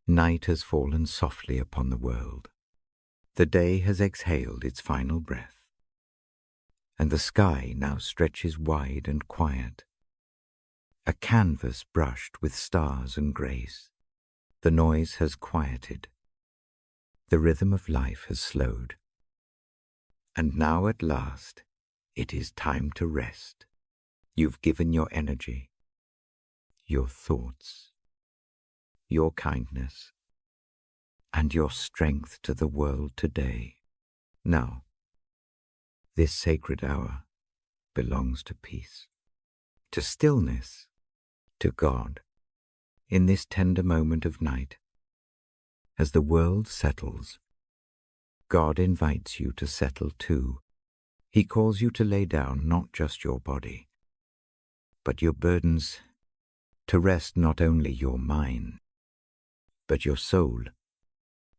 Night has fallen softly upon the world. The day has exhaled its final breath, and the sky now stretches wide and quiet, a canvas brushed with stars and grace. The noise has quieted. The rhythm of life has slowed. And now at last, it is time to rest. You've given your energy, your thoughts, your kindness, and your strength to the world today. Now, this sacred hour belongs to peace, to stillness, to God. In this tender moment of night, as the world settles, God invites you to settle too. He calls you to lay down not just your body, but your burdens, to rest not only your mind, but your soul.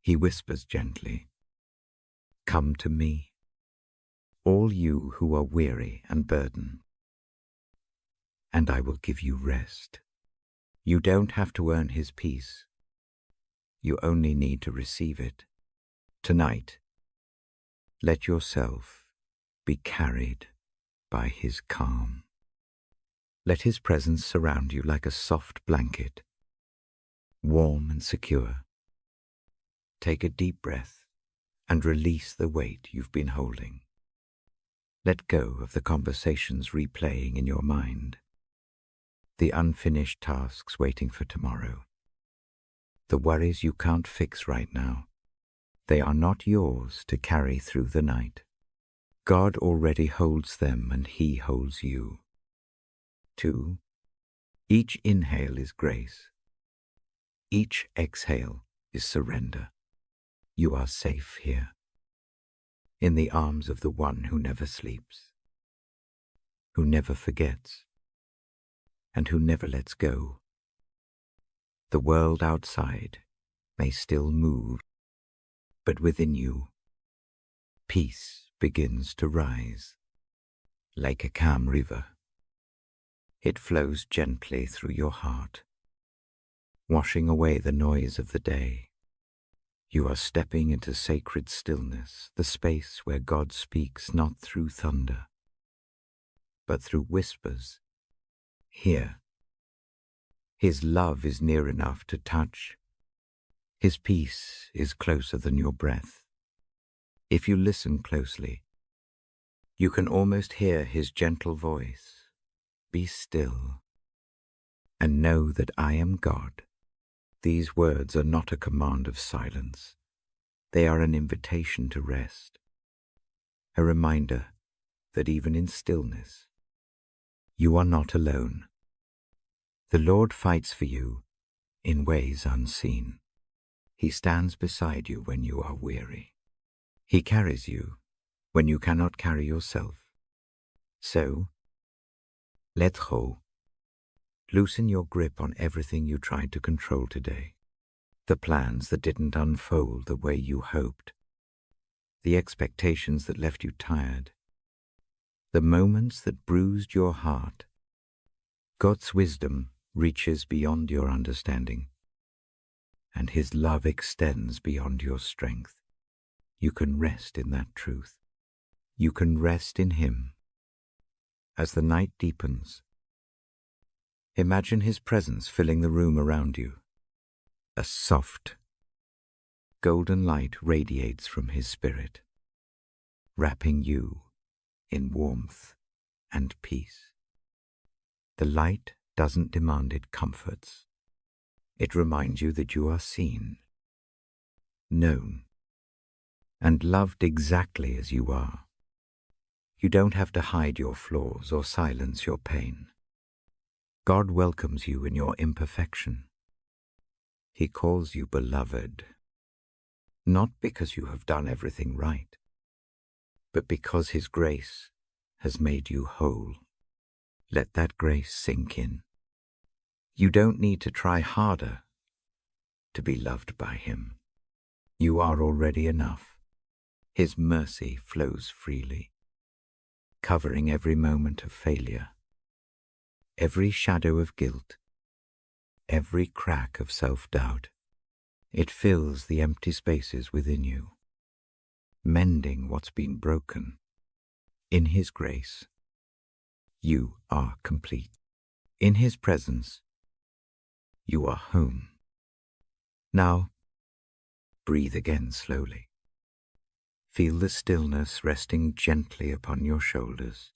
He whispers gently, "Come to me, all you who are weary and burdened, and I will give you rest." You don't have to earn his peace. You only need to receive it. Tonight, let yourself be carried by his calm. Let his presence surround you like a soft blanket, warm and secure. Take a deep breath and release the weight you've been holding. Let go of the conversations replaying in your mind, the unfinished tasks waiting for tomorrow, the worries you can't fix right now. They are not yours to carry through the night. God already holds them and he holds you. 2. Each inhale is grace. Each exhale is surrender. You are safe here, in the arms of the one who never sleeps, who never forgets, and who never lets go. The world outside may still move, but within you, peace begins to rise. Like a calm river, it flows gently through your heart, washing away the noise of the day. You are stepping into sacred stillness, the space where God speaks not through thunder, but through whispers. Here, his love is near enough to touch. His peace is closer than your breath. If you listen closely, you can almost hear his gentle voice. Be still and know that I am God. These words are not a command of silence. They are an invitation to rest, a reminder that even in stillness, you are not alone. The Lord fights for you in ways unseen. He stands beside you when you are weary. He carries you when you cannot carry yourself. So, let go. Loosen your grip on everything you tried to control today. The plans that didn't unfold the way you hoped. The expectations that left you tired. The moments that bruised your heart. God's wisdom reaches beyond your understanding, and his love extends beyond your strength. You can rest in that truth. You can rest in him. As the night deepens, imagine his presence filling the room around you. A soft, golden light radiates from his spirit, wrapping you in warmth and peace. The light doesn't demand it comforts. It reminds you that you are seen, known, and loved exactly as you are. You don't have to hide your flaws or silence your pain. God welcomes you in your imperfection. He calls you beloved, not because you have done everything right, but because his grace has made you whole. Let that grace sink in. You don't need to try harder to be loved by him. You are already enough. His mercy flows freely, covering every moment of failure, every shadow of guilt, every crack of self-doubt. It fills the empty spaces within you, mending what's been broken. In His grace, you are complete. In His presence, you are home. Now, breathe again slowly. Feel the stillness resting gently upon your shoulders.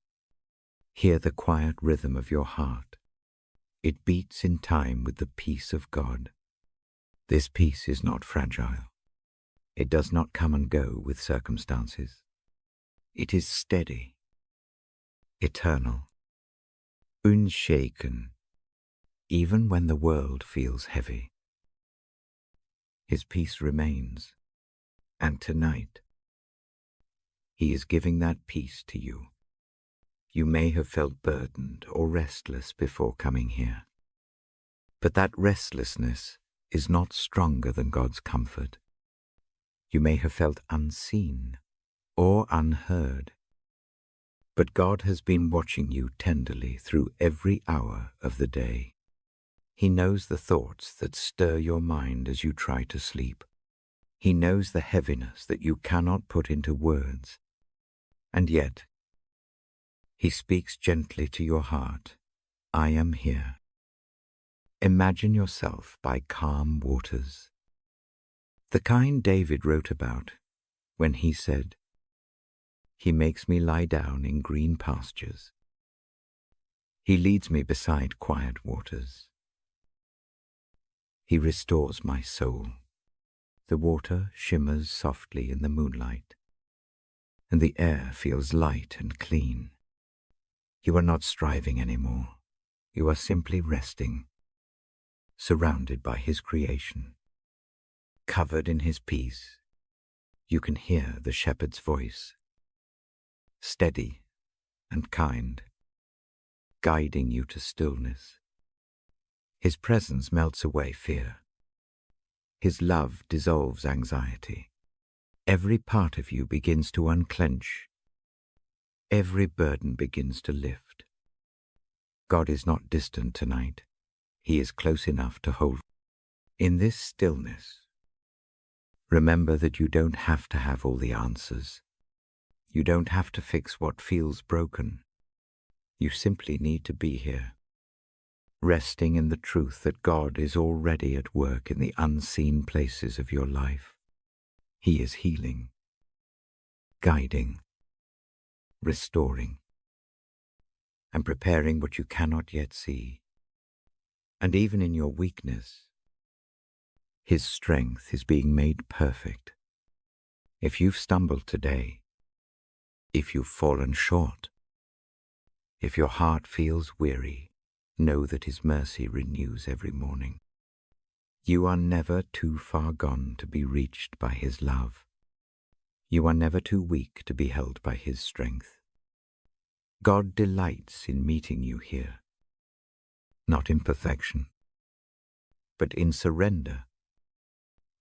Hear the quiet rhythm of your heart. It beats in time with the peace of God. This peace is not fragile. It does not come and go with circumstances. It is steady, eternal, unshaken, even when the world feels heavy. His peace remains, and tonight, He is giving that peace to you. You may have felt burdened or restless before coming here, but that restlessness is not stronger than God's comfort. You may have felt unseen or unheard, but God has been watching you tenderly through every hour of the day. He knows the thoughts that stir your mind as you try to sleep. He knows the heaviness that you cannot put into words, and yet He speaks gently to your heart. I am here. Imagine yourself by calm waters, the kind David wrote about when he said, He makes me lie down in green pastures. He leads me beside quiet waters. He restores my soul. The water shimmers softly in the moonlight, and the air feels light and clean. You are not striving anymore. You are simply resting, surrounded by His creation. Covered in His peace, you can hear the shepherd's voice, steady and kind, guiding you to stillness. His presence melts away fear. His love dissolves anxiety. Every part of you begins to unclench. Every burden begins to lift. God is not distant tonight. He is close enough to hold. In this stillness, remember that you don't have to have all the answers. You don't have to fix what feels broken. You simply need to be here, resting in the truth that God is already at work in the unseen places of your life. He is healing, guiding, restoring, and preparing what you cannot yet see. And even in your weakness, His strength is being made perfect. If you've stumbled today, if you've fallen short, if your heart feels weary, know that His mercy renews every morning. You are never too far gone to be reached by His love. You are never too weak to be held by His strength. God delights in meeting you here, not in perfection, but in surrender.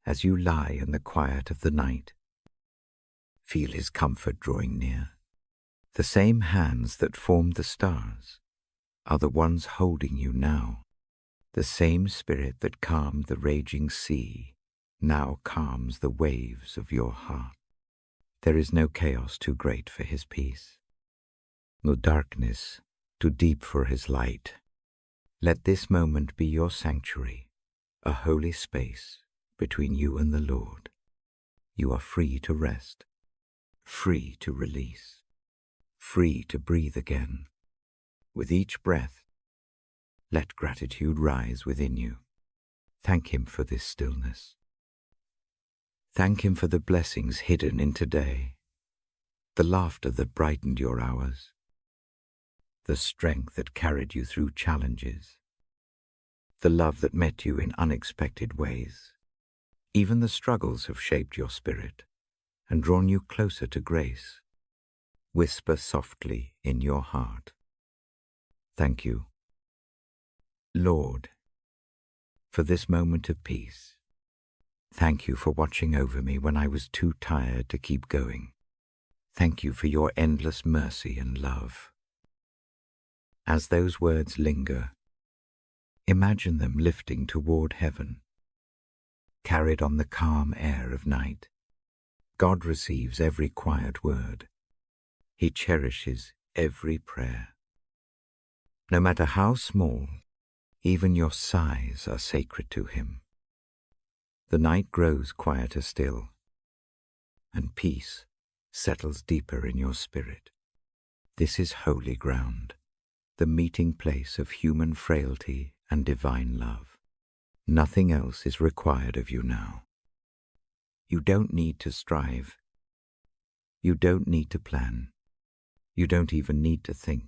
As you lie in the quiet of the night, feel His comfort drawing near. The same hands that formed the stars are the ones holding you now. The same Spirit that calmed the raging sea now calms the waves of your heart. There is no chaos too great for His peace, no darkness too deep for His light. Let this moment be your sanctuary, a holy space between you and the Lord. You are free to rest, free to release, free to breathe again. With each breath, let gratitude rise within you. Thank Him for this stillness. Thank Him for the blessings hidden in today, the laughter that brightened your hours, the strength that carried you through challenges, the love that met you in unexpected ways. Even the struggles have shaped your spirit and drawn you closer to grace. Whisper softly in your heart, thank you, Lord, for this moment of peace. Thank you for watching over me when I was too tired to keep going. Thank you for your endless mercy and love. As those words linger, imagine them lifting toward heaven, carried on the calm air of night. God receives every quiet word. He cherishes every prayer. No matter how small, even your sighs are sacred to him. The night grows quieter still, and peace settles deeper in your spirit. This is holy ground, the meeting place of human frailty and divine love. Nothing else is required of you now. You don't need to strive. You don't need to plan. You don't even need to think.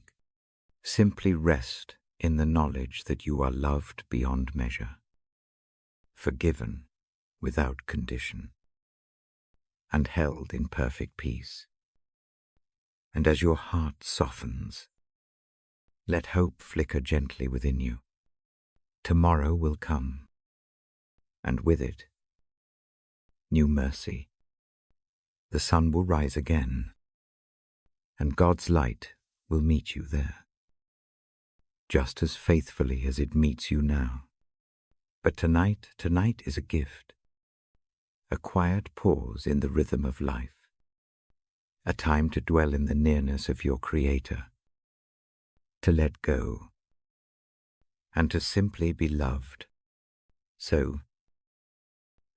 Simply rest in the knowledge that you are loved beyond measure, forgiven without condition, and held in perfect peace. And as your heart softens, let hope flicker gently within you. Tomorrow will come, and with it, new mercy. The sun will rise again, and God's light will meet you there, just as faithfully as it meets you now. But tonight is a gift, a quiet pause in the rhythm of life, a time to dwell in the nearness of your Creator, to let go, and to simply be loved. So,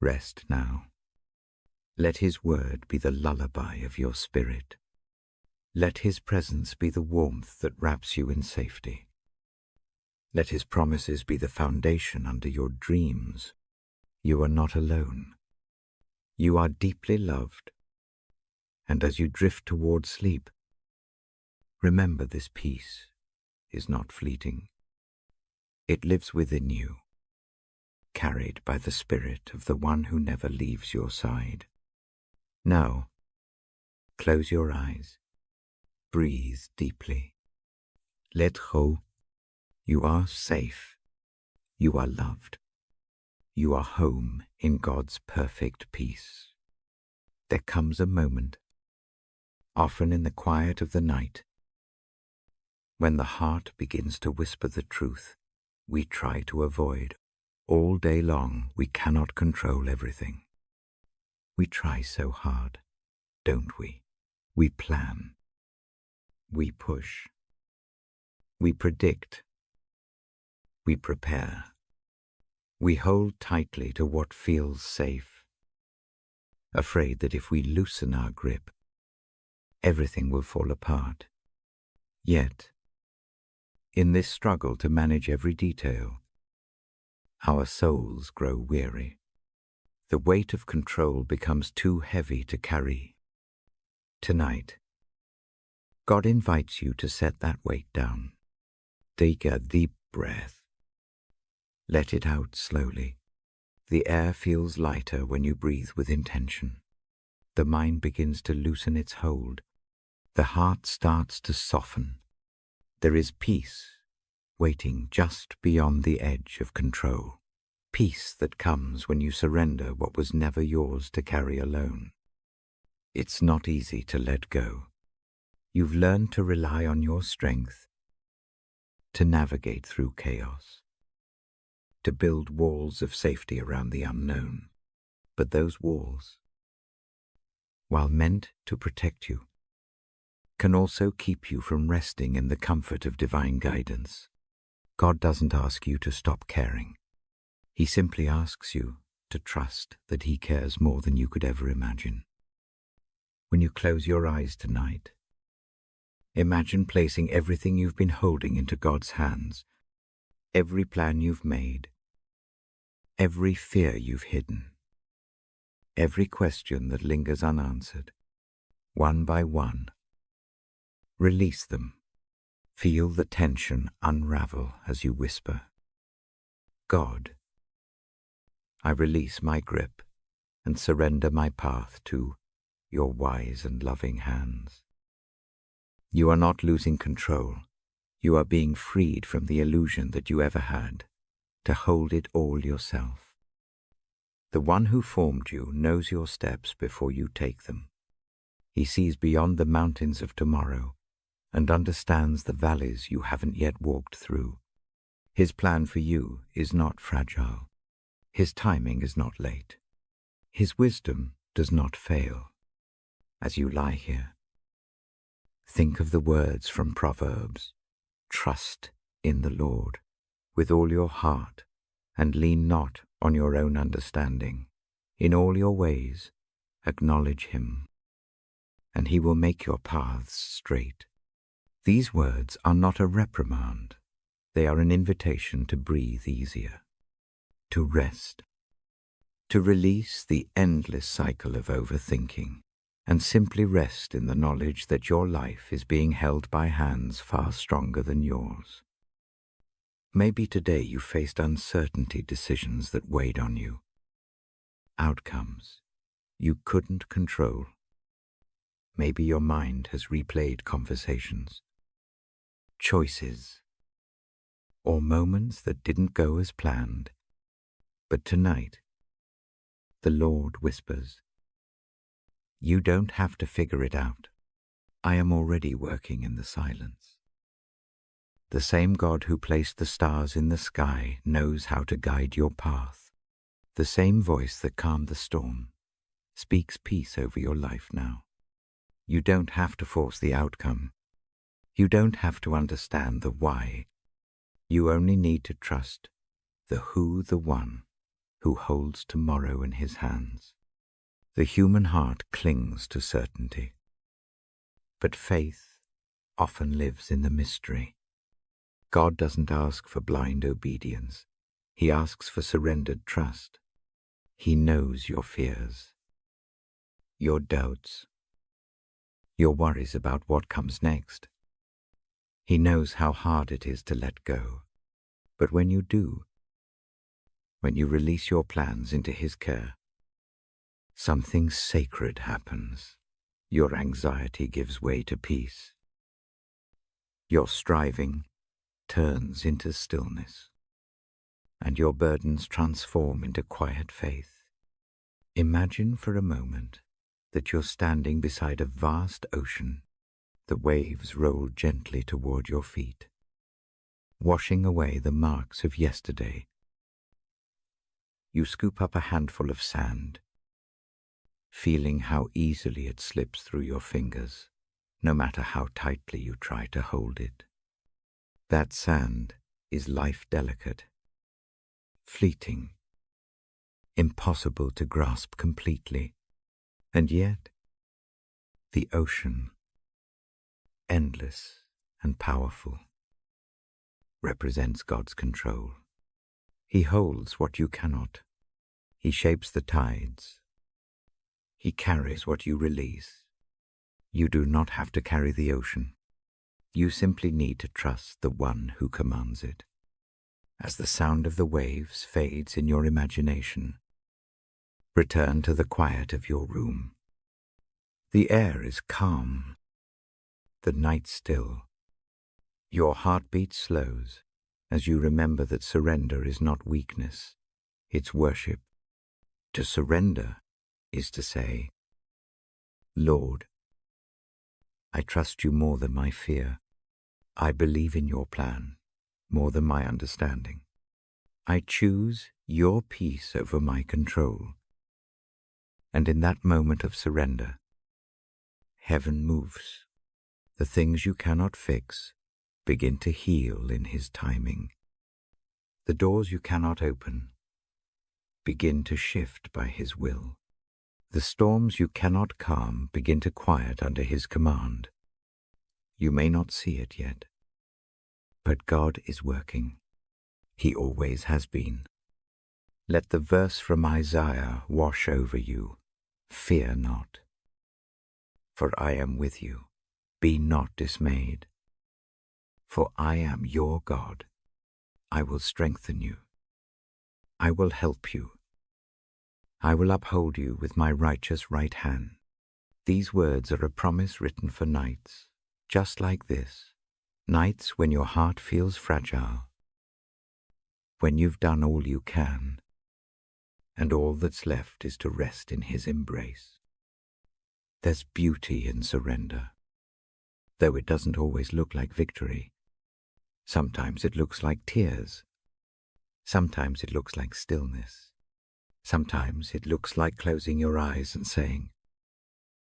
rest now. Let his word be the lullaby of your spirit. Let his presence be the warmth that wraps you in safety. Let his promises be the foundation under your dreams. You are not alone. You are deeply loved. And as you drift toward sleep, remember this peace is not fleeting. It lives within you, carried by the spirit of the one who never leaves your side. Now, close your eyes. Breathe deeply. Let go. You are safe. You are loved. You are home in God's perfect peace. There comes a moment, often in the quiet of the night, when the heart begins to whisper the truth we try to avoid. All day long we cannot control everything. We try so hard, don't we? We plan. We push. We predict. We prepare. We hold tightly to what feels safe, afraid that if we loosen our grip, everything will fall apart. Yet, in this struggle to manage every detail, our souls grow weary. The weight of control becomes too heavy to carry. Tonight, God invites you to set that weight down. Take a deep breath. Let it out slowly. The air feels lighter when you breathe with intention. The mind begins to loosen its hold. The heart starts to soften. There is peace waiting just beyond the edge of control. Peace that comes when you surrender what was never yours to carry alone. It's not easy to let go. You've learned to rely on your strength, to navigate through chaos, to build walls of safety around the unknown. But those walls, while meant to protect you, can also keep you from resting in the comfort of divine guidance. God doesn't ask you to stop caring. He simply asks you to trust that he cares more than you could ever imagine. When you close your eyes tonight, imagine placing everything you've been holding into God's hands, every plan you've made, every fear you've hidden, every question that lingers unanswered. One by one, release them. Feel the tension unravel as you whisper, God, I release my grip and surrender my path to your wise and loving hands. You are not losing control. You are being freed from the illusion that you ever had to hold it all yourself. The one who formed you knows your steps before you take them. He sees beyond the mountains of tomorrow and understands the valleys you haven't yet walked through. His plan for you is not fragile. His timing is not late. His wisdom does not fail. As you lie here, think of the words from Proverbs. Trust in the Lord with all your heart, and lean not on your own understanding. In all your ways acknowledge him, and he will make your paths straight. These words are not a reprimand. They are an invitation to breathe easier, to rest, to release the endless cycle of overthinking, and simply rest in the knowledge that your life is being held by hands far stronger than yours. Maybe today you faced uncertainty decisions that weighed on you, outcomes you couldn't control. Maybe your mind has replayed conversations, choices, or moments that didn't go as planned. But tonight, the Lord whispers, you don't have to figure it out. I am already working in the silence. The same God who placed the stars in the sky knows how to guide your path. The same voice that calmed the storm speaks peace over your life now. You don't have to force the outcome. You don't have to understand the why. You only need to trust the who, the one who holds tomorrow in his hands. The human heart clings to certainty, but faith often lives in the mystery. God doesn't ask for blind obedience. He asks for surrendered trust. He knows your fears, your doubts, your worries about what comes next. He knows how hard it is to let go. But when you do, when you release your plans into his care, something sacred happens. Your anxiety gives way to peace. Your striving turns into stillness, and your burdens transform into quiet faith. Imagine for a moment that you're standing beside a vast ocean. The waves roll gently toward your feet, washing away the marks of yesterday. You scoop up a handful of sand, feeling how easily it slips through your fingers, no matter how tightly you try to hold it. That sand is life delicate, fleeting, impossible to grasp completely, and yet the ocean, endless and powerful, represents God's control. He holds what you cannot. He shapes the tides. He carries what you release. You do not have to carry the ocean. You simply need to trust the one who commands it. As the sound of the waves fades in your imagination, return to the quiet of your room. The air is calm, the night still. Your heartbeat slows as you remember that surrender is not weakness, it's worship. To surrender is to say, Lord, I trust you more than my fear. I believe in your plan more than my understanding. I choose your peace over my control. And in that moment of surrender, heaven moves. The things you cannot fix begin to heal in his timing. The doors you cannot open begin to shift by his will. The storms you cannot calm begin to quiet under his command. You may not see it yet, but God is working. He always has been. Let the verse from Isaiah wash over you. Fear not, for I am with you. Be not dismayed, for I am your God. I will strengthen you. I will help you. I will uphold you with my righteous right hand. These words are a promise written for nights, just like this. Nights when your heart feels fragile, when you've done all you can, and all that's left is to rest in his embrace. There's beauty in surrender, though it doesn't always look like victory. Sometimes it looks like tears. Sometimes it looks like stillness. Sometimes it looks like closing your eyes and saying,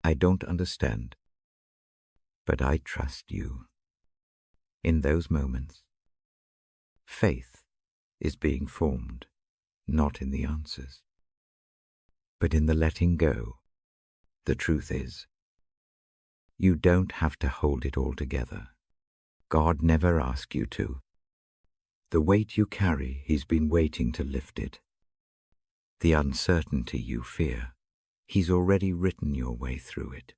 I don't understand, but I trust you. In those moments, faith is being formed, not in the answers, but in the letting go. The truth is, you don't have to hold it all together. God never asked you to. The weight you carry, He's been waiting to lift it. The uncertainty you fear, He's already written your way through it.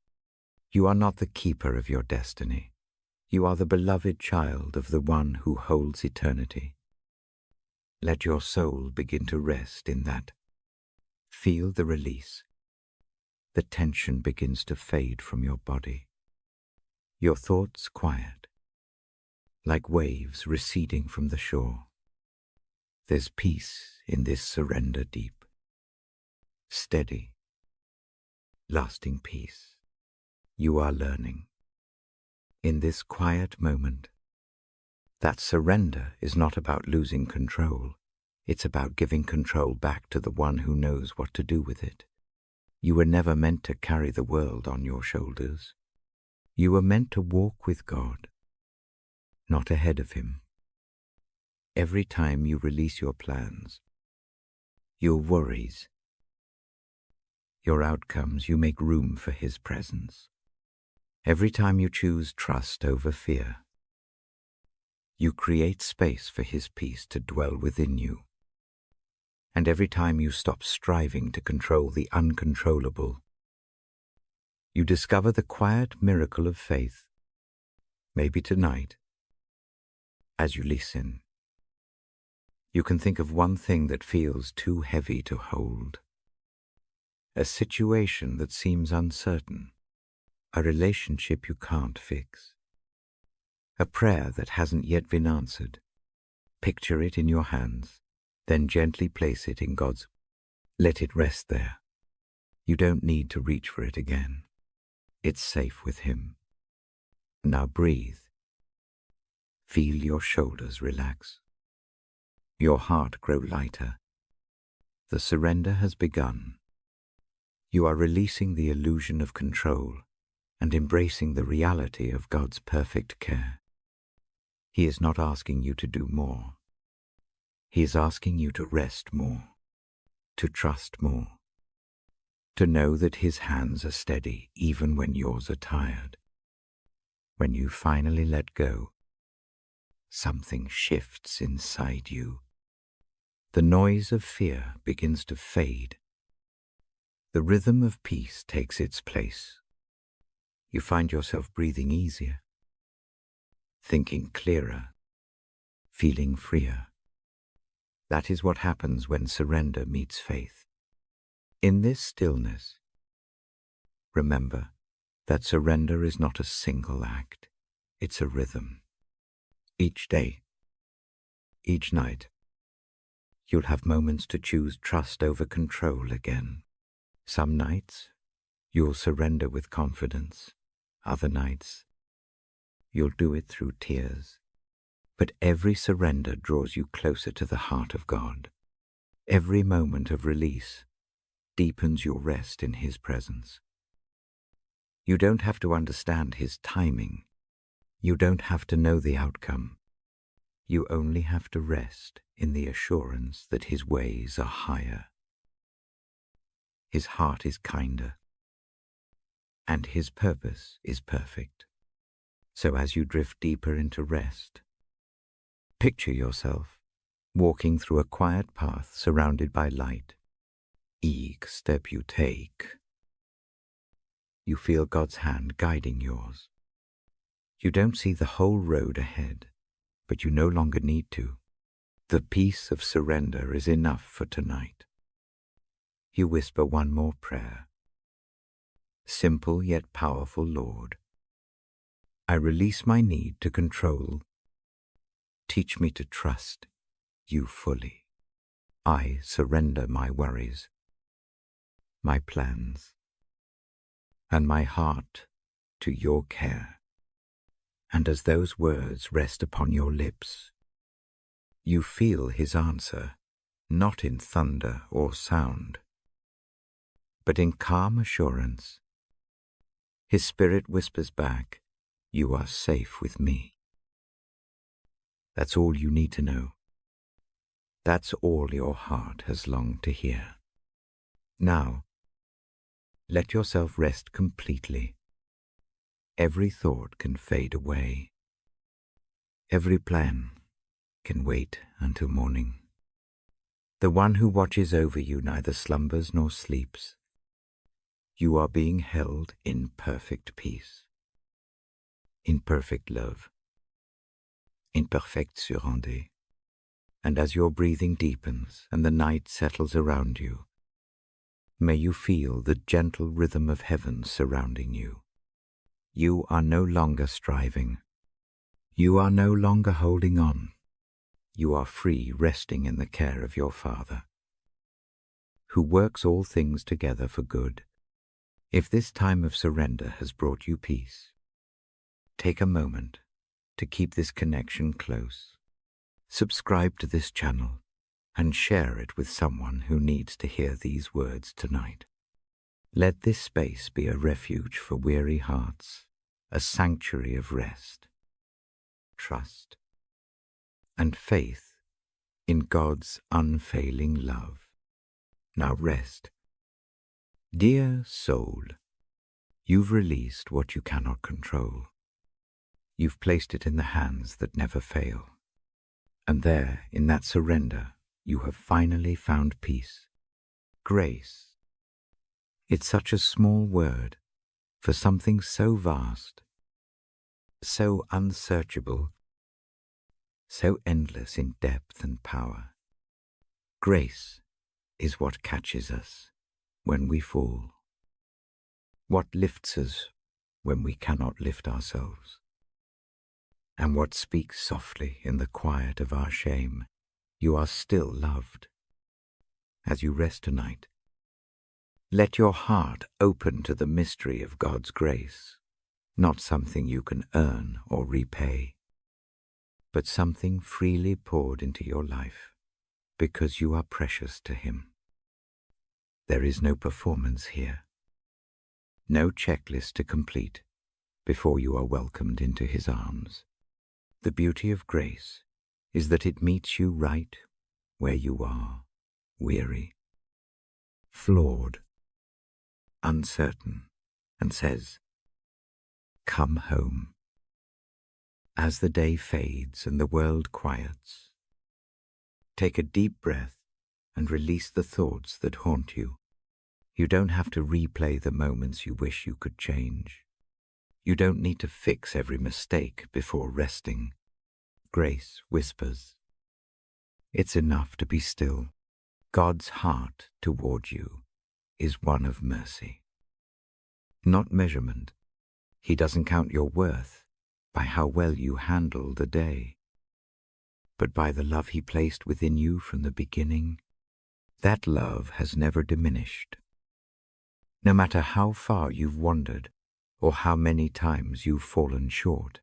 You are not the keeper of your destiny. You are the beloved child of the one who holds eternity. Let your soul begin to rest in that. Feel the release. The tension begins to fade from your body. Your thoughts quiet, like waves receding from the shore. There's peace in this surrender deep. Steady, lasting peace. You are learning, in this quiet moment, that surrender is not about losing control. It's about giving control back to the one who knows what to do with it. You were never meant to carry the world on your shoulders. You were meant to walk with God, not ahead of Him. Every time you release your plans, your worries, your outcomes, you make room for His presence. Every time you choose trust over fear, you create space for His peace to dwell within you. And every time you stop striving to control the uncontrollable, you discover the quiet miracle of faith. Maybe tonight, as you listen, you can think of one thing that feels too heavy to hold. A situation that seems uncertain. A relationship you can't fix. A prayer that hasn't yet been answered. Picture it in your hands, then gently place it in God's. Let it rest there. You don't need to reach for it again. It's safe with Him. Now breathe. Feel your shoulders relax. Your heart grow lighter. The surrender has begun. You are releasing the illusion of control and embracing the reality of God's perfect care. He is not asking you to do more. He is asking you to rest more, to trust more, to know that His hands are steady even when yours are tired. When you finally let go, something shifts inside you. The noise of fear begins to fade. The rhythm of peace takes its place. You find yourself breathing easier, thinking clearer, feeling freer. That is what happens when surrender meets faith. In this stillness, remember that surrender is not a single act, it's a rhythm. Each day, each night, you'll have moments to choose trust over control again. Some nights, you'll surrender with confidence. Other nights, you'll do it through tears. But every surrender draws you closer to the heart of God. Every moment of release deepens your rest in His presence. You don't have to understand His timing. You don't have to know the outcome. You only have to rest in the assurance that His ways are higher. His heart is kinder. And His purpose is perfect. So as you drift deeper into rest, picture yourself walking through a quiet path surrounded by light. Each step you take, you feel God's hand guiding yours. You don't see the whole road ahead, but you no longer need to. The peace of surrender is enough for tonight. You whisper one more prayer. Simple yet powerful Lord, I release my need to control. Teach me to trust You fully. I surrender my worries, my plans, and my heart to Your care. And as those words rest upon your lips, you feel His answer not in thunder or sound, but in calm assurance. His Spirit whispers back, "You are safe with me." That's all you need to know. That's all your heart has longed to hear. Now, let yourself rest completely. Every thought can fade away. Every plan can wait until morning. The one who watches over you neither slumbers nor sleeps. You are being held in perfect peace, in perfect love, in perfect surrender. And as your breathing deepens and the night settles around you, may you feel the gentle rhythm of heaven surrounding you. You are no longer striving. You are no longer holding on. You are free, resting in the care of your Father, who works all things together for good. If this time of surrender has brought you peace, take a moment to keep this connection close. Subscribe to this channel and share it with someone who needs to hear these words tonight. Let this space be a refuge for weary hearts, a sanctuary of rest, trust, and faith in God's unfailing love. Now rest. Dear soul, you've released what you cannot control. You've placed it in the hands that never fail. And there, in that surrender, you have finally found peace. Grace. It's such a small word for something so vast, so unsearchable, so endless in depth and power. Grace is what catches us when we fall, what lifts us when we cannot lift ourselves, and what speaks softly in the quiet of our shame. You are still loved. As you rest tonight, let your heart open to the mystery of God's grace, not something you can earn or repay, but something freely poured into your life because you are precious to Him. There is no performance here, no checklist to complete before you are welcomed into His arms. The beauty of grace is that it meets you right where you are, weary, flawed, uncertain, and says, "Come home." As the day fades and the world quiets, take a deep breath and release the thoughts that haunt you. You don't have to replay the moments you wish you could change. You don't need to fix every mistake before resting. Grace whispers, "It's enough to be still." God's heart toward you is one of mercy, not measurement. He doesn't count your worth by how well you handle the day, but by the love He placed within you from the beginning. That love has never diminished. No matter how far you've wandered or how many times you've fallen short,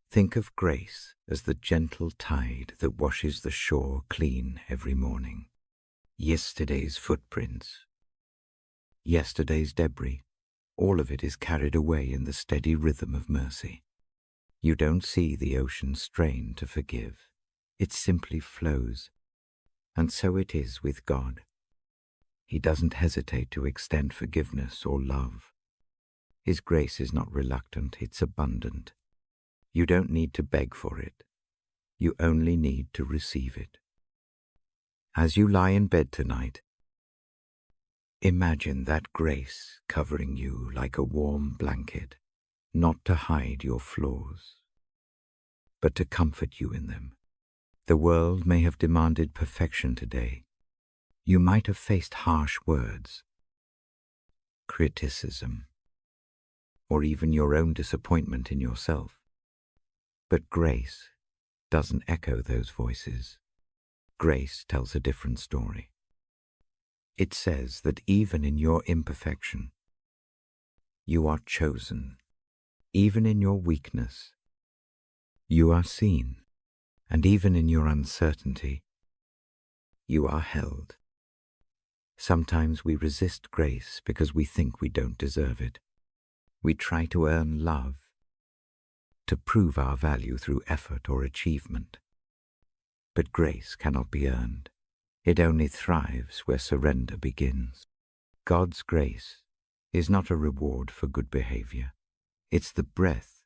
think of grace as the gentle tide that washes the shore clean every morning. Yesterday's footprints, yesterday's debris, all of it is carried away in the steady rhythm of mercy. You don't see the ocean strain to forgive. It simply flows. And so it is with God. He doesn't hesitate to extend forgiveness or love. His grace is not reluctant, it's abundant. You don't need to beg for it. You only need to receive it. As you lie in bed tonight, imagine that grace covering you like a warm blanket, not to hide your flaws, but to comfort you in them. The world may have demanded perfection today. You might have faced harsh words, criticism, or even your own disappointment in yourself. But grace doesn't echo those voices. Grace tells a different story. It says that even in your imperfection, you are chosen. Even in your weakness, you are seen. And even in your uncertainty, you are held. Sometimes we resist grace because we think we don't deserve it. We try to earn love, to prove our value through effort or achievement. But grace cannot be earned. It only thrives where surrender begins. God's grace is not a reward for good behavior. It's the breath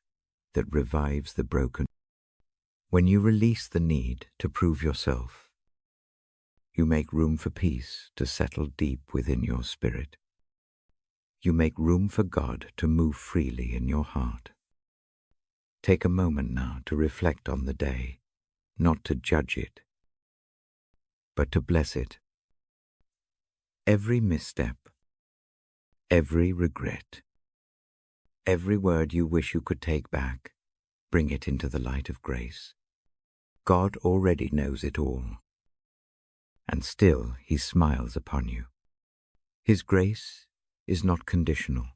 that revives the broken. When you release the need to prove yourself, you make room for peace to settle deep within your spirit. You make room for God to move freely in your heart. Take a moment now to reflect on the day, not to judge it, but to bless it. Every misstep, every regret, every word you wish you could take back, bring it into the light of grace. God already knows it all, and still He smiles upon you. His grace is not conditional,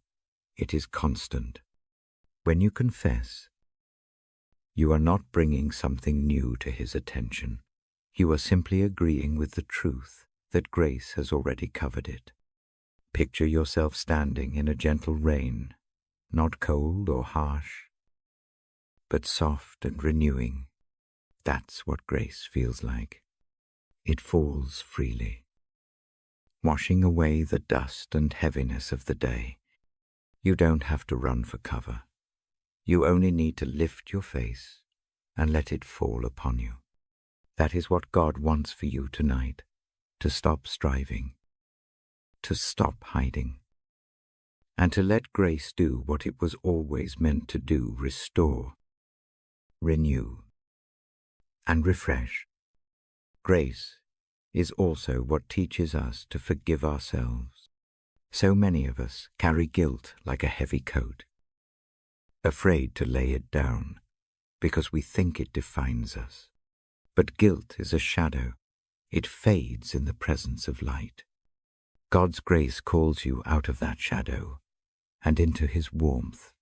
it is constant. When you confess, you are not bringing something new to His attention. You are simply agreeing with the truth that grace has already covered it. Picture yourself standing in a gentle rain, not cold or harsh, but soft and renewing. That's what grace feels like. It falls freely, washing away the dust and heaviness of the day. You don't have to run for cover. You only need to lift your face and let it fall upon you. That is what God wants for you tonight, to stop striving, to stop hiding, and to let grace do what it was always meant to do: restore, renew, and refresh. Grace is also what teaches us to forgive ourselves. So many of us carry guilt like a heavy coat, afraid to lay it down because we think it defines us. But guilt is a shadow. It fades in the presence of light. God's grace calls you out of that shadow and into His warmth.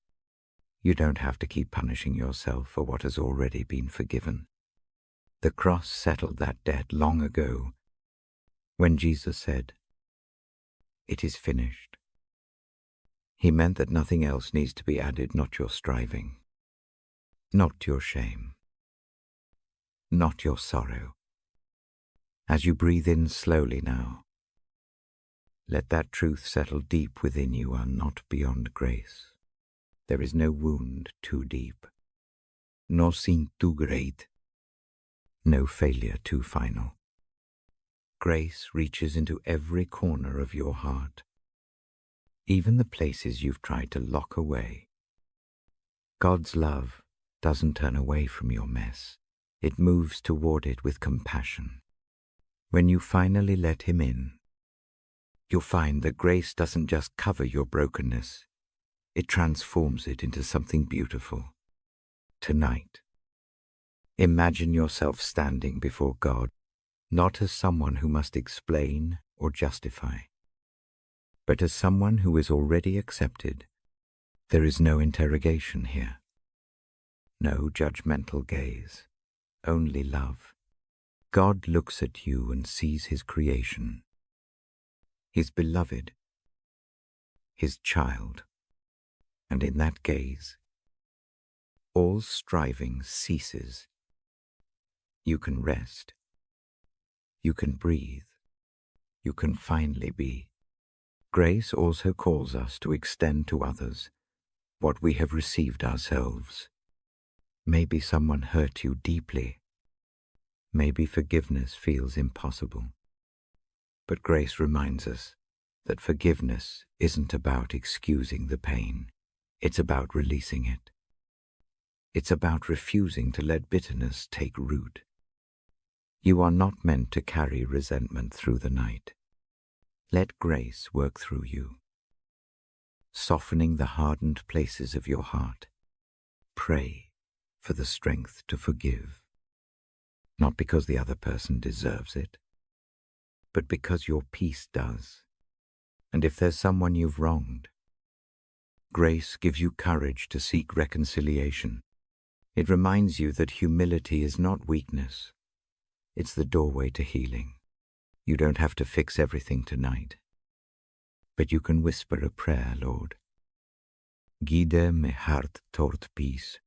You don't have to keep punishing yourself for what has already been forgiven. The cross settled that debt long ago when Jesus said, "It is finished." He meant that nothing else needs to be added, not your striving, not your shame, not your sorrow. As you breathe in slowly now, let that truth settle deep within you. Are not beyond grace. There is no wound too deep, no sin too great, no failure too final. Grace reaches into every corner of your heart, even the places you've tried to lock away. God's love doesn't turn away from your mess. It moves toward it with compassion. When you finally let Him in, you'll find that grace doesn't just cover your brokenness, it transforms it into something beautiful. Tonight, imagine yourself standing before God, not as someone who must explain or justify, but as someone who is already accepted. There is no interrogation here, no judgmental gaze, only love. God looks at you and sees His creation, His beloved, His child, and in that gaze, all striving ceases. You can rest, you can breathe, you can finally be. Grace also calls us to extend to others what we have received ourselves. Maybe someone hurt you deeply. Maybe forgiveness feels impossible. But grace reminds us that forgiveness isn't about excusing the pain. It's about releasing it. It's about refusing to let bitterness take root. You are not meant to carry resentment through the night. Let grace work through you, softening the hardened places of your heart. Pray for the strength to forgive, not because the other person deserves it, but because your peace does. And if there's someone you've wronged, grace gives you courage to seek reconciliation. It reminds you that humility is not weakness, it's the doorway to healing. You don't have to fix everything tonight. But you can whisper a prayer, Lord. Guide me hart toward peace.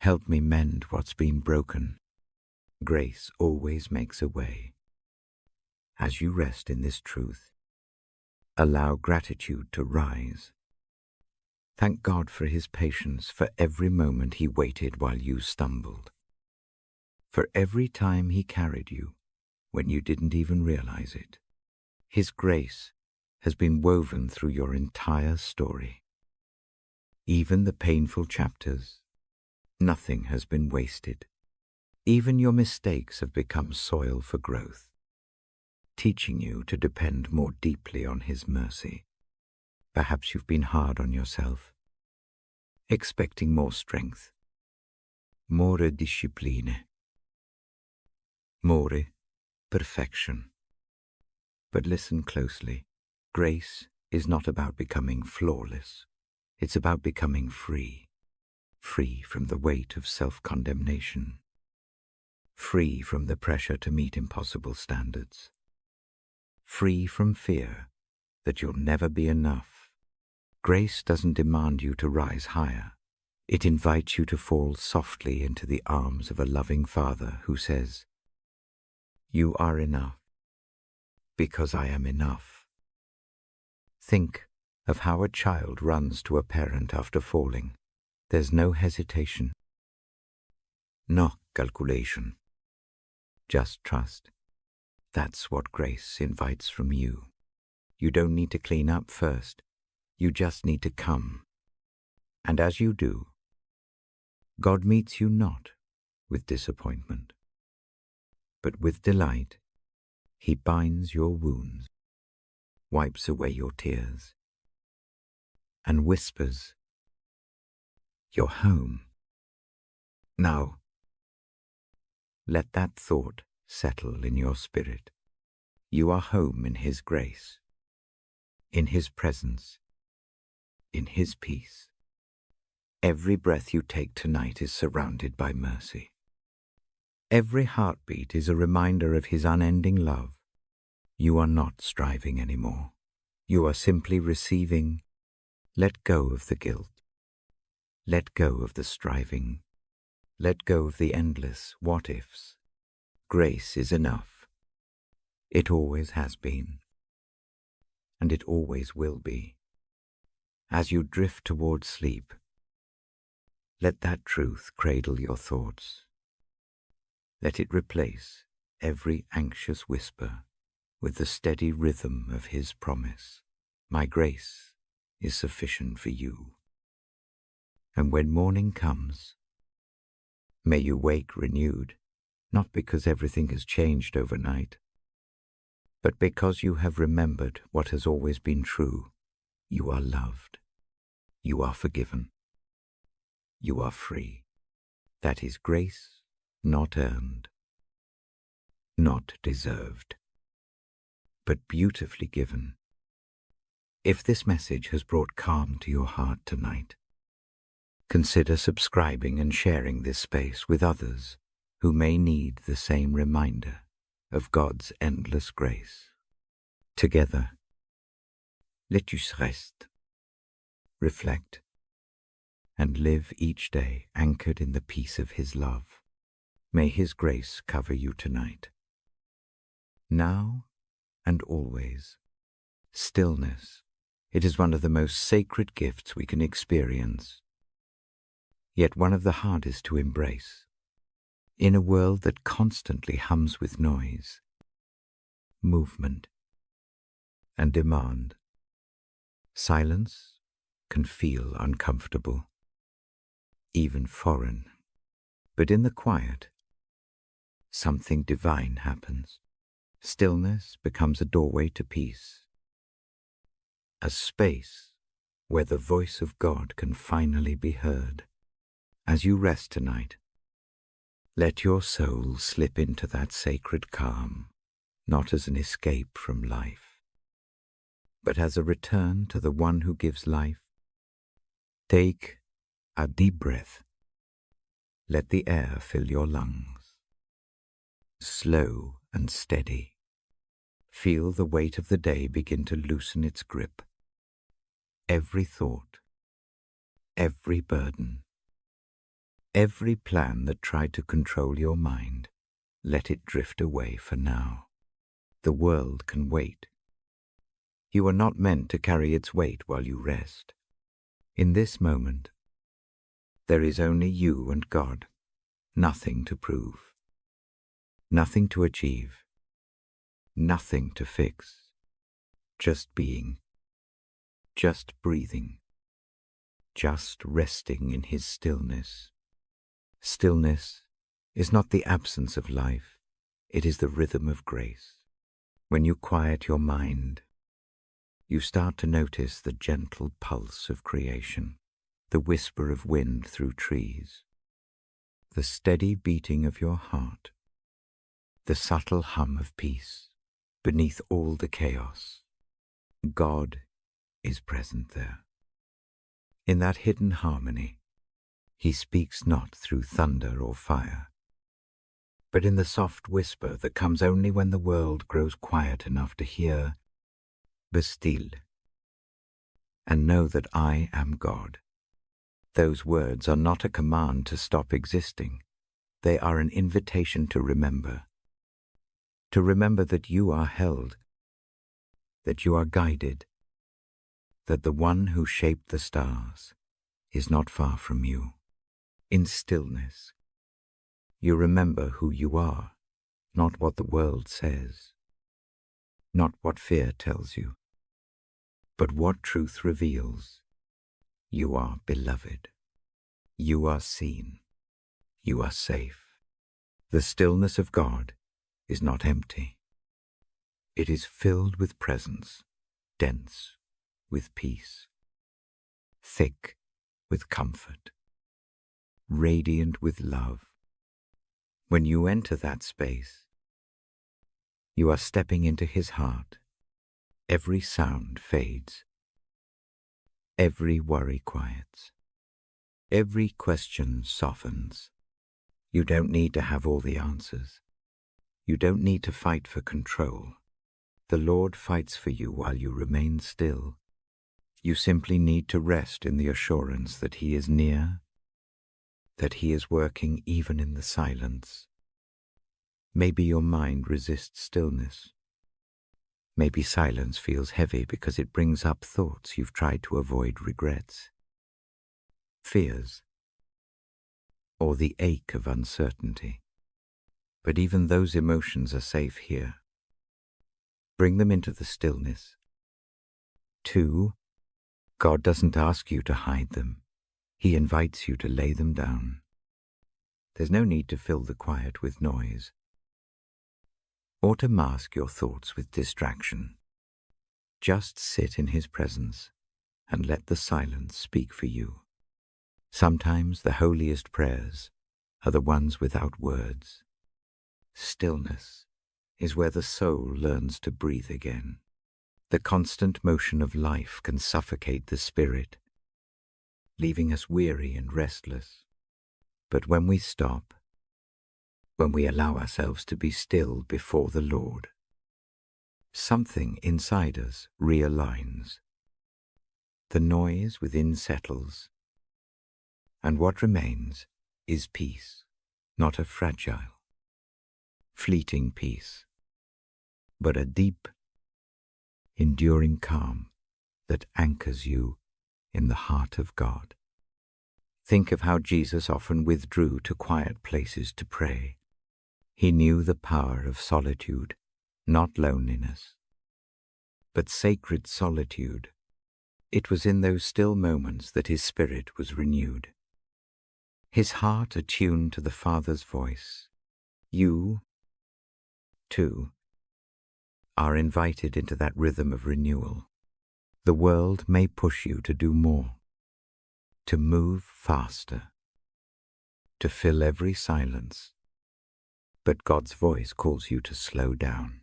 Help me mend what's been broken. Grace always makes a way. As you rest in this truth, allow gratitude to rise. Thank God for his patience, for every moment he waited while you stumbled. For every time he carried you when you didn't even realize it. His grace has been woven through your entire story. Even the painful chapters, nothing has been wasted. Even your mistakes have become soil for growth, teaching you to depend more deeply on his mercy. Perhaps you've been hard on yourself, expecting more strength, more discipline, more perfection. But listen closely. Grace is not about becoming flawless. It's about becoming free. Free from the weight of self-condemnation. Free from the pressure to meet impossible standards. Free from fear that you'll never be enough. Grace doesn't demand you to rise higher. It invites you to fall softly into the arms of a loving Father who says, "You are enough, because I am enough." Think of how a child runs to a parent after falling. There's no hesitation, no calculation, just trust. That's what grace invites from you. You don't need to clean up first. You just need to come. And as you do, God meets you not with disappointment, but with delight. He binds your wounds, wipes away your tears, and whispers, "You're home." Now, let that thought settle in your spirit. You are home in his grace, in his presence, in his peace. Every breath you take tonight is surrounded by mercy. Every heartbeat is a reminder of his unending love. You are not striving anymore. You are simply receiving. Let go of the guilt. Let go of the striving. Let go of the endless what-ifs. Grace is enough. It always has been. And it always will be. As you drift towards sleep, let that truth cradle your thoughts. Let it replace every anxious whisper with the steady rhythm of his promise. My grace is sufficient for you. And when morning comes, may you wake renewed, not because everything has changed overnight, but because you have remembered what has always been true. You are loved. You are forgiven. You are free. That is grace not earned, not deserved, but beautifully given. If this message has brought calm to your heart tonight, consider subscribing and sharing this space with others who may need the same reminder of God's endless grace. Together, let's rest, reflect, and live each day anchored in the peace of his love. May his grace cover you tonight. Now and always, stillness. It is one of the most sacred gifts we can experience, yet one of the hardest to embrace. In a world that constantly hums with noise, movement, and demand, silence can feel uncomfortable, even foreign. But in the quiet, something divine happens. Stillness becomes a doorway to peace, a space where the voice of God can finally be heard. As you rest tonight, let your soul slip into that sacred calm, not as an escape from life, but as a return to the one who gives life. Take a deep breath. Let the air fill your lungs. Slow and steady, Feel the weight of the day begin to loosen its grip. Every thought, every burden, every plan that tried to control your mind, let it drift away for now. The world can wait. You are not meant to carry its weight while you rest. In this moment, there is only you and God, nothing to prove, nothing to achieve, nothing to fix, just being, just breathing, just resting in His stillness. Stillness is not the absence of life, it is the rhythm of grace. When you quiet your mind, you start to notice the gentle pulse of creation, the whisper of wind through trees, the steady beating of your heart, the subtle hum of peace beneath all the chaos. God is present there. In that hidden harmony, He speaks not through thunder or fire, but in the soft whisper that comes only when the world grows quiet enough to hear, "Be still, and know that I am God." Those words are not a command to stop existing. They are an invitation to remember that you are held, that you are guided, that the one who shaped the stars is not far from you. In stillness, you remember who you are, not what the world says, not what fear tells you, but what truth reveals. You are beloved. You are seen. You are safe. The stillness of God is not empty. It is filled with presence, dense with peace, thick with comfort, radiant with love. When you enter that space, you are stepping into His heart. Every sound fades. Every worry quiets. Every question softens. You don't need to have all the answers. You don't need to fight for control. The Lord fights for you while you remain still. You simply need to rest in the assurance that He is near, that He is working even in the silence. Maybe your mind resists stillness. Maybe silence feels heavy because it brings up thoughts you've tried to avoid, regrets, fears, or the ache of uncertainty. But even those emotions are safe here. Bring them into the stillness. 2, God doesn't ask you to hide them. He invites you to lay them down. There's no need to fill the quiet with noise, or to mask your thoughts with distraction. Just sit in His presence and let the silence speak for you. Sometimes the holiest prayers are the ones without words. Stillness is where the soul learns to breathe again. The constant motion of life can suffocate the spirit, leaving us weary and restless. But when we stop, when we allow ourselves to be still before the Lord, something inside us realigns. The noise within settles, and what remains is peace, not a fragile, fleeting peace, but a deep, enduring calm that anchors you in the heart of God. Think of how Jesus often withdrew to quiet places to pray. He knew the power of solitude, not loneliness, but sacred solitude. It was in those still moments that His spirit was renewed, His heart attuned to the Father's voice. You, too, are invited into that rhythm of renewal. The world may push you to do more, to move faster, to fill every silence. But God's voice calls you to slow down,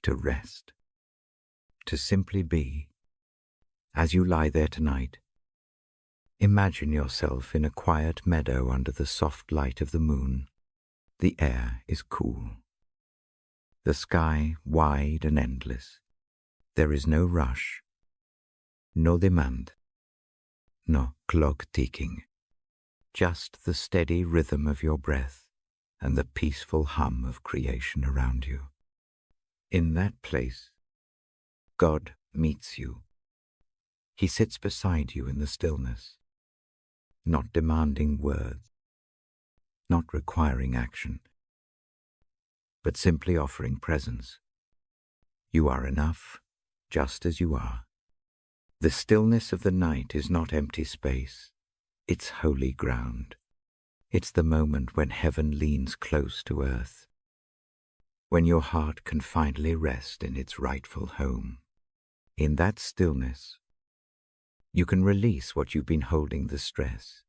to rest, to simply be. As you lie there tonight, imagine yourself in a quiet meadow under the soft light of the moon. The air is cool. The sky wide and endless. There is no rush, no demand, no clock ticking. Just the steady rhythm of your breath and the peaceful hum of creation around you. In that place, God meets you. He sits beside you in the stillness, not demanding words, not requiring action, but simply offering presence. You are enough, just as you are. The stillness of the night is not empty space, it's holy ground. It's the moment when heaven leans close to earth, when your heart can finally rest in its rightful home. In that stillness, you can release what you've been holding, the stress,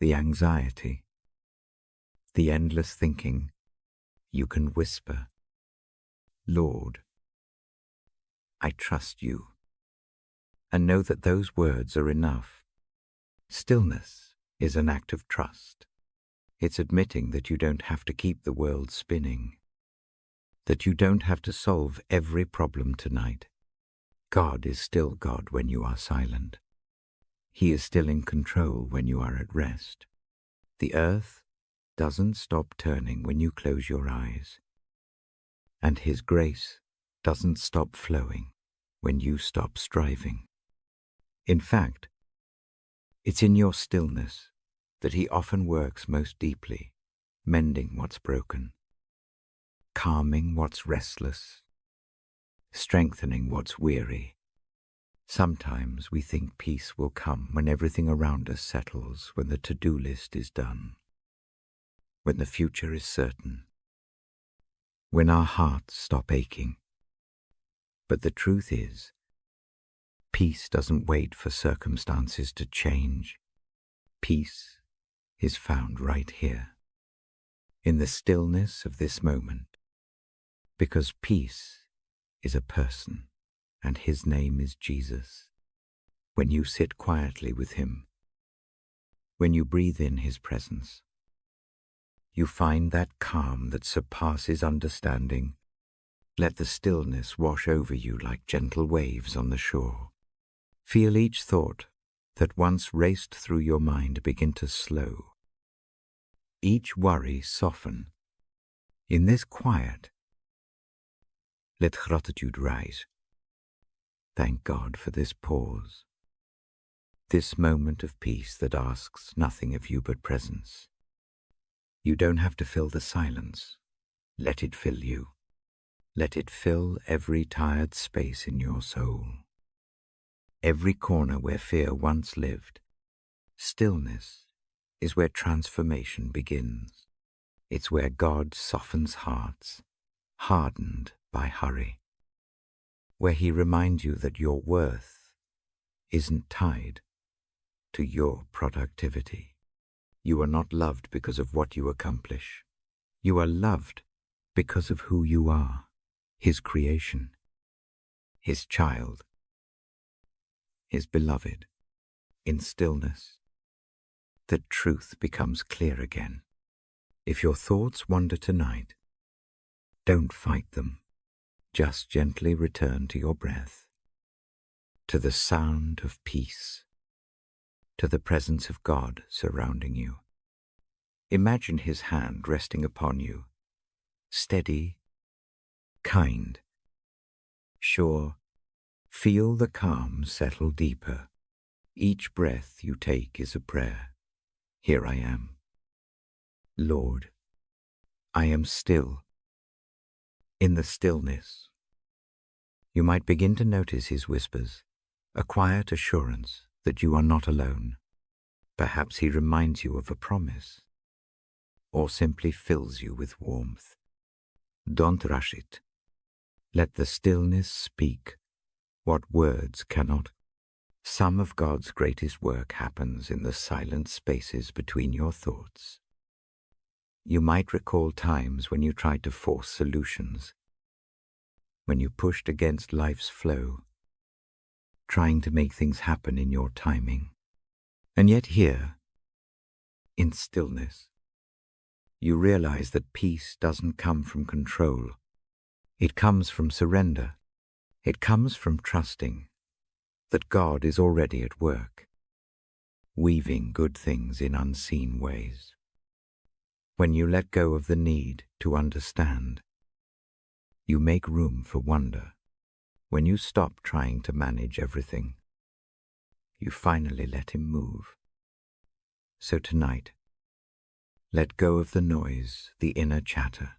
the anxiety, the endless thinking. You can whisper, Lord, I trust you, and know that those words are enough. Stillness is an act of trust. It's admitting that you don't have to keep the world spinning, that you don't have to solve every problem tonight. God is still God when you are silent. He is still in control when you are at rest. The earth doesn't stop turning when you close your eyes, and His grace doesn't stop flowing when you stop striving. In fact, it's in your stillness that He often works most deeply, mending what's broken, calming what's restless, strengthening what's weary. Sometimes we think peace will come when everything around us settles, when the to-do list is done, when the future is certain, when our hearts stop aching. But the truth is, peace doesn't wait for circumstances to change. Peace is found right here, in the stillness of this moment, because peace is a person, and His name is Jesus. When you sit quietly with Him, when you breathe in His presence, you find that calm that surpasses understanding. Let the stillness wash over you like gentle waves on the shore. Feel each thought that once raced through your mind begin to slow. Each worry soften. In this quiet, let gratitude rise. Thank God for this pause, this moment of peace that asks nothing of you but presence. You don't have to fill the silence. Let it fill you. Let it fill every tired space in your soul. Every corner where fear once lived. Stillness is where transformation begins. It's where God softens hearts, hardened by hurry. Where He reminds you that your worth isn't tied to your productivity. You are not loved because of what you accomplish. You are loved because of who you are, His creation, His child, His beloved. In stillness, the truth becomes clear again. If your thoughts wander tonight, don't fight them. Just gently return to your breath, to the sound of peace, to the presence of God surrounding you. Imagine His hand resting upon you, steady, kind, sure. Feel the calm settle deeper. Each breath you take is a prayer. Here I am. Lord, I am still. In the stillness, you might begin to notice His whispers, a quiet assurance that you are not alone. Perhaps He reminds you of a promise, or simply fills you with warmth. Don't rush it. Let the stillness speak what words cannot. Some of God's greatest work happens in the silent spaces between your thoughts. You might recall times when you tried to force solutions, when you pushed against life's flow, trying to make things happen in your timing. And yet here, in stillness, you realize that peace doesn't come from control, It comes from surrender. It comes from trusting that God is already at work, weaving good things in unseen ways. When you let go of the need to understand, you make room for wonder. When you stop trying to manage everything, you finally let Him move. So tonight, let go of the noise, the inner chatter,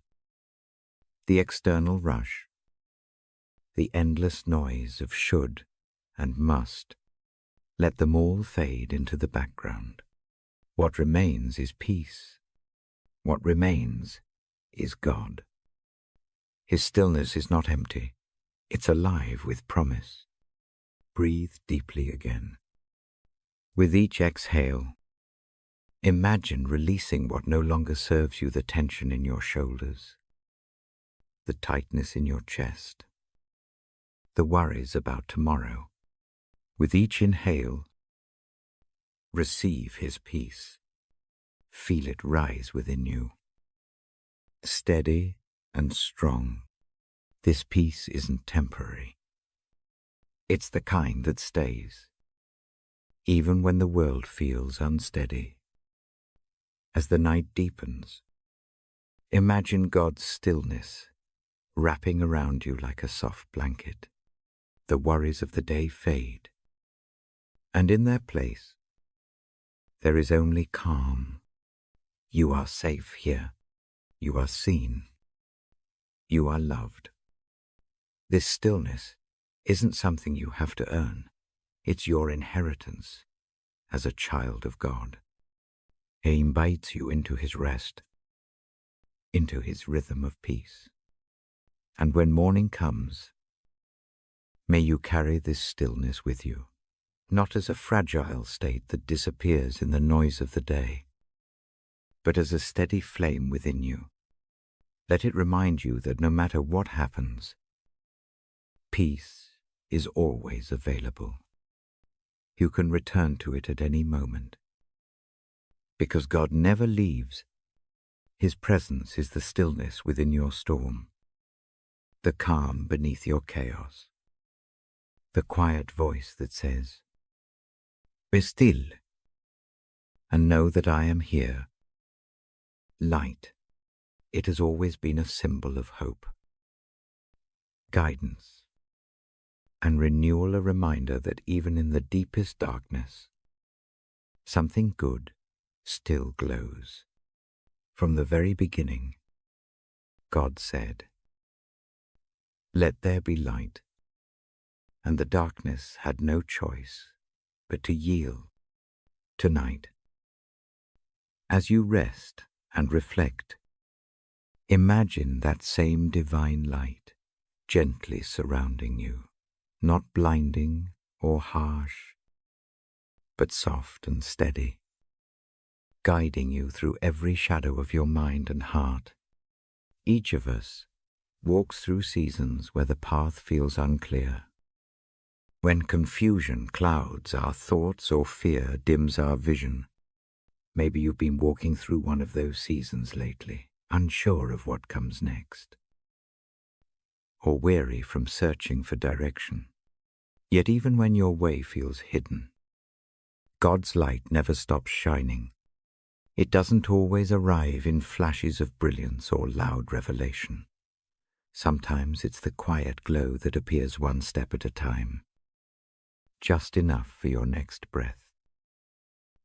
the external rush, the endless noise of should and must. Let them all fade into the background. What remains is peace. What remains is God. His stillness is not empty. It's alive with promise. Breathe deeply again. With each exhale, imagine releasing what no longer serves you, the tension in your shoulders, the tightness in your chest, the worries about tomorrow. With each inhale, receive His peace. Feel it rise within you. Steady and strong. This peace isn't temporary. It's the kind that stays, even when the world feels unsteady. As the night deepens, imagine God's stillness wrapping around you like a soft blanket. The worries of the day fade, and in their place, there is only calm. You are safe here. You are seen. You are loved. This stillness isn't something you have to earn. It's your inheritance as a child of God. He invites you into His rest, into His rhythm of peace. And when morning comes, may you carry this stillness with you, not as a fragile state that disappears in the noise of the day, but as a steady flame within you. Let it remind you that no matter what happens, peace is always available. You can return to it at any moment. Because God never leaves, His presence is the stillness within your storm, the calm beneath your chaos, the quiet voice that says, "Be still, and know that I am here." Light, it has always been a symbol of hope, guidance, and renewal, a reminder that even in the deepest darkness, something good still glows. From the very beginning, God said, "Let there be light," and the darkness had no choice but to yield. Tonight, as you rest and reflect, imagine that same divine light gently surrounding you, not blinding or harsh, but soft and steady, guiding you through every shadow of your mind and heart. Each of us walks through seasons where the path feels unclear, when confusion clouds our thoughts or fear dims our vision. Maybe you've been walking through one of those seasons lately, unsure of what comes next, or weary from searching for direction. Yet even when your way feels hidden, God's light never stops shining. It doesn't always arrive in flashes of brilliance or loud revelation. Sometimes it's the quiet glow that appears one step at a time, just enough for your next breath,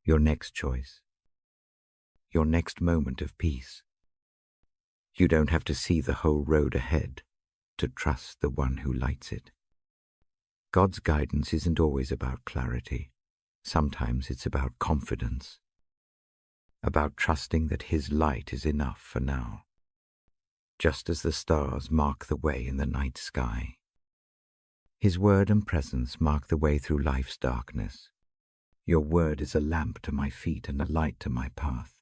your next choice, your next moment of peace. You don't have to see the whole road ahead to trust the one who lights it. God's guidance isn't always about clarity. Sometimes it's about confidence, about trusting that His light is enough for now, just as the stars mark the way in the night sky. His word and presence mark the way through life's darkness. Your word is a lamp to my feet and a light to my path.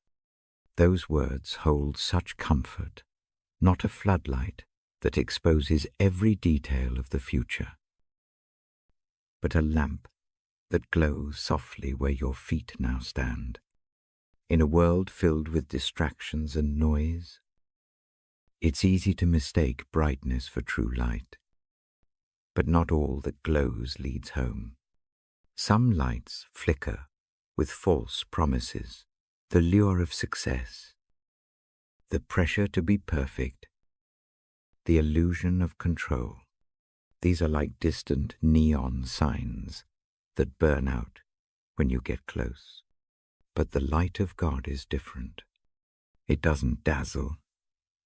Those words hold such comfort, not a floodlight that exposes every detail of the future, but a lamp that glows softly where your feet now stand. In a world filled with distractions and noise, It's easy to mistake brightness for true light, but not all that glows leads home. Some lights flicker with false promises, the lure of success, the pressure to be perfect, the illusion of control. These are like distant neon signs that burn out when you get close. But the light of God is different. It doesn't dazzle,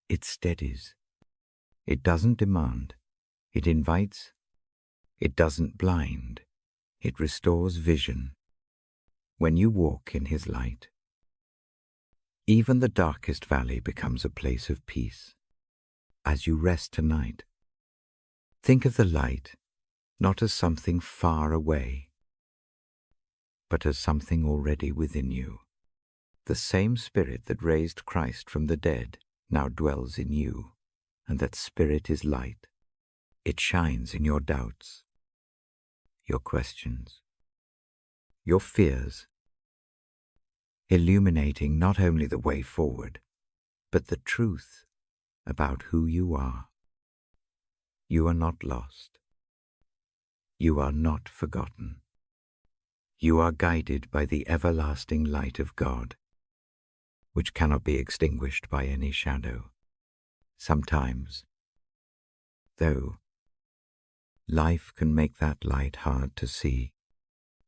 it steadies. It doesn't demand, it invites. It doesn't blind, it restores vision. When you walk in His light, even the darkest valley becomes a place of peace. As you rest tonight, think of the light not as something far away, but as something already within you. The same Spirit that raised Christ from the dead now dwells in you, and that Spirit is light. It shines in your doubts, your questions, your fears, illuminating not only the way forward, but the truth about who you are. You are not lost. You are not forgotten. You are guided by the everlasting light of God, which cannot be extinguished by any shadow. Sometimes, though, life can make that light hard to see.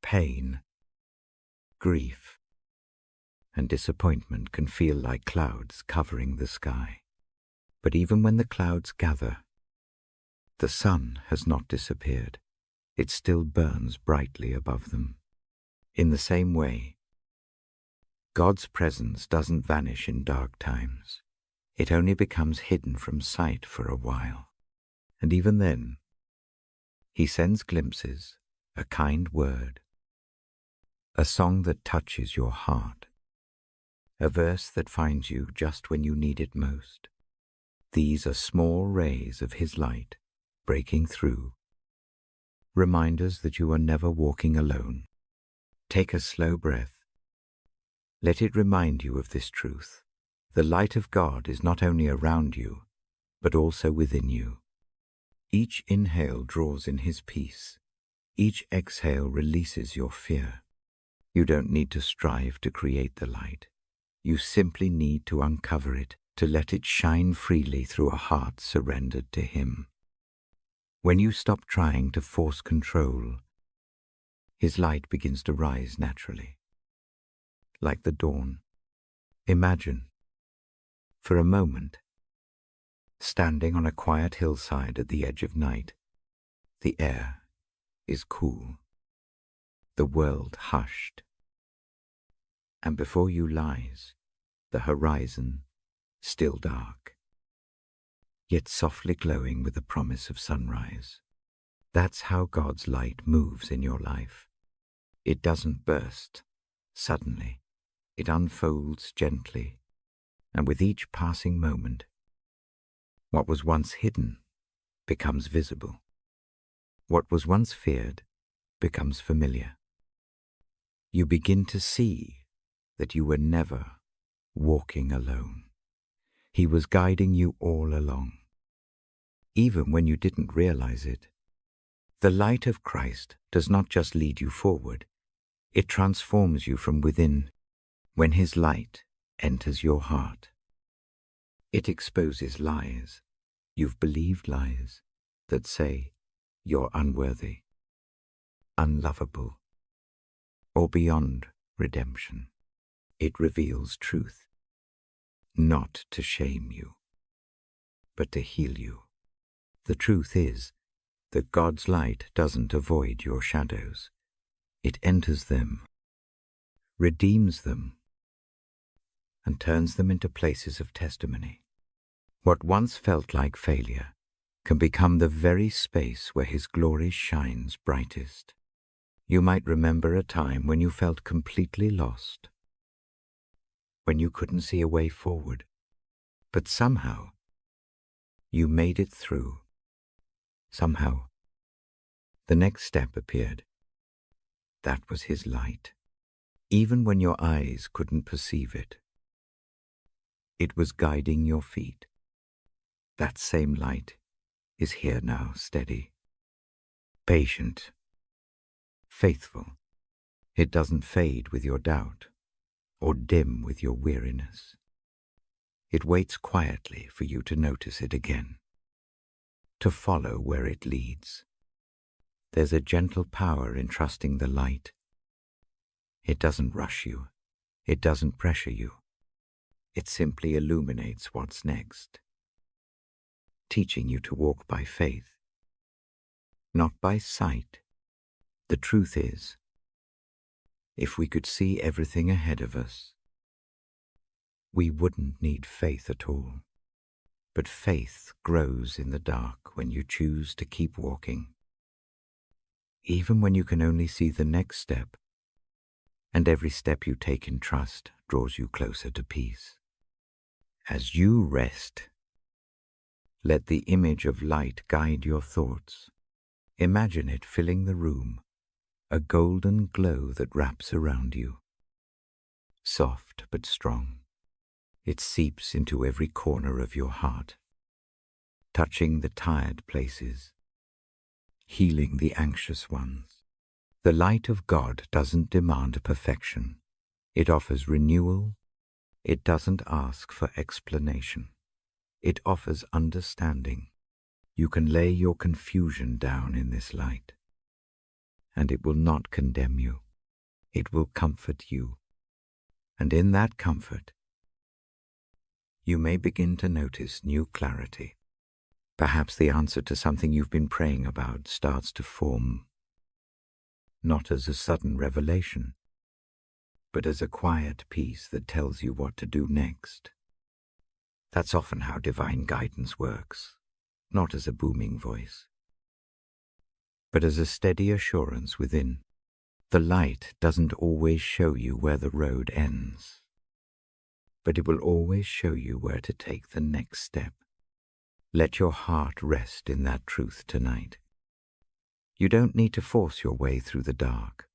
Pain, grief, and disappointment can feel like clouds covering the sky. But even when the clouds gather, the sun has not disappeared. It still burns brightly above them. In the same way, God's presence doesn't vanish in dark times. It only becomes hidden from sight for a while. And even then, He sends glimpses, a kind word, a song that touches your heart, a verse that finds you just when you need it most. These are small rays of His light breaking through, reminders that you are never walking alone. Take a slow breath. Let it remind you of this truth. The light of God is not only around you, but also within you. Each inhale draws in His peace. Each exhale releases your fear. You don't need to strive to create the light. You simply need to uncover it, to let it shine freely through a heart surrendered to Him. When you stop trying to force control, His light begins to rise naturally, like the dawn. Imagine, for a moment, standing on a quiet hillside at the edge of night. The air is cool, the world hushed, and before you lies the horizon, still dark, yet softly glowing with the promise of sunrise. That's how God's light moves in your life. It doesn't burst suddenly. It unfolds gently, and with each passing moment, what was once hidden becomes visible. What was once feared becomes familiar. You begin to see that you were never walking alone. He was guiding you all along, even when you didn't realize it. The light of Christ does not just lead you forward, it transforms you from within. When His light enters your heart, it exposes lies. You've believed lies that say you're unworthy, unlovable, or beyond redemption. It reveals truth, not to shame you, but to heal you. The truth is that God's light doesn't avoid your shadows. It enters them, redeems them, and turns them into places of testimony. What once felt like failure can become the very space where His glory shines brightest. You might remember a time when you felt completely lost, when you couldn't see a way forward, but somehow you made it through. Somehow the next step appeared. That was His light. Even when your eyes couldn't perceive it, it was guiding your feet, That same light is here now, steady, patient, faithful. It doesn't fade with your doubt or dim with your weariness. It waits quietly for you to notice it again, to follow where it leads. There's a gentle power in trusting the light. It doesn't rush you. It doesn't pressure you. It simply illuminates what's next, teaching you to walk by faith, not by sight. The truth is, if we could see everything ahead of us, we wouldn't need faith at all. But faith grows in the dark when you choose to keep walking, even when you can only see the next step, and every step you take in trust draws you closer to peace. As you rest, let the image of light guide your thoughts. Imagine it filling the room, a golden glow that wraps around you. Soft but strong, it seeps into every corner of your heart, touching the tired places, healing the anxious ones. The light of God doesn't demand perfection. It offers renewal. It doesn't ask for explanation. It offers understanding. You can lay your confusion down in this light, and it will not condemn you. It will comfort you. And in that comfort, you may begin to notice new clarity. Perhaps the answer to something you've been praying about starts to form, not as a sudden revelation, but as a quiet peace that tells you what to do next. That's often how divine guidance works, not as a booming voice, but as a steady assurance within. The light doesn't always show you where the road ends, but it will always show you where to take the next step. Let your heart rest in that truth tonight. You don't need to force your way through the dark.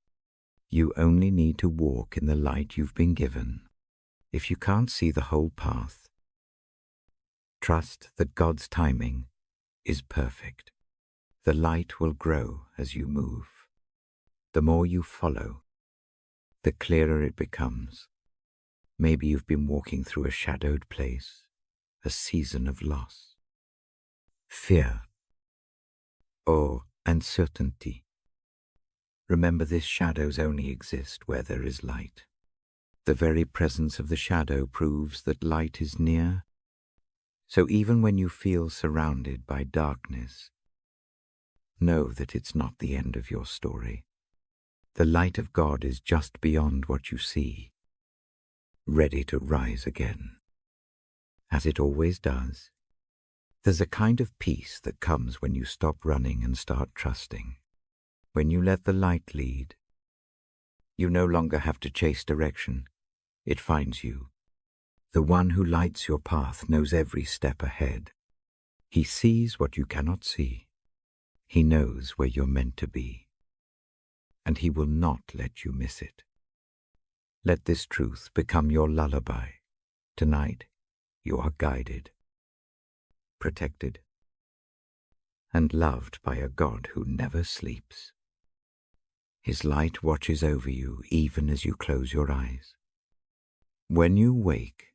You only need to walk in the light you've been given. If you can't see the whole path, trust that God's timing is perfect. The light will grow as you move. The more you follow, the clearer it becomes. Maybe you've been walking through a shadowed place, a season of loss, fear, or uncertainty. Remember, these shadows only exist where there is light. The very presence of the shadow proves that light is near. So even when you feel surrounded by darkness, know that it's not the end of your story. The light of God is just beyond what you see, ready to rise again. As it always does, there's a kind of peace that comes when you stop running and start trusting. When you let the light lead, you no longer have to chase direction. It finds you. The one who lights your path knows every step ahead. He sees what you cannot see. He knows where you're meant to be, and he will not let you miss it. Let this truth become your lullaby. Tonight, you are guided, protected, and loved by a God who never sleeps. His light watches over you even as you close your eyes. When you wake,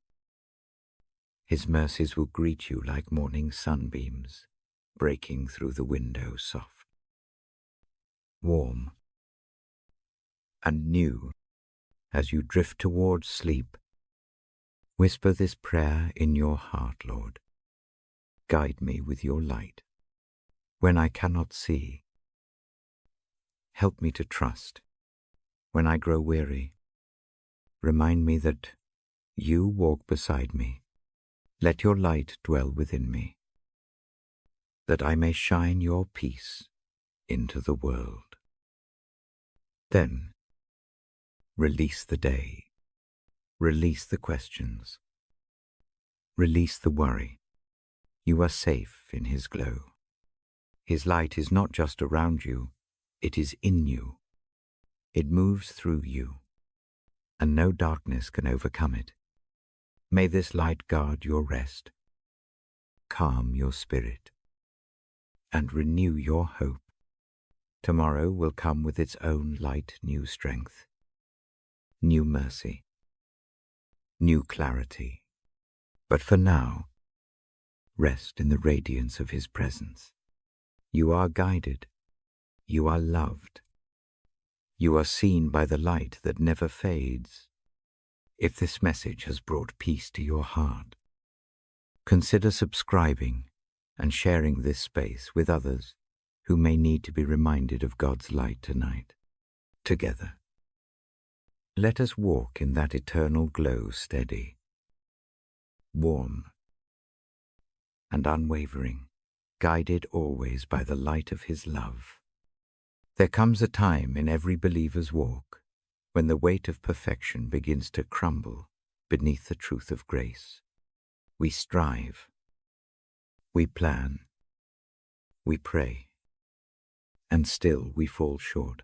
his mercies will greet you like morning sunbeams, breaking through the window soft, warm, and new. As you drift towards sleep, whisper this prayer in your heart, Lord. Guide me with your light. When I cannot see, help me to trust. When I grow weary, remind me that you walk beside me. Let your light dwell within me, that I may shine your peace into the world. Then, release the day, release the questions, release the worry. You are safe in his glow. His light is not just around you, it is in you. It moves through you, and no darkness can overcome it. May this light guard your rest, calm your spirit and renew your hope. Tomorrow will come with its own light, new strength, new mercy, new clarity. But for now, rest in the radiance of His presence. You are guided. You are loved. You are seen by the light that never fades. If this message has brought peace to your heart, consider subscribing and sharing this space with others who may need to be reminded of God's light tonight. Together, let us walk in that eternal glow, steady, warm, and unwavering, guided always by the light of His love. There comes a time in every believer's walk when the weight of perfection begins to crumble beneath the truth of grace. We strive, we plan, we pray, and still we fall short.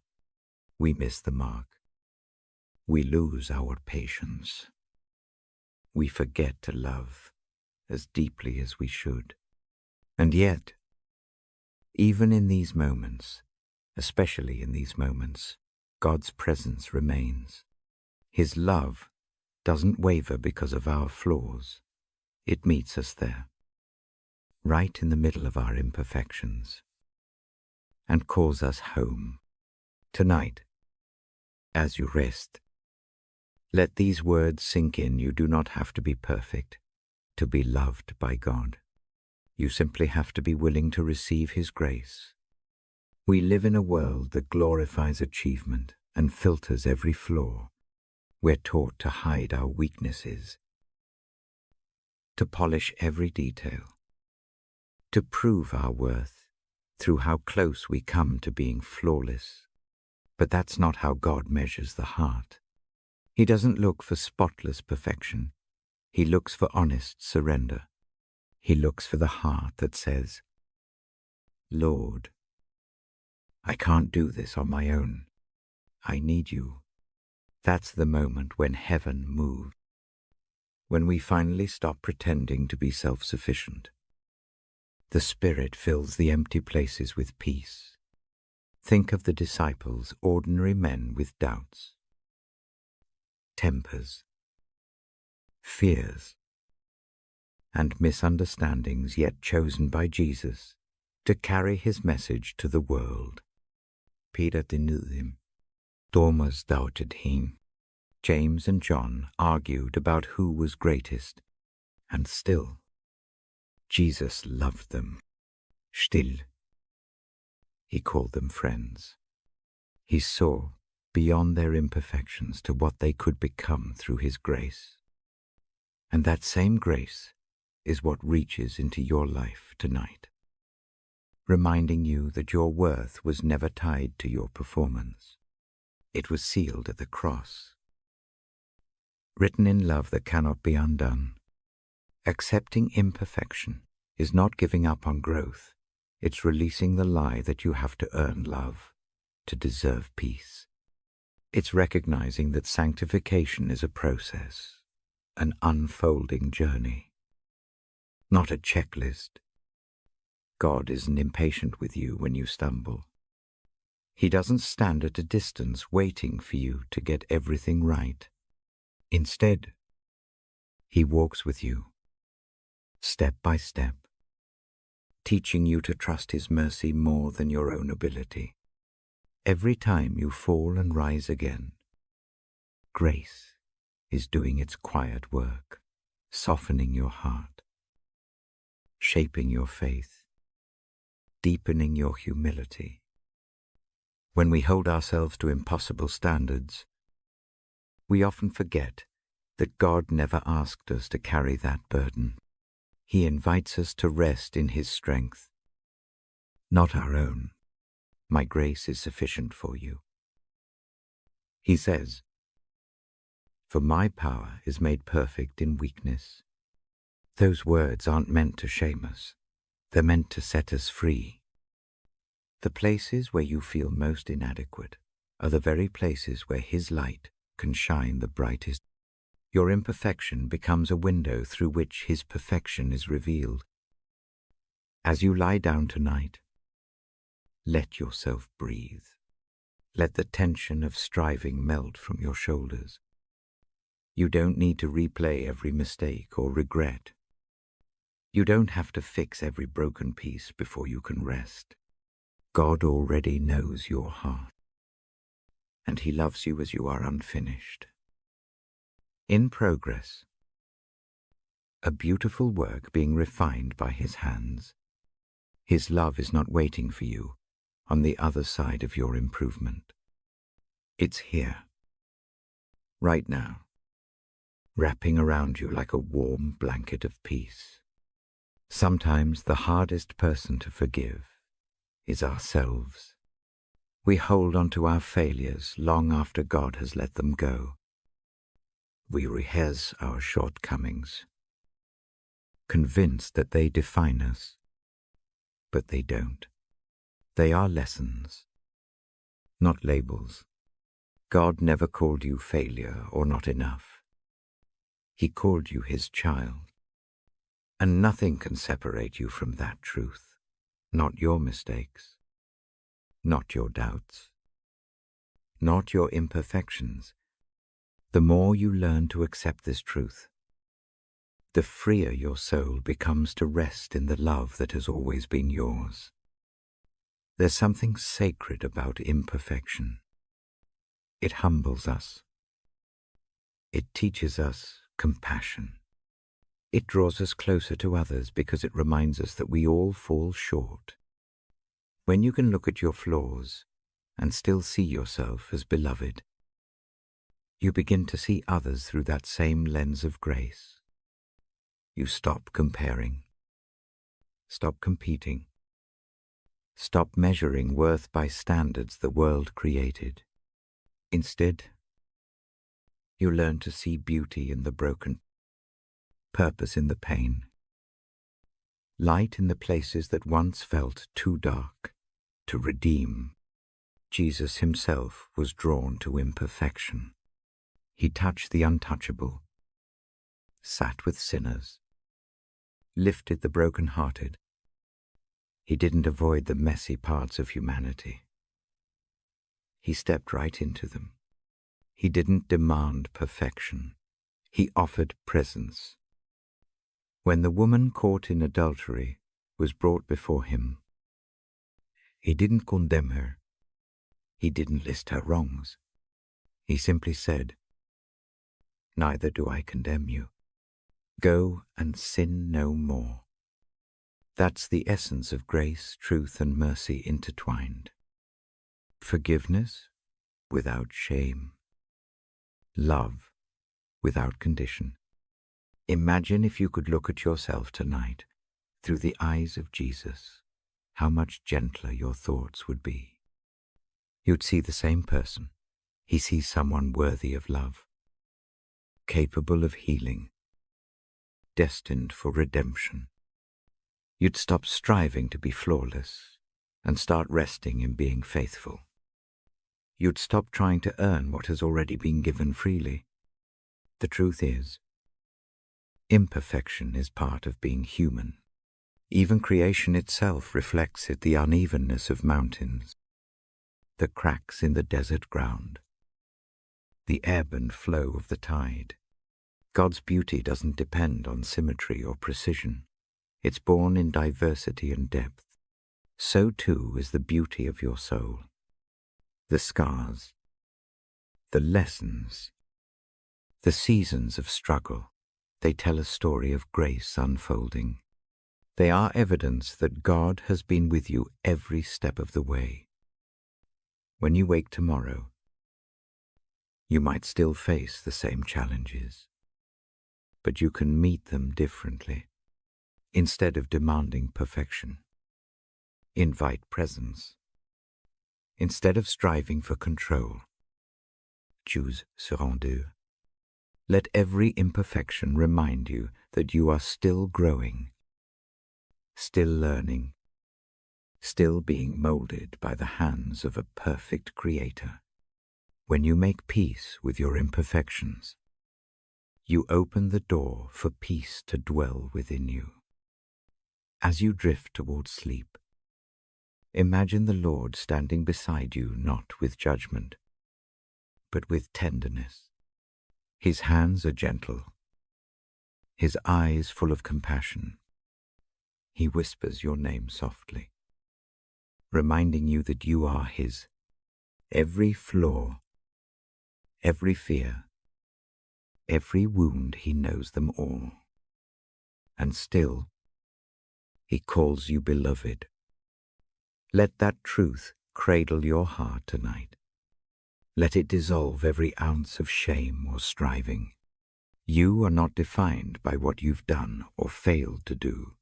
We miss the mark. We lose our patience. We forget to love as deeply as we should. And yet, even in these moments, especially in these moments, God's presence remains. His love doesn't waver because of our flaws. It meets us there, right in the middle of our imperfections, and calls us home. Tonight, as you rest, let these words sink in. You do not have to be perfect to be loved by God. You simply have to be willing to receive His grace. We live in a world that glorifies achievement and filters every flaw. We're taught to hide our weaknesses, to polish every detail, to prove our worth through how close we come to being flawless. But that's not how God measures the heart. He doesn't look for spotless perfection. He looks for honest surrender. He looks for the heart that says, Lord, I can't do this on my own. I need you. That's the moment when heaven moves, when we finally stop pretending to be self-sufficient. The Spirit fills the empty places with peace. Think of the disciples, ordinary men with doubts, tempers, fears, and misunderstandings, yet chosen by Jesus to carry His message to the world. Peter denied Him. Thomas doubted Him. James and John argued about who was greatest, and still, Jesus loved them. Still, He called them friends. He saw beyond their imperfections to what they could become through His grace. And that same grace is what reaches into your life tonight, reminding you that your worth was never tied to your performance. It was sealed at the cross, written in love that cannot be undone. Accepting imperfection is not giving up on growth. It's releasing the lie that you have to earn love, to deserve peace. It's recognizing that sanctification is a process, an unfolding journey, not a checklist. God isn't impatient with you when you stumble. He doesn't stand at a distance waiting for you to get everything right. Instead, He walks with you, step by step, teaching you to trust His mercy more than your own ability. Every time you fall and rise again, grace is doing its quiet work, softening your heart, shaping your faith, deepening your humility. When we hold ourselves to impossible standards, we often forget that God never asked us to carry that burden. He invites us to rest in His strength, not our own. My grace is sufficient for you. He says, for my power is made perfect in weakness. Those words aren't meant to shame us. They're meant to set us free. The places where you feel most inadequate are the very places where His light can shine the brightest. Your imperfection becomes a window through which His perfection is revealed. As you lie down tonight, let yourself breathe. Let the tension of striving melt from your shoulders. You don't need to replay every mistake or regret. You don't have to fix every broken piece before you can rest. God already knows your heart, and He loves you as you are unfinished. In progress, a beautiful work being refined by His hands. His love is not waiting for you on the other side of your improvement. It's here, right now, wrapping around you like a warm blanket of peace. Sometimes the hardest person to forgive is ourselves. We hold on to our failures long after God has let them go. We rehearse our shortcomings, convinced that they define us. But they don't. They are lessons, not labels. God never called you failure or not enough. He called you His child. And nothing can separate you from that truth. Not your mistakes, not your doubts, not your imperfections. The more you learn to accept this truth, the freer your soul becomes to rest in the love that has always been yours. There's something sacred about imperfection. It humbles us. It teaches us compassion. It draws us closer to others because it reminds us that we all fall short. When you can look at your flaws and still see yourself as beloved, you begin to see others through that same lens of grace. You stop comparing, stop competing, stop measuring worth by standards the world created. Instead, you learn to see beauty in the broken, purpose in the pain, light in the places that once felt too dark to redeem. Jesus Himself was drawn to imperfection. He touched the untouchable, sat with sinners, lifted the broken-hearted. He didn't avoid the messy parts of humanity. He stepped right into them. He didn't demand perfection. He offered presence. When the woman caught in adultery was brought before Him, He didn't condemn her. He didn't list her wrongs. He simply said, "Neither do I condemn you. Go and sin no more." That's the essence of grace, truth, and mercy intertwined. Forgiveness without shame. Love without condition. Imagine if you could look at yourself tonight through the eyes of Jesus, how much gentler your thoughts would be. You'd see the same person. He sees someone worthy of love, capable of healing, destined for redemption. You'd stop striving to be flawless and start resting in being faithful. You'd stop trying to earn what has already been given freely. The truth is, imperfection is part of being human. Even creation itself reflects it, the unevenness of mountains, the cracks in the desert ground, the ebb and flow of the tide. God's beauty doesn't depend on symmetry or precision. It's born in diversity and depth. So too is the beauty of your soul. The scars, the lessons, the seasons of struggle, they tell a story of grace unfolding. They are evidence that God has been with you every step of the way. When you wake tomorrow, you might still face the same challenges, but you can meet them differently. Instead of demanding perfection, invite presence. Instead of striving for control, choose serenité. Let every imperfection remind you that you are still growing, still learning, still being molded by the hands of a perfect Creator. When you make peace with your imperfections, you open the door for peace to dwell within you. As you drift towards sleep, imagine the Lord standing beside you, not with judgment, but with tenderness. His hands are gentle, his eyes full of compassion. He whispers your name softly, reminding you that you are his. Every flaw, every fear, every wound, he knows them all. And still, he calls you beloved. Let that truth cradle your heart tonight. Let it dissolve every ounce of shame or striving. You are not defined by what you've done or failed to do.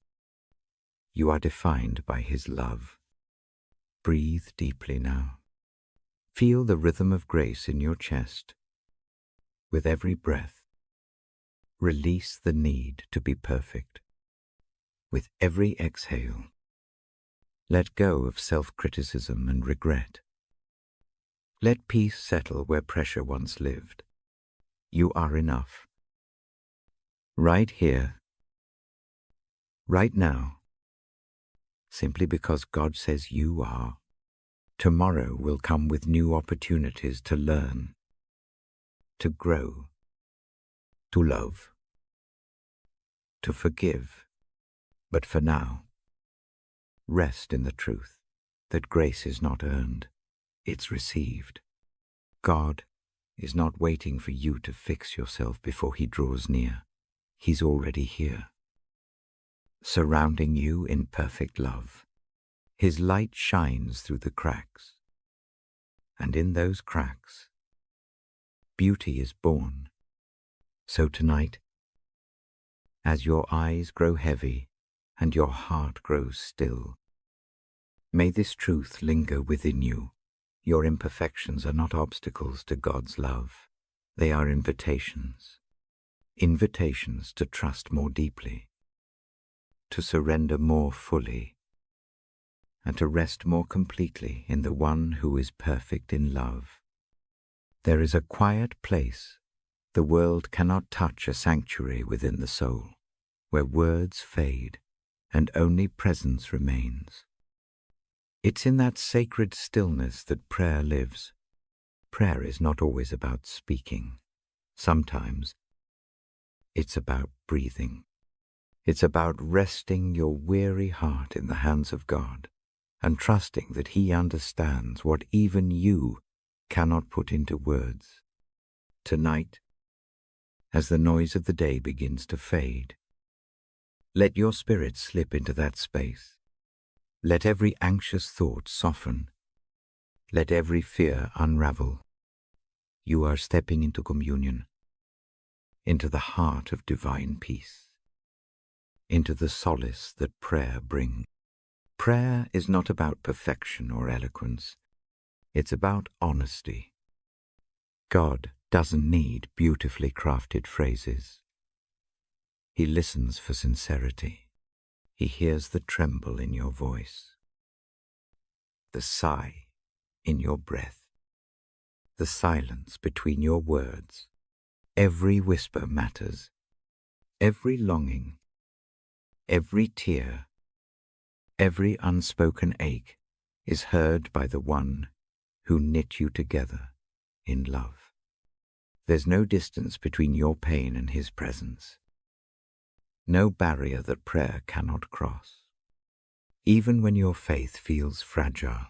You are defined by his love. Breathe deeply now. Feel the rhythm of grace in your chest. With every breath, release the need to be perfect. With every exhale, let go of self-criticism and regret. Let peace settle where pressure once lived. You are enough. Right here, right now, simply because God says you are. Tomorrow will come with new opportunities to learn, to grow, to love, to forgive. But for now, rest in the truth that grace is not earned, it's received. God is not waiting for you to fix yourself before he draws near. He's already here, surrounding you in perfect love. His light shines through the cracks, and in those cracks, beauty is born. So tonight, as your eyes grow heavy and your heart grows still, may this truth linger within you. Your imperfections are not obstacles to God's love. They are invitations. Invitations to trust more deeply, to surrender more fully, and to rest more completely in the one who is perfect in love. There is a quiet place. The world cannot touch, a sanctuary within the soul, where words fade and only presence remains. It's in that sacred stillness that prayer lives. Prayer is not always about speaking. Sometimes it's about breathing. It's about resting your weary heart in the hands of God and trusting that he understands what even you cannot put into words. Tonight, as the noise of the day begins to fade, let your spirit slip into that space. Let every anxious thought soften. Let every fear unravel. You are stepping into communion, into the heart of divine peace, into the solace that prayer brings. Prayer is not about perfection or eloquence. It's about honesty. God doesn't need beautifully crafted phrases. He listens for sincerity. He hears the tremble in your voice, the sigh in your breath, the silence between your words. Every whisper matters. Every longing, every tear, every unspoken ache is heard by the one who knit you together in love. There's no distance between your pain and his presence. No barrier that prayer cannot cross. Even when your faith feels fragile,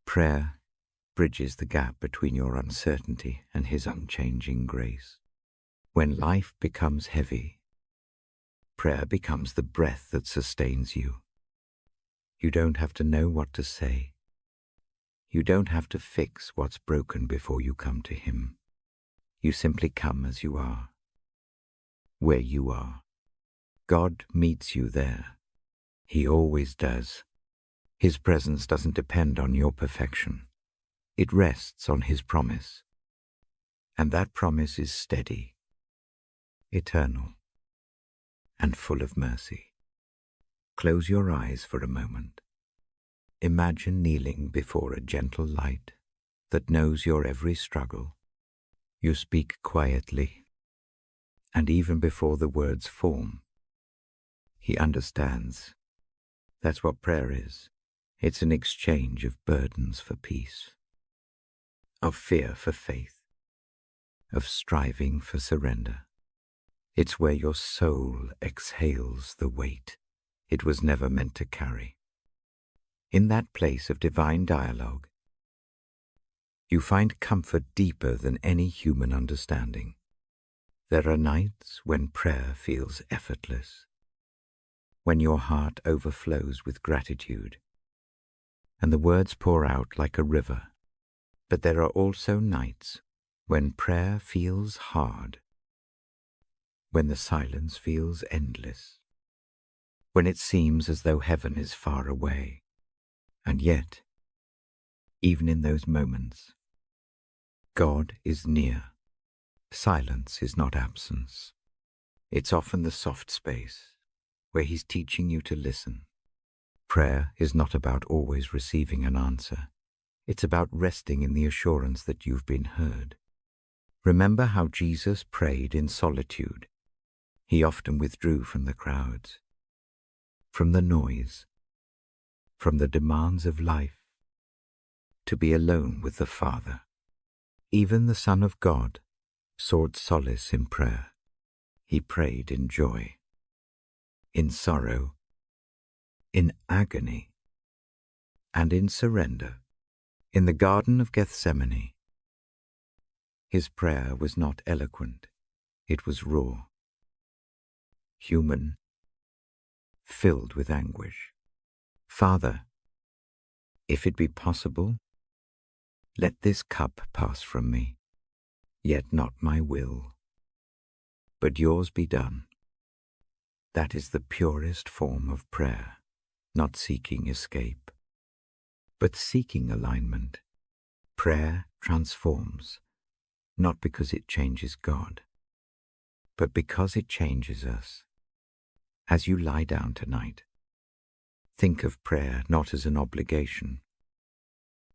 prayer bridges the gap between your uncertainty and his unchanging grace. When life becomes heavy, prayer becomes the breath that sustains you. You don't have to know what to say. You don't have to fix what's broken before you come to him. You simply come as you are, where you are. God meets you there. He always does. His presence doesn't depend on your perfection. It rests on his promise. And that promise is steady, eternal, and full of mercy. Close your eyes for a moment. Imagine kneeling before a gentle light that knows your every struggle. You speak quietly, and even before the words form, He understands. That's what prayer is. It's an exchange of burdens for peace, of fear for faith, of striving for surrender. It's where your soul exhales the weight it was never meant to carry. In that place of divine dialogue, you find comfort deeper than any human understanding. There are nights when prayer feels effortless, when your heart overflows with gratitude, and the words pour out like a river. But there are also nights when prayer feels hard, when the silence feels endless, when it seems as though heaven is far away. And yet, even in those moments, God is near. Silence is not absence. It's often the soft space where He's teaching you to listen. Prayer is not about always receiving an answer. It's about resting in the assurance that you've been heard. Remember how Jesus prayed in solitude. He often withdrew from the crowds, from the noise, from the demands of life, to be alone with the Father. Even the Son of God sought solace in prayer. He prayed in joy, in sorrow, in agony, and in surrender. In the Garden of Gethsemane, His prayer was not eloquent. It was raw, human, filled with anguish. Father, if it be possible, let this cup pass from me, yet not my will, but yours be done. That is the purest form of prayer, not seeking escape, but seeking alignment. Prayer transforms, not because it changes God, but because it changes us. As you lie down tonight, think of prayer not as an obligation,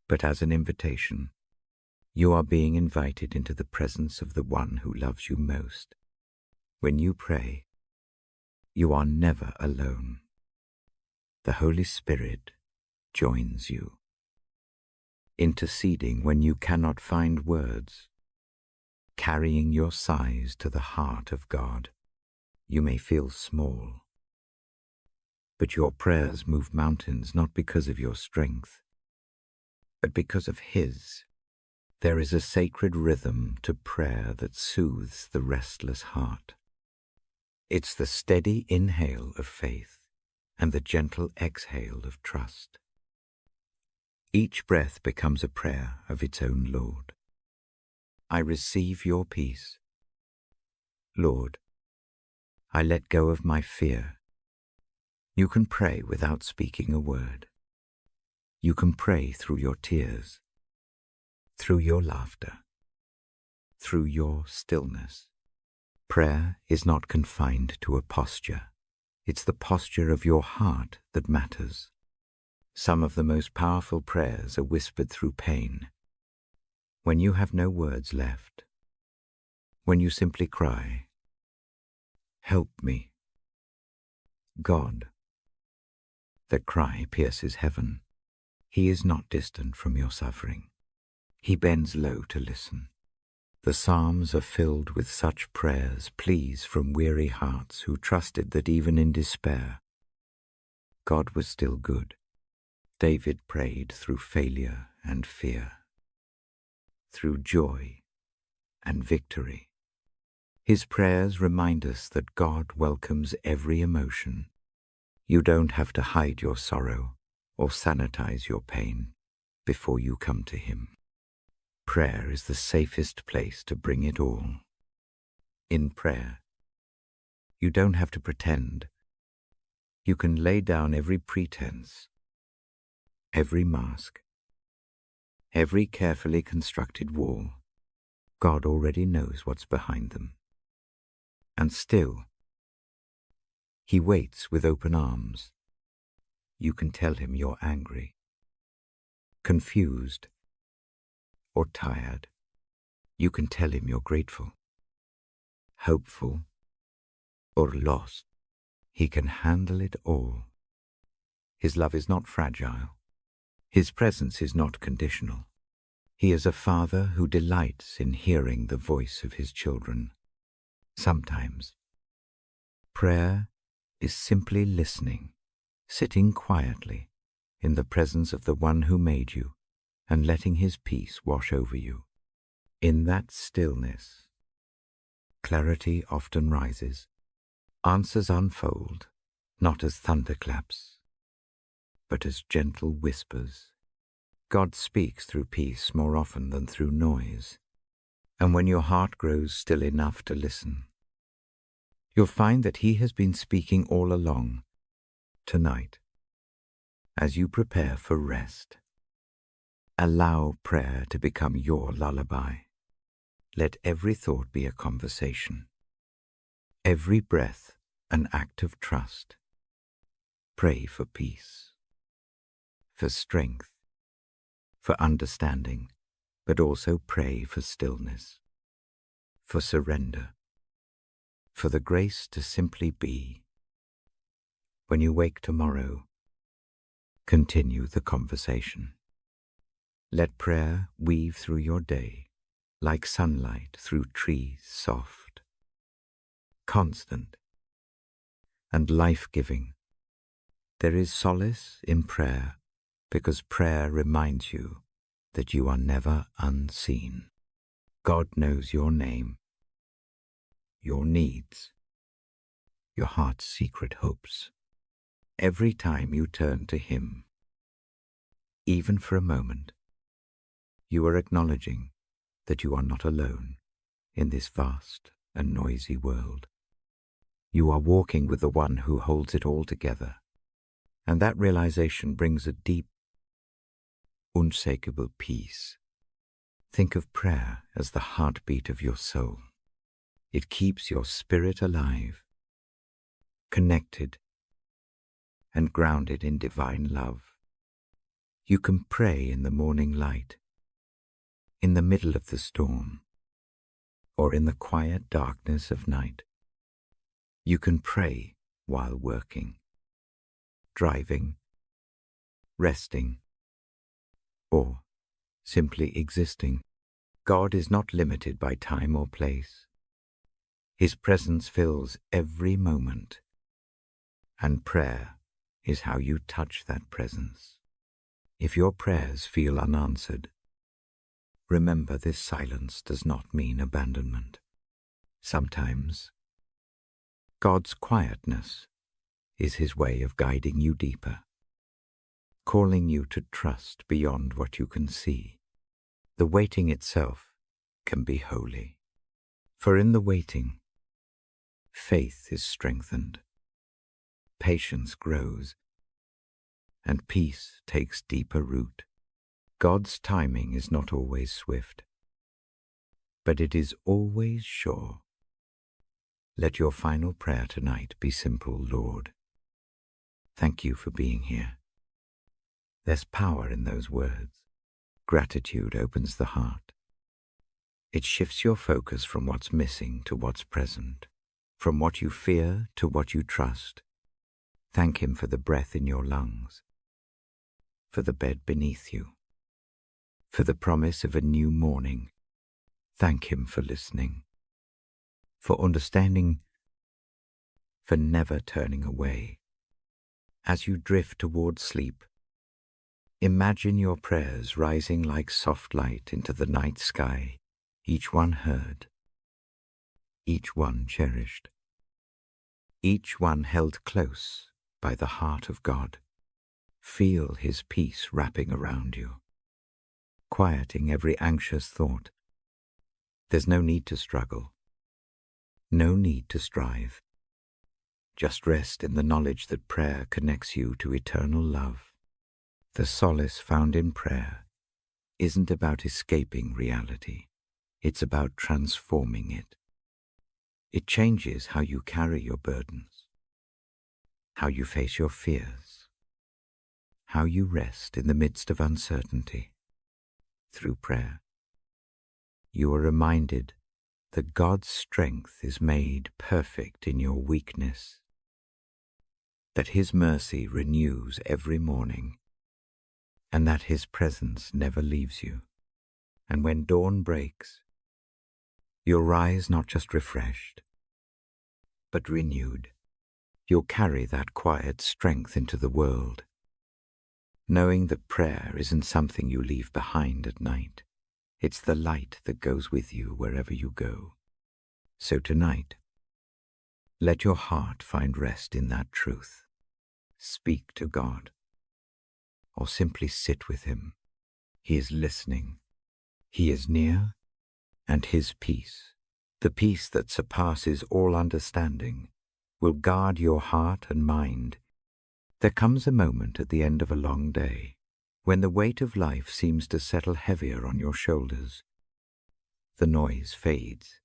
but as an invitation. You are being invited into the presence of the one who loves you most. When you pray, you are never alone. The Holy Spirit joins you, interceding when you cannot find words, carrying your sighs to the heart of God. You may feel small, but your prayers move mountains not because of your strength, but because of His. There is a sacred rhythm to prayer that soothes the restless heart. It's the steady inhale of faith and the gentle exhale of trust. Each breath becomes a prayer of its own Lord. I receive your peace. Lord, I let go of my fear. You can pray without speaking a word. You can pray through your tears, through your laughter, through your stillness. Prayer is not confined to a posture. It's the posture of your heart that matters. Some of the most powerful prayers are whispered through pain, when you have no words left, when you simply cry, "Help me." God, that cry pierces heaven. He is not distant from your suffering. He bends low to listen. The Psalms are filled with such prayers, pleas from weary hearts who trusted that even in despair, God was still good. David prayed through failure and fear, through joy and victory. His prayers remind us that God welcomes every emotion. You don't have to hide your sorrow or sanitize your pain before you come to Him. Prayer is the safest place to bring it all. In prayer, you don't have to pretend. You can lay down every pretense, every mask, every carefully constructed wall. God already knows what's behind them. And still, He waits with open arms. You can tell Him you're angry, confused, or tired. You can tell Him you're grateful, hopeful, or lost. He can handle it all. His love is not fragile. His presence is not conditional. He is a father who delights in hearing the voice of his children. Sometimes, prayer is simply listening, sitting quietly in the presence of the one who made you and letting his peace wash over you. In that stillness, clarity often rises. Answers unfold, not as thunderclaps, but as gentle whispers. God speaks through peace more often than through noise. And when your heart grows still enough to listen, you'll find that he has been speaking all along. Tonight, as you prepare for rest, allow prayer to become your lullaby. Let every thought be a conversation, every breath an act of trust. Pray for peace, for strength, for understanding, but also pray for stillness, for surrender, for the grace to simply be. When you wake tomorrow, continue the conversation. Let prayer weave through your day like sunlight through trees, soft, constant, and life-giving. There is solace in prayer because prayer reminds you that you are never unseen. God knows your name, your needs, your heart's secret hopes. Every time you turn to him, even for a moment, you are acknowledging that you are not alone in this vast and noisy world. You are walking with the one who holds it all together, and that realization brings a deep, unshakable peace. Think of prayer as the heartbeat of your soul. It keeps your spirit alive, connected, and grounded in divine love. You can pray in the morning light, in the middle of the storm, or in the quiet darkness of night. You can pray while working, driving, resting, or simply existing. God is not limited by time or place. His presence fills every moment, and prayer is how you touch that presence. If your prayers feel unanswered, remember this silence does not mean abandonment. Sometimes, God's quietness is his way of guiding you deeper, calling you to trust beyond what you can see. The waiting itself can be holy, for in the waiting, faith is strengthened, patience grows, and peace takes deeper root. God's timing is not always swift, but it is always sure. Let your final prayer tonight be simple, Lord. Thank you for being here. There's power in those words. Gratitude opens the heart. It shifts your focus from what's missing to what's present, from what you fear to what you trust. Thank him for the breath in your lungs, for the bed beneath you, for the promise of a new morning. Thank him for listening, for understanding, for never turning away. As you drift toward sleep, imagine your prayers rising like soft light into the night sky, each one heard, each one cherished, each one held close by the heart of God. Feel his peace wrapping around you, quieting every anxious thought. There's no need to struggle, no need to strive. Just rest in the knowledge that prayer connects you to eternal love. The solace found in prayer isn't about escaping reality. It's about transforming it. It changes how you carry your burdens, how you face your fears, how you rest in the midst of uncertainty. Through prayer, you are reminded that God's strength is made perfect in your weakness. that His mercy renews every morning, and that His presence never leaves you. And when dawn breaks, you'll rise not just refreshed, but renewed. You'll carry that quiet strength into the world, knowing that prayer isn't something you leave behind at night. It's the light that goes with you wherever you go. So tonight, let your heart find rest in that truth. Speak to God, or simply sit with Him. He is listening. He is near, and His peace, the peace that surpasses all understanding, will guard your heart and mind. There comes a moment at the end of a long day when the weight of life seems to settle heavier on your shoulders. The noise fades,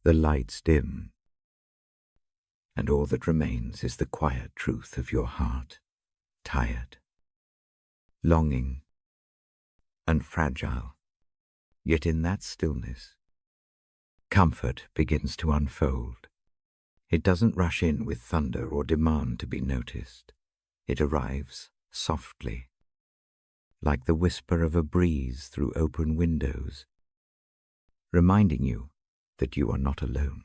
the lights dim, and all that remains is the quiet truth of your heart, tired, longing, and fragile. Yet in that stillness, comfort begins to unfold. It doesn't rush in with thunder or demand to be noticed. It arrives softly, like the whisper of a breeze through open windows, reminding you that you are not alone.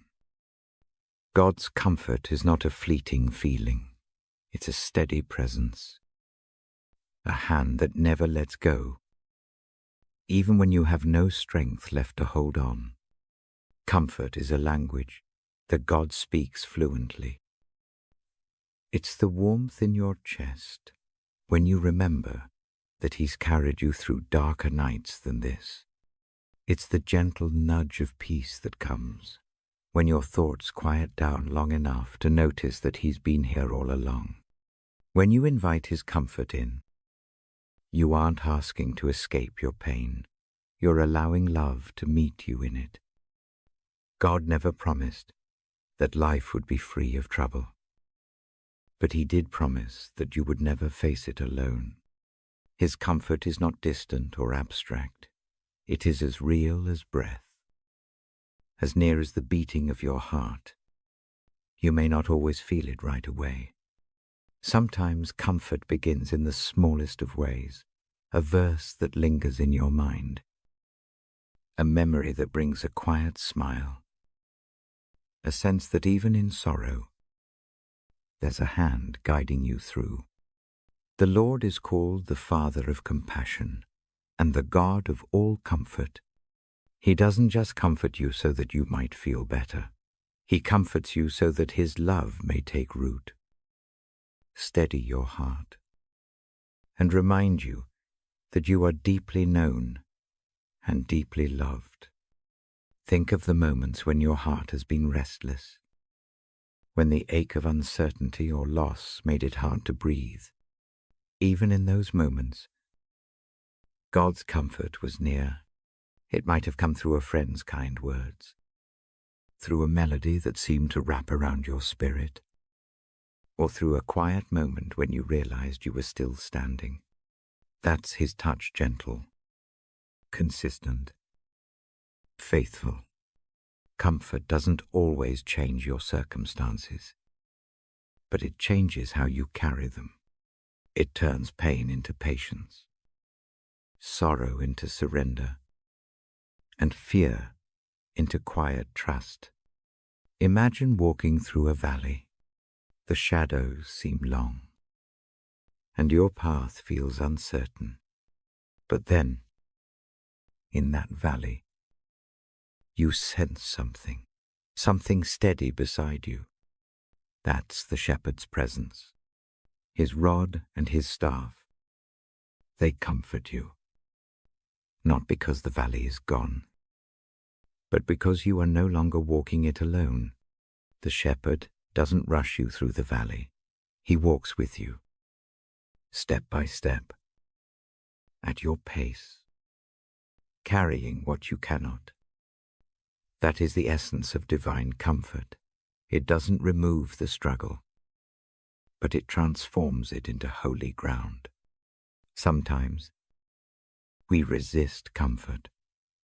God's comfort is not a fleeting feeling. It's a steady presence, a hand that never lets go, even when you have no strength left to hold on. Comfort is a language that God speaks fluently. It's the warmth in your chest when you remember that He's carried you through darker nights than this. It's the gentle nudge of peace that comes when your thoughts quiet down long enough to notice that He's been here all along. When you invite His comfort in, you aren't asking to escape your pain. You're allowing love to meet you in it. God never promised that life would be free of trouble, but He did promise that you would never face it alone. His comfort is not distant or abstract. It is as real as breath, as near as the beating of your heart. You may not always feel it right away. Sometimes comfort begins in the smallest of ways, a verse that lingers in your mind, a memory that brings a quiet smile, a sense that even in sorrow, there's a hand guiding you through. The Lord is called the Father of compassion and the God of all comfort. He doesn't just comfort you so that you might feel better. He comforts you so that His love may take root. Steady your heart and remind you that you are deeply known and deeply loved. Think of the moments when your heart has been restless, when the ache of uncertainty or loss made it hard to breathe. Even in those moments, God's comfort was near. It might have come through a friend's kind words, through a melody that seemed to wrap around your spirit, or through a quiet moment when you realized you were still standing. That's His touch, gentle, consistent, faithful. Comfort doesn't always change your circumstances, but it changes how you carry them. It turns pain into patience, sorrow into surrender, and fear into quiet trust. Imagine walking through a valley. The shadows seem long, and your path feels uncertain. But then, in that valley, you sense something steady beside you. That's the shepherd's presence. His rod and His staff, they comfort you, not because the valley is gone, but because you are no longer walking it alone. The shepherd doesn't rush you through the valley. He walks with you, step by step, at your pace, carrying what you cannot. That is the essence of divine comfort. It doesn't remove the struggle, but it transforms it into holy ground. Sometimes we resist comfort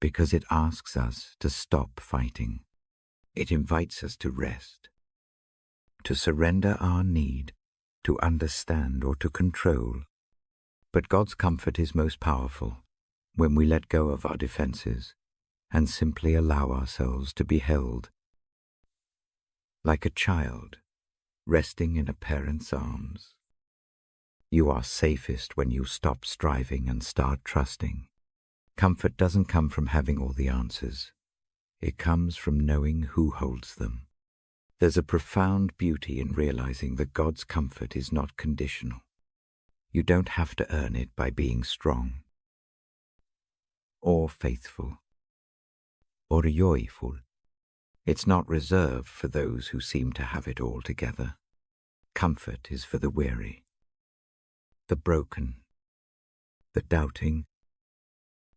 because it asks us to stop fighting. It invites us to rest, to surrender our need to understand, or to control. But God's comfort is most powerful when we let go of our defenses and simply allow ourselves to be held. Like a child resting in a parent's arms. You are safest when you stop striving and start trusting. Comfort doesn't come from having all the answers. It comes from knowing who holds them. There's a profound beauty in realizing that God's comfort is not conditional. You don't have to earn it by being strong, or faithful, or joyful. It's not reserved for those who seem to have it all together. Comfort is for the weary, the broken, the doubting,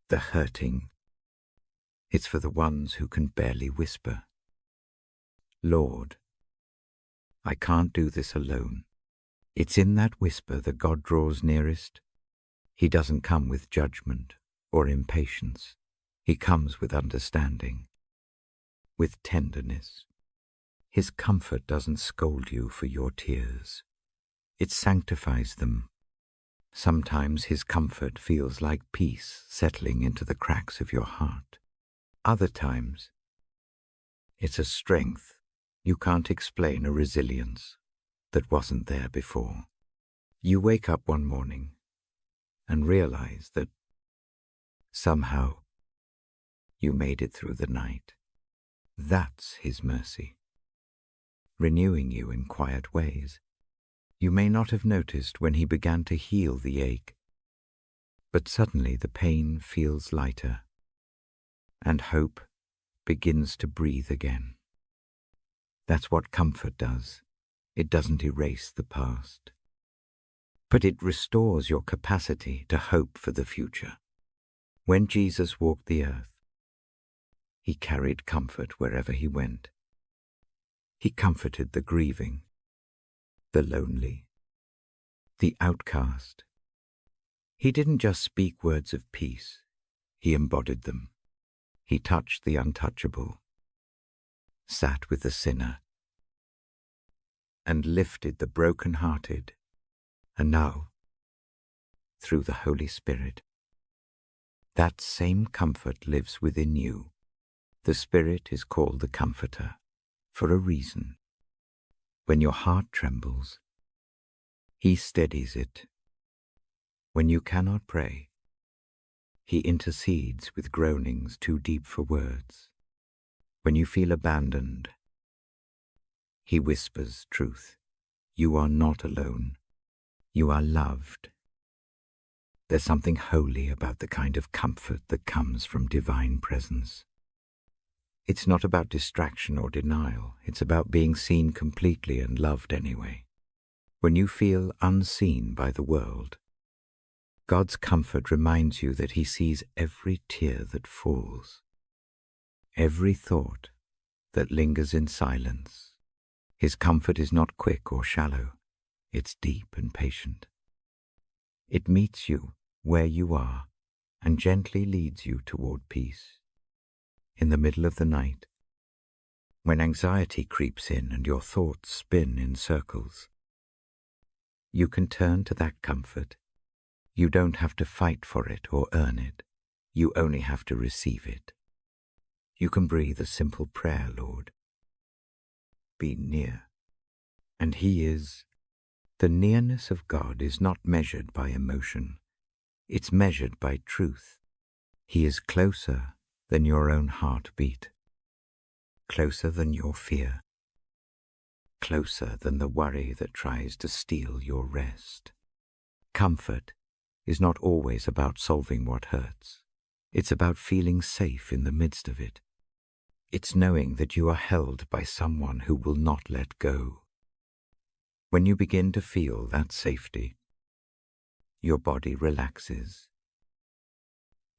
the hurting. It's for the ones who can barely whisper, "Lord, I can't do this alone." It's in that whisper that God draws nearest. He doesn't come with judgment or impatience. He comes with understanding, with tenderness. His comfort doesn't scold you for your tears. It sanctifies them. Sometimes His comfort feels like peace settling into the cracks of your heart. Other times, it's a strength you can't explain, a resilience that wasn't there before. You wake up one morning and realize that somehow you made it through the night. That's His mercy, renewing you in quiet ways. You may not have noticed when He began to heal the ache, but suddenly the pain feels lighter, and hope begins to breathe again. That's what comfort does. It doesn't erase the past, but it restores your capacity to hope for the future. When Jesus walked the earth, He carried comfort wherever He went. He comforted the grieving, the lonely, the outcast. He didn't just speak words of peace, He embodied them. He touched the untouchable, sat with the sinner, and lifted the broken-hearted. And now, through the Holy Spirit, that same comfort lives within you. The Spirit is called the Comforter for a reason. When your heart trembles, He steadies it. When you cannot pray, He intercedes with groanings too deep for words. When you feel abandoned, He whispers truth. You are not alone. You are loved. There's something holy about the kind of comfort that comes from divine presence. It's not about distraction or denial. It's about being seen completely and loved anyway. When you feel unseen by the world, God's comfort reminds you that He sees every tear that falls, every thought that lingers in silence. His comfort is not quick or shallow. It's deep and patient. It meets you where you are and gently leads you toward peace. In the middle of the night, when anxiety creeps in and your thoughts spin in circles, you can turn to that comfort. You don't have to fight for it or earn it. You only have to receive it. You can breathe a simple prayer, "Lord, be near." And He is. The nearness of God is not measured by emotion. It's measured by truth. He is closer than your own heartbeat, closer than your fear, closer than the worry that tries to steal your rest. Comfort is not always about solving what hurts. It's about feeling safe in the midst of it. It's knowing that you are held by someone who will not let go. When you begin to feel that safety, your body relaxes,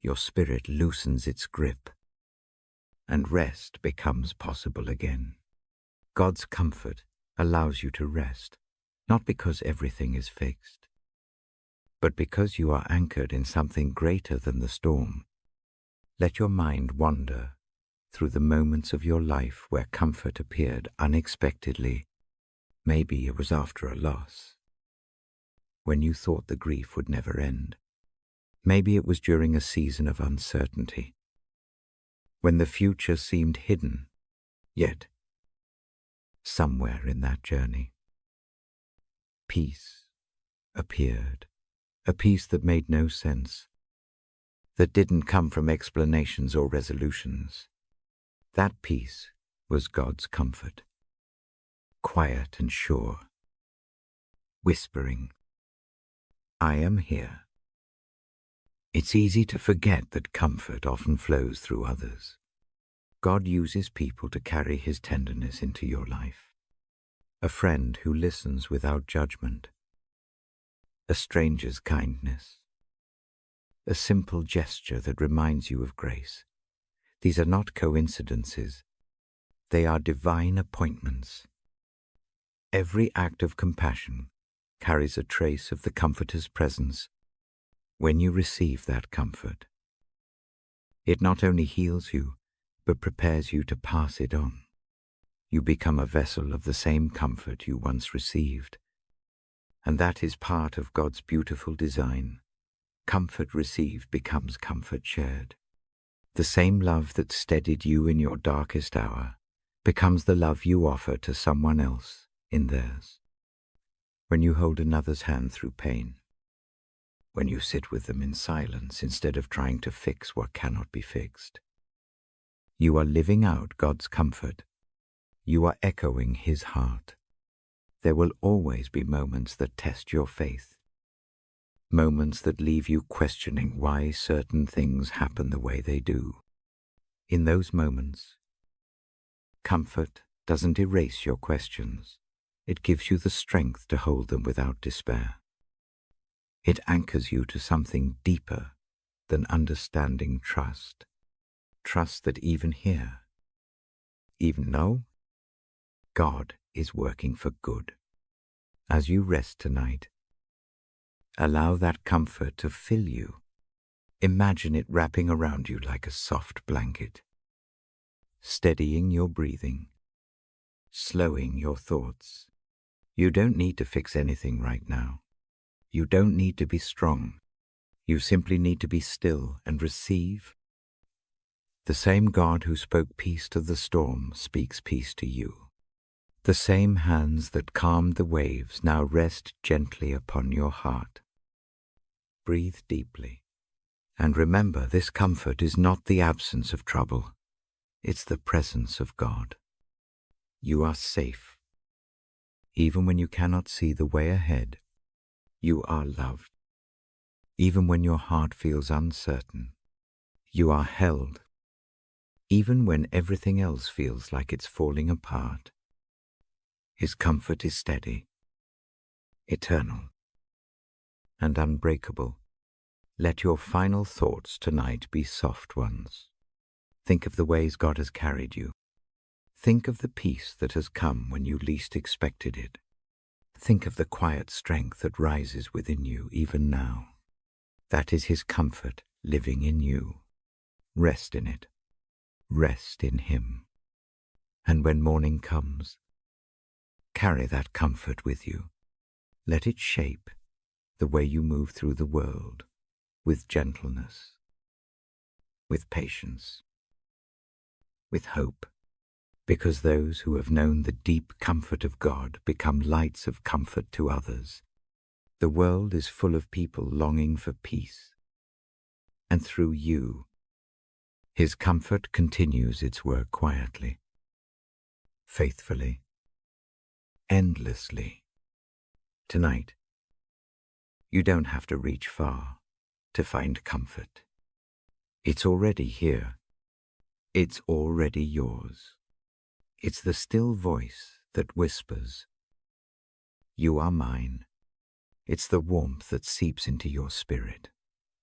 your spirit loosens its grip, and rest becomes possible again. God's comfort allows you to rest, not because everything is fixed, but because you are anchored in something greater than the storm. Let your mind wander through the moments of your life where comfort appeared unexpectedly. Maybe it was after a loss. when you thought the grief would never end. Maybe it was during a season of uncertainty, when the future seemed hidden, yet somewhere in that journey, peace appeared, a peace that made no sense, that didn't come from explanations or resolutions. That peace was God's comfort, quiet and sure, whispering, "I am here." It's easy to forget that comfort often flows through others. God uses people to carry His tenderness into your life. A friend who listens without judgment, a stranger's kindness, a simple gesture that reminds you of grace. These are not coincidences. They are divine appointments. Every act of compassion carries a trace of the Comforter's presence. When you receive that comfort, it not only heals you, but prepares you to pass it on. You become a vessel of the same comfort you once received. And that is part of God's beautiful design. Comfort received becomes comfort shared. The same love that steadied you in your darkest hour becomes the love you offer to someone else in theirs. When you hold another's hand through pain, when you sit with them in silence instead of trying to fix what cannot be fixed, you are living out God's comfort. You are echoing His heart. There will always be moments that test your faith, moments that leave you questioning why certain things happen the way they do. In those moments, comfort doesn't erase your questions. It gives you the strength to hold them without despair. It anchors you to something deeper than understanding trust. Trust that even here, even though God is working for good. As you rest tonight, allow that comfort to fill you. Imagine it wrapping around you like a soft blanket, steadying your breathing, slowing your thoughts. You don't need to fix anything right now. You don't need to be strong. You simply need to be still and receive. The same God who spoke peace to the storm speaks peace to you. The same hands that calmed the waves now rest gently upon your heart. Breathe deeply, and remember this comfort is not the absence of trouble. It's the presence of God. You are safe. Even when you cannot see the way ahead, you are loved. Even when your heart feels uncertain, you are held. Even when everything else feels like it's falling apart, His comfort is steady, eternal, and unbreakable. Let your final thoughts tonight be soft ones. Think of the ways God has carried you. Think of the peace that has come when you least expected it. Think of the quiet strength that rises within you even now. That is His comfort living in you. Rest in it. Rest in Him. And when morning comes, carry that comfort with you. Let it shape the way you move through the world, with gentleness, with patience, with hope. Because those who have known the deep comfort of God become lights of comfort to others. The world is full of people longing for peace. And through you, His comfort continues its work quietly, faithfully, endlessly. Tonight, you don't have to reach far to find comfort. It's already here. It's already yours. It's the still voice that whispers, "You are mine." It's the warmth that seeps into your spirit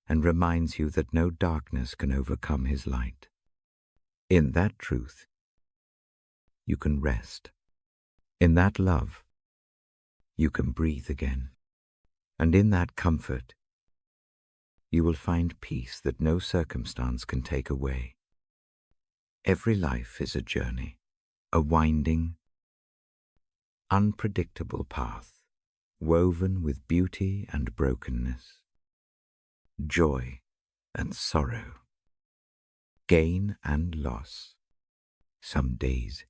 and reminds you that no darkness can overcome His light. In that truth, you can rest. In that love, you can breathe again. And in that comfort, you will find peace that no circumstance can take away. Every life is a journey, a winding, unpredictable path woven with beauty and brokenness, joy and sorrow, gain and loss. Some days,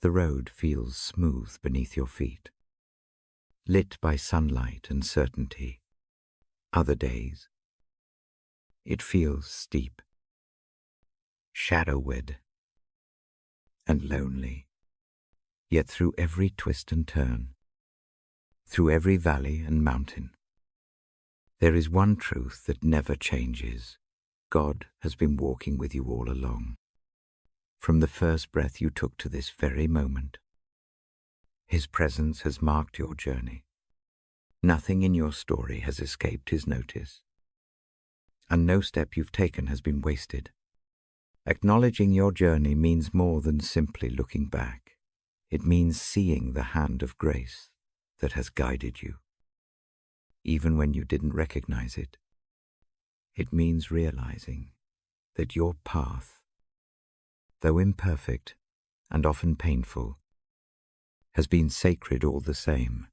the road feels smooth beneath your feet, lit by sunlight and certainty. Other days, it feels steep, shadow-wed, and lonely. Yet through every twist and turn, through every valley and mountain, there is one truth that never changes. God has been walking with you all along. From the first breath you took to this very moment, His presence has marked your journey. Nothing in your story has escaped His notice, and no step you've taken has been wasted. Acknowledging your journey means more than simply looking back. It means seeing the hand of grace that has guided you, even when you didn't recognize it. It means realizing that your path, though imperfect and often painful, has been sacred all the same.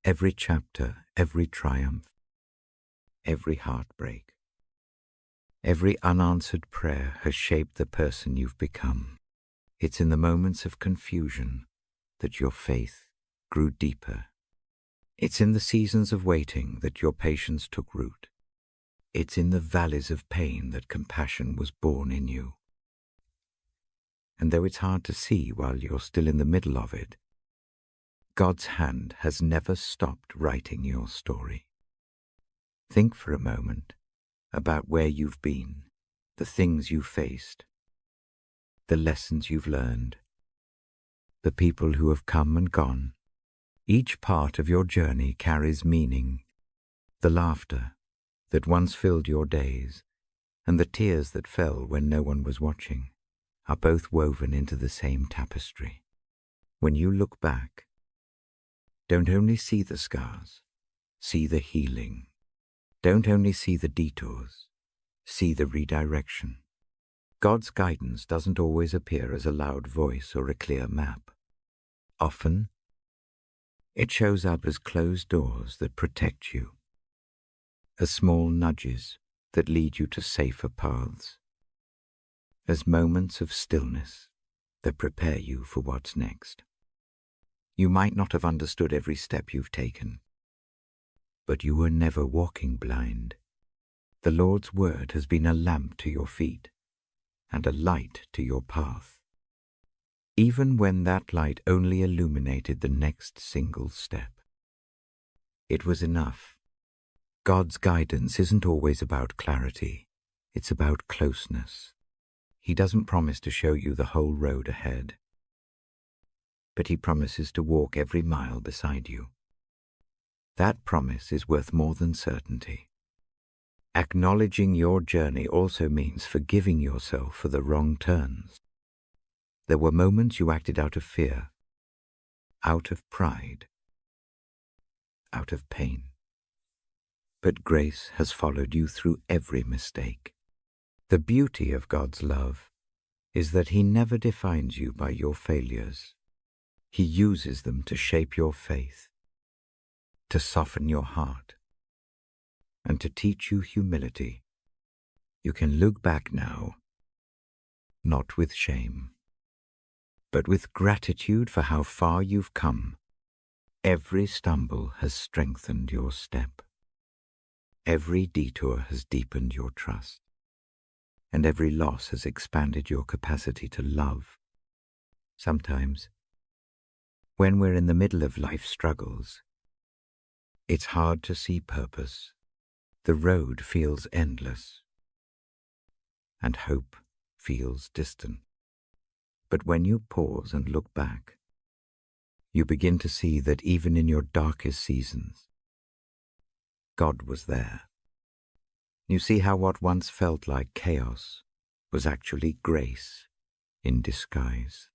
Every chapter, every triumph, every heartbreak, every unanswered prayer has shaped the person you've become. It's in the moments of confusion that your faith grew deeper. It's in the seasons of waiting that your patience took root. It's in the valleys of pain that compassion was born in you. And though it's hard to see while you're still in the middle of it, God's hand has never stopped writing your story. Think for a moment about where you've been, the things you've faced, the lessons you've learned, the people who have come and gone. Each part of your journey carries meaning. The laughter that once filled your days and the tears that fell when no one was watching are both woven into the same tapestry. When you look back, don't only see the scars, see the healing. Don't only see the detours, see the redirection. God's guidance doesn't always appear as a loud voice or a clear map. Often, it shows up as closed doors that protect you, as small nudges that lead you to safer paths, as moments of stillness that prepare you for what's next. You might not have understood every step you've taken, but you were never walking blind. The Lord's word has been a lamp to your feet and a light to your path, even when that light only illuminated the next single step. It was enough. God's guidance isn't always about clarity, it's about closeness. He doesn't promise to show you the whole road ahead, but He promises to walk every mile beside you. That promise is worth more than certainty. Acknowledging your journey also means forgiving yourself for the wrong turns. There were moments you acted out of fear, out of pride, out of pain. But grace has followed you through every mistake. The beauty of God's love is that He never defines you by your failures. He uses them to shape your faith, to soften your heart, and to teach you humility. You can look back now, not with shame, but with gratitude for how far you've come. Every stumble has strengthened your step. Every detour has deepened your trust, and every loss has expanded your capacity to love. Sometimes, when we're in the middle of life's struggles, it's hard to see purpose. The road feels endless, and hope feels distant. But when you pause and look back, you begin to see that even in your darkest seasons, God was there. You see how what once felt like chaos was actually grace in disguise.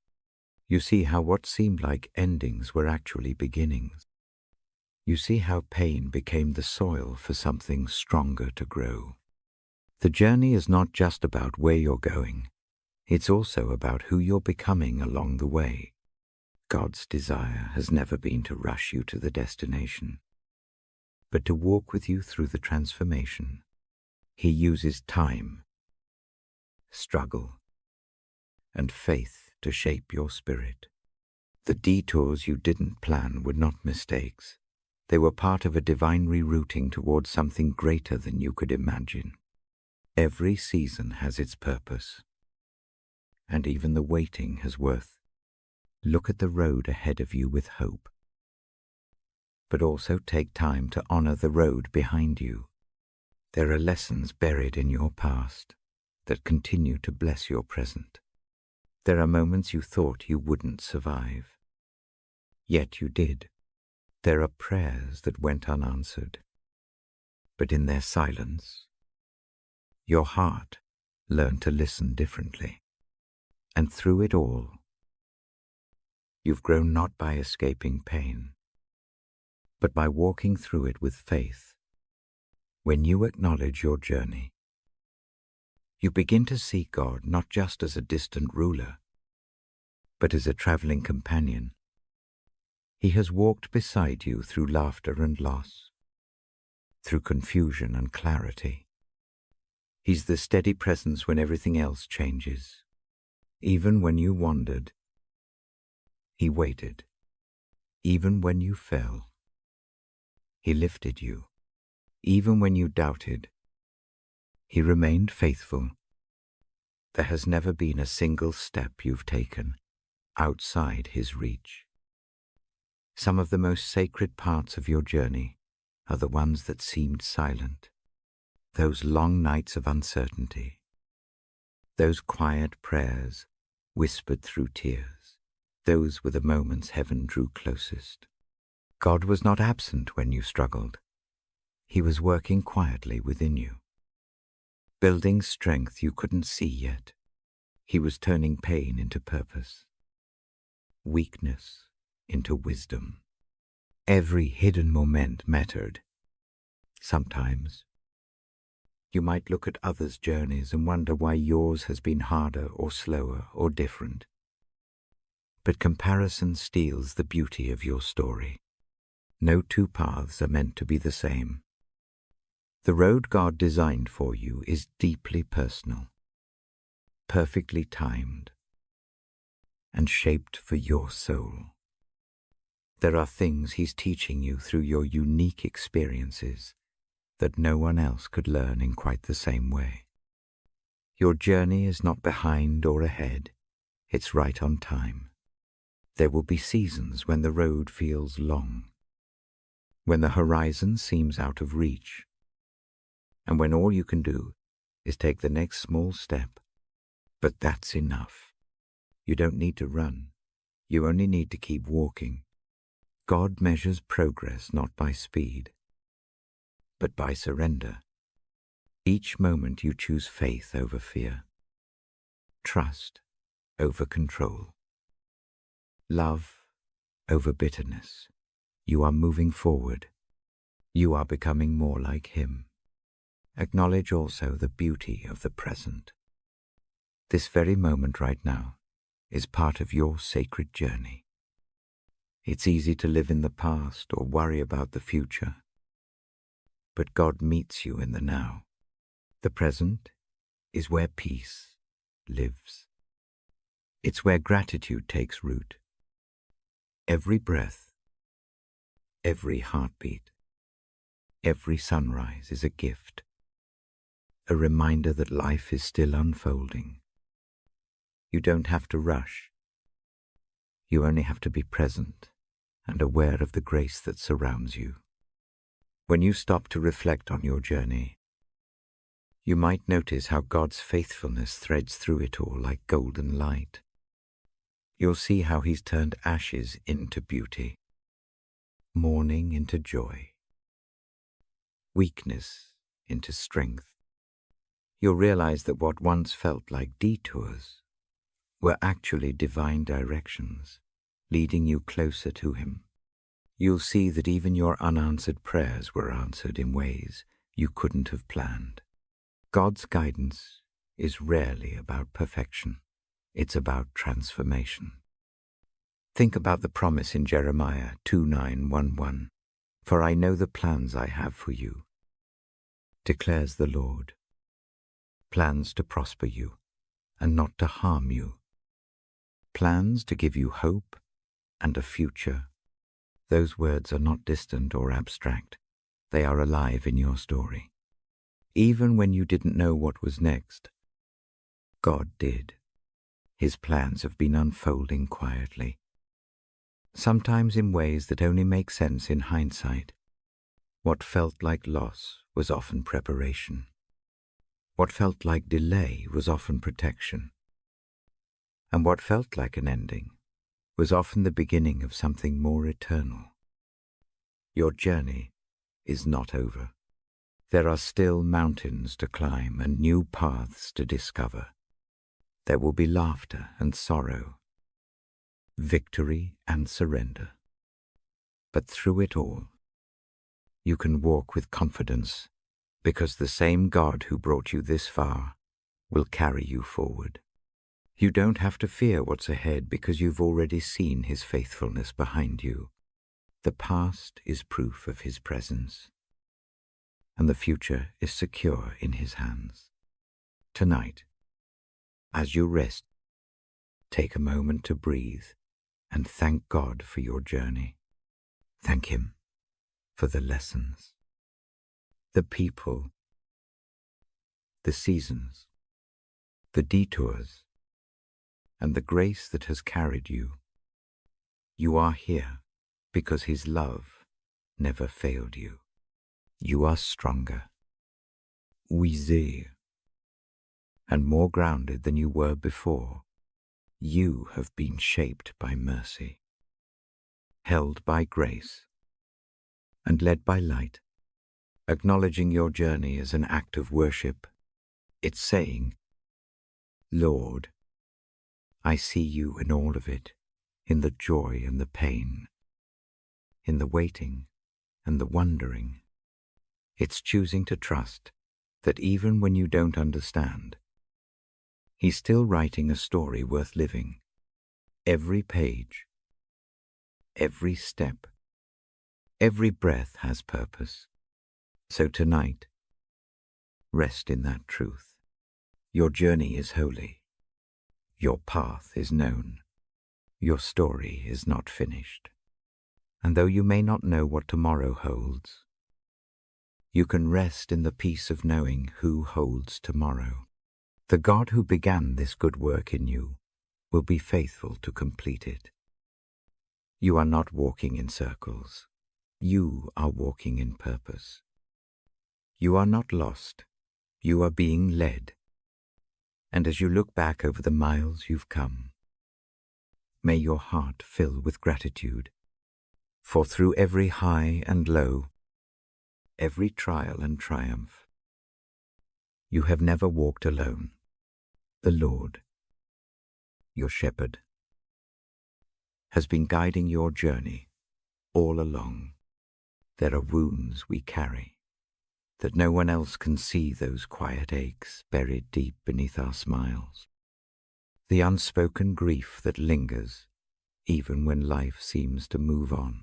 You see how what seemed like endings were actually beginnings. You see how pain became the soil for something stronger to grow. The journey is not just about where you're going. It's also about who you're becoming along the way. God's desire has never been to rush you to the destination, but to walk with you through the transformation. He uses time, struggle, and faith to shape your spirit. The detours you didn't plan were not mistakes. They were part of a divine rerouting towards something greater than you could imagine. Every season has its purpose, and even the waiting has worth. Look at the road ahead of you with hope, but also take time to honor the road behind you. There are lessons buried in your past that continue to bless your present. There are moments you thought you wouldn't survive, yet you did. There are prayers that went unanswered, but in their silence, your heart learned to listen differently. And through it all, you've grown not by escaping pain, but by walking through it with faith. When you acknowledge your journey, you begin to see God not just as a distant ruler, but as a traveling companion. He has walked beside you through laughter and loss, through confusion and clarity. He's the steady presence when everything else changes. Even when you wandered, He waited. Even when you fell, He lifted you. Even when you doubted, He remained faithful. There has never been a single step you've taken outside His reach. Some of the most sacred parts of your journey are the ones that seemed silent. Those long nights of uncertainty, those quiet prayers whispered through tears, those were the moments heaven drew closest. God was not absent when you struggled. He was working quietly within you, building strength you couldn't see yet. He was turning pain into purpose, weakness into wisdom. Every hidden moment mattered. Sometimes you might look at others' journeys and wonder why yours has been harder or slower or different. But comparison steals the beauty of your story. No two paths are meant to be the same. The road God designed for you is deeply personal, perfectly timed, and shaped for your soul. There are things He's teaching you through your unique experiences that no one else could learn in quite the same way. Your journey is not behind or ahead, it's right on time. There will be seasons when the road feels long, when the horizon seems out of reach, and when all you can do is take the next small step. But that's enough. You don't need to run. You only need to keep walking. God measures progress not by speed, but by surrender. Each moment you choose faith over fear, trust over control, love over bitterness. You are moving forward. You are becoming more like Him. Acknowledge also the beauty of the present. This very moment right now is part of your sacred journey. It's easy to live in the past or worry about the future, but God meets you in the now. The present is where peace lives. It's where gratitude takes root. Every breath, every heartbeat, every sunrise is a gift, a reminder that life is still unfolding. You don't have to rush. You only have to be present and aware of the grace that surrounds you. When you stop to reflect on your journey, you might notice how God's faithfulness threads through it all like golden light. You'll see how He's turned ashes into beauty, mourning into joy, weakness into strength. You'll realize that what once felt like detours were actually divine directions, leading you closer to Him. You'll see that even your unanswered prayers were answered in ways you couldn't have planned. God's guidance is rarely about perfection. It's about transformation. Think about the promise in Jeremiah 29:11. For I know the plans I have for you, declares the Lord. Plans to prosper you and not to harm you. Plans to give you hope and a future. Those words are not distant or abstract. They are alive in your story. Even when you didn't know what was next, God did. His plans have been unfolding quietly, sometimes in ways that only make sense in hindsight. What felt like loss was often preparation. What felt like delay was often protection. And what felt like an ending was often the beginning of something more eternal. Your journey is not over. There are still mountains to climb and new paths to discover. There will be laughter and sorrow, victory and surrender. But through it all, you can walk with confidence, because the same God who brought you this far will carry you forward. You don't have to fear what's ahead because you've already seen His faithfulness behind you. The past is proof of His presence, and the future is secure in His hands. Tonight, as you rest, take a moment to breathe and thank God for your journey. Thank Him for the lessons, the people, the seasons, the detours, and the grace that has carried you. You are here because His love never failed you. You are stronger, wiser, and more grounded than you were before. You have been shaped by mercy, held by grace, and led by light. Acknowledging your journey as an act of worship, it's saying, Lord, I see you in all of it, in the joy and the pain, in the waiting and the wondering. It's choosing to trust that even when you don't understand, He's still writing a story worth living. Every page, every step, every breath has purpose. So tonight, rest in that truth. Your journey is holy. Your path is known. Your story is not finished. And though you may not know what tomorrow holds, you can rest in the peace of knowing who holds tomorrow. The God who began this good work in you will be faithful to complete it. You are not walking in circles. You are walking in purpose. You are not lost. You are being led. And as you look back over the miles you've come, may your heart fill with gratitude, for through every high and low, every trial and triumph, you have never walked alone. The Lord, your shepherd, has been guiding your journey all along. There are wounds we carry, that no one else can see, those quiet aches buried deep beneath our smiles. The unspoken grief that lingers even when life seems to move on.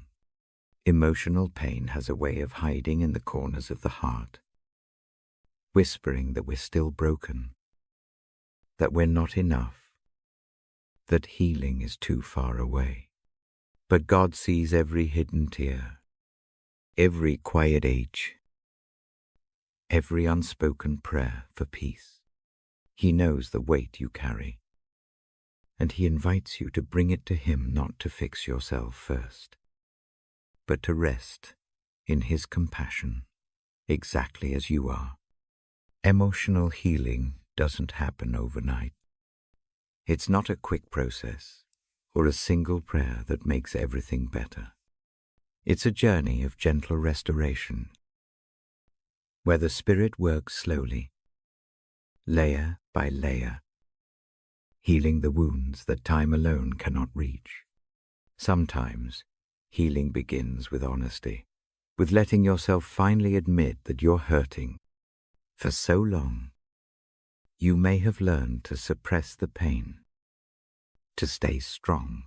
Emotional pain has a way of hiding in the corners of the heart, whispering that we're still broken, that we're not enough, that healing is too far away. But God sees every hidden tear, every quiet ache, every unspoken prayer for peace. He knows the weight you carry, and He invites you to bring it to Him, not to fix yourself first, but to rest in His compassion, exactly as you are. Emotional healing doesn't happen overnight. It's not a quick process or a single prayer that makes everything better. It's a journey of gentle restoration, where the Spirit works slowly, layer by layer, healing the wounds that time alone cannot reach. Sometimes healing begins with honesty, with letting yourself finally admit that you're hurting. For so long, you may have learned to suppress the pain, to stay strong,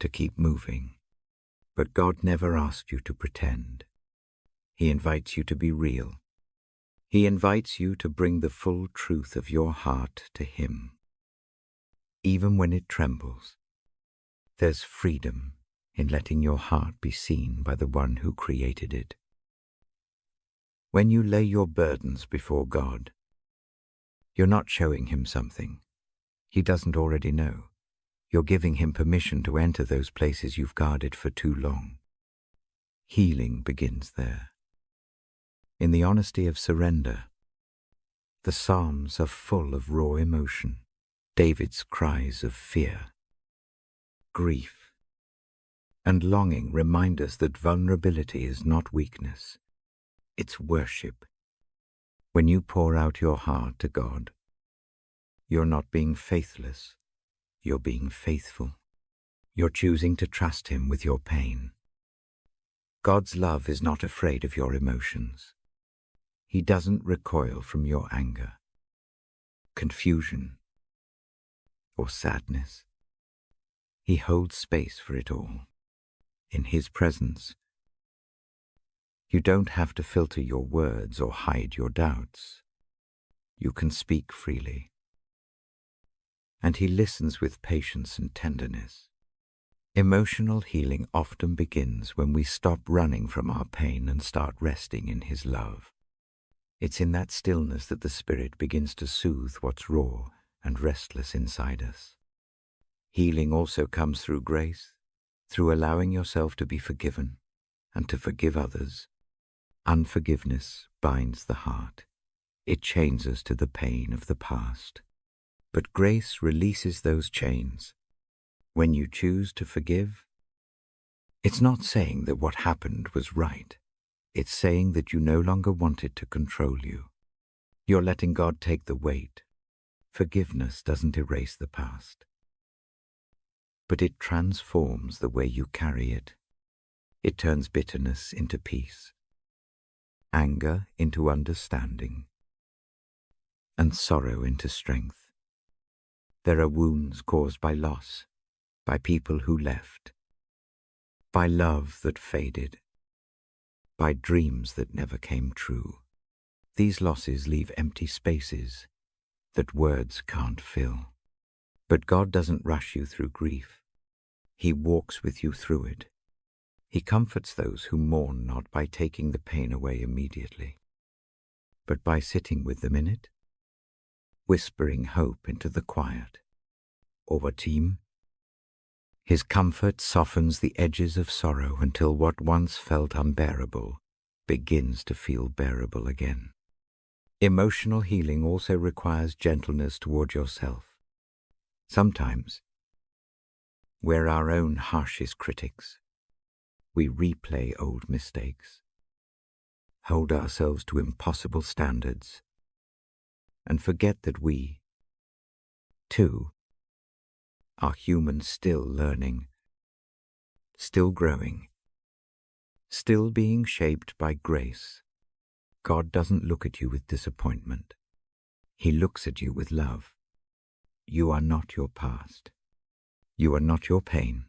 to keep moving. But God never asked you to pretend. He invites you to be real. He invites you to bring the full truth of your heart to Him. Even when it trembles, there's freedom in letting your heart be seen by the one who created it. When you lay your burdens before God, you're not showing Him something He doesn't already know. You're giving Him permission to enter those places you've guarded for too long. Healing begins there. In the honesty of surrender, the Psalms are full of raw emotion, David's cries of fear, grief, and longing remind us that vulnerability is not weakness, it's worship. When you pour out your heart to God, you're not being faithless, you're being faithful. You're choosing to trust Him with your pain. God's love is not afraid of your emotions. He doesn't recoil from your anger, confusion, or sadness. He holds space for it all. In His presence, you don't have to filter your words or hide your doubts. You can speak freely. And He listens with patience and tenderness. Emotional healing often begins when we stop running from our pain and start resting in His love. It's in that stillness that the Spirit begins to soothe what's raw and restless inside us. Healing also comes through grace, through allowing yourself to be forgiven and to forgive others. Unforgiveness binds the heart. It chains us to the pain of the past. But grace releases those chains. When you choose to forgive, it's not saying that what happened was right. It's saying that you no longer want it to control you. You're letting God take the weight. Forgiveness doesn't erase the past, but it transforms the way you carry it. It turns bitterness into peace, anger into understanding, and sorrow into strength. There are wounds caused by loss, by people who left, by love that faded, by dreams that never came true. These losses leave empty spaces that words can't fill. But God doesn't rush you through grief. He walks with you through it. He comforts those who mourn not by taking the pain away immediately, but by sitting with them in it, whispering hope into the quiet. Over time, His comfort softens the edges of sorrow until what once felt unbearable begins to feel bearable again. Emotional healing also requires gentleness toward yourself. Sometimes, we're our own harshest critics. We replay old mistakes, hold ourselves to impossible standards, and forget that we, too, are humans still learning, still growing, still being shaped by grace. God doesn't look at you with disappointment. He looks at you with love. You are not your past. You are not your pain.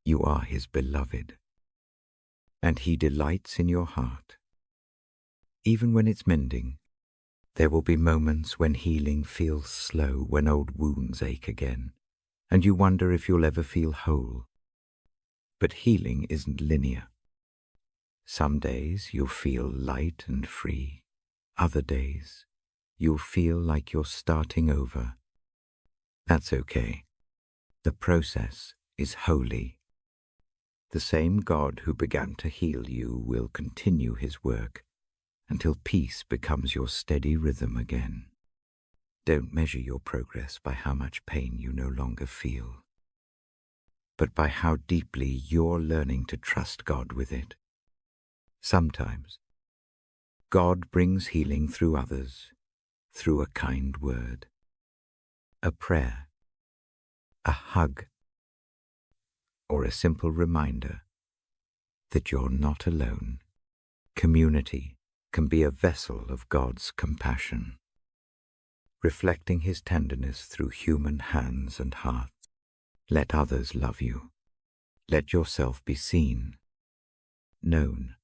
You are His beloved. And He delights in your heart. Even when it's mending, there will be moments when healing feels slow, when old wounds ache again, and you wonder if you'll ever feel whole. But healing isn't linear. Some days you'll feel light and free. Other days you'll feel like you're starting over. That's okay. The process is holy. The same God who began to heal you will continue His work until peace becomes your steady rhythm again. Don't measure your progress by how much pain you no longer feel, but by how deeply you're learning to trust God with it. Sometimes, God brings healing through others, through a kind word, a prayer, a hug, or a simple reminder that you're not alone. Community can be a vessel of God's compassion, reflecting His tenderness through human hands and hearts. Let others love you. Let yourself be seen, known,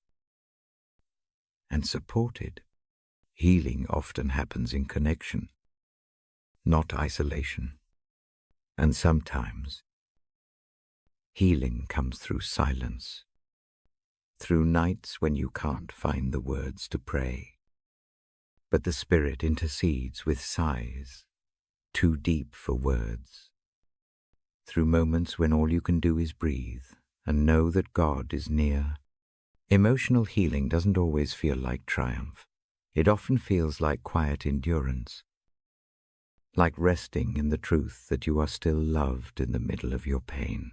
and supported. Healing often happens in connection, not isolation. And sometimes healing comes through silence, through nights when you can't find the words to pray. But the Spirit intercedes with sighs, too deep for words, through moments when all you can do is breathe and know that God is near. Emotional healing doesn't always feel like triumph. It often feels like quiet endurance, like resting in the truth that you are still loved in the middle of your pain.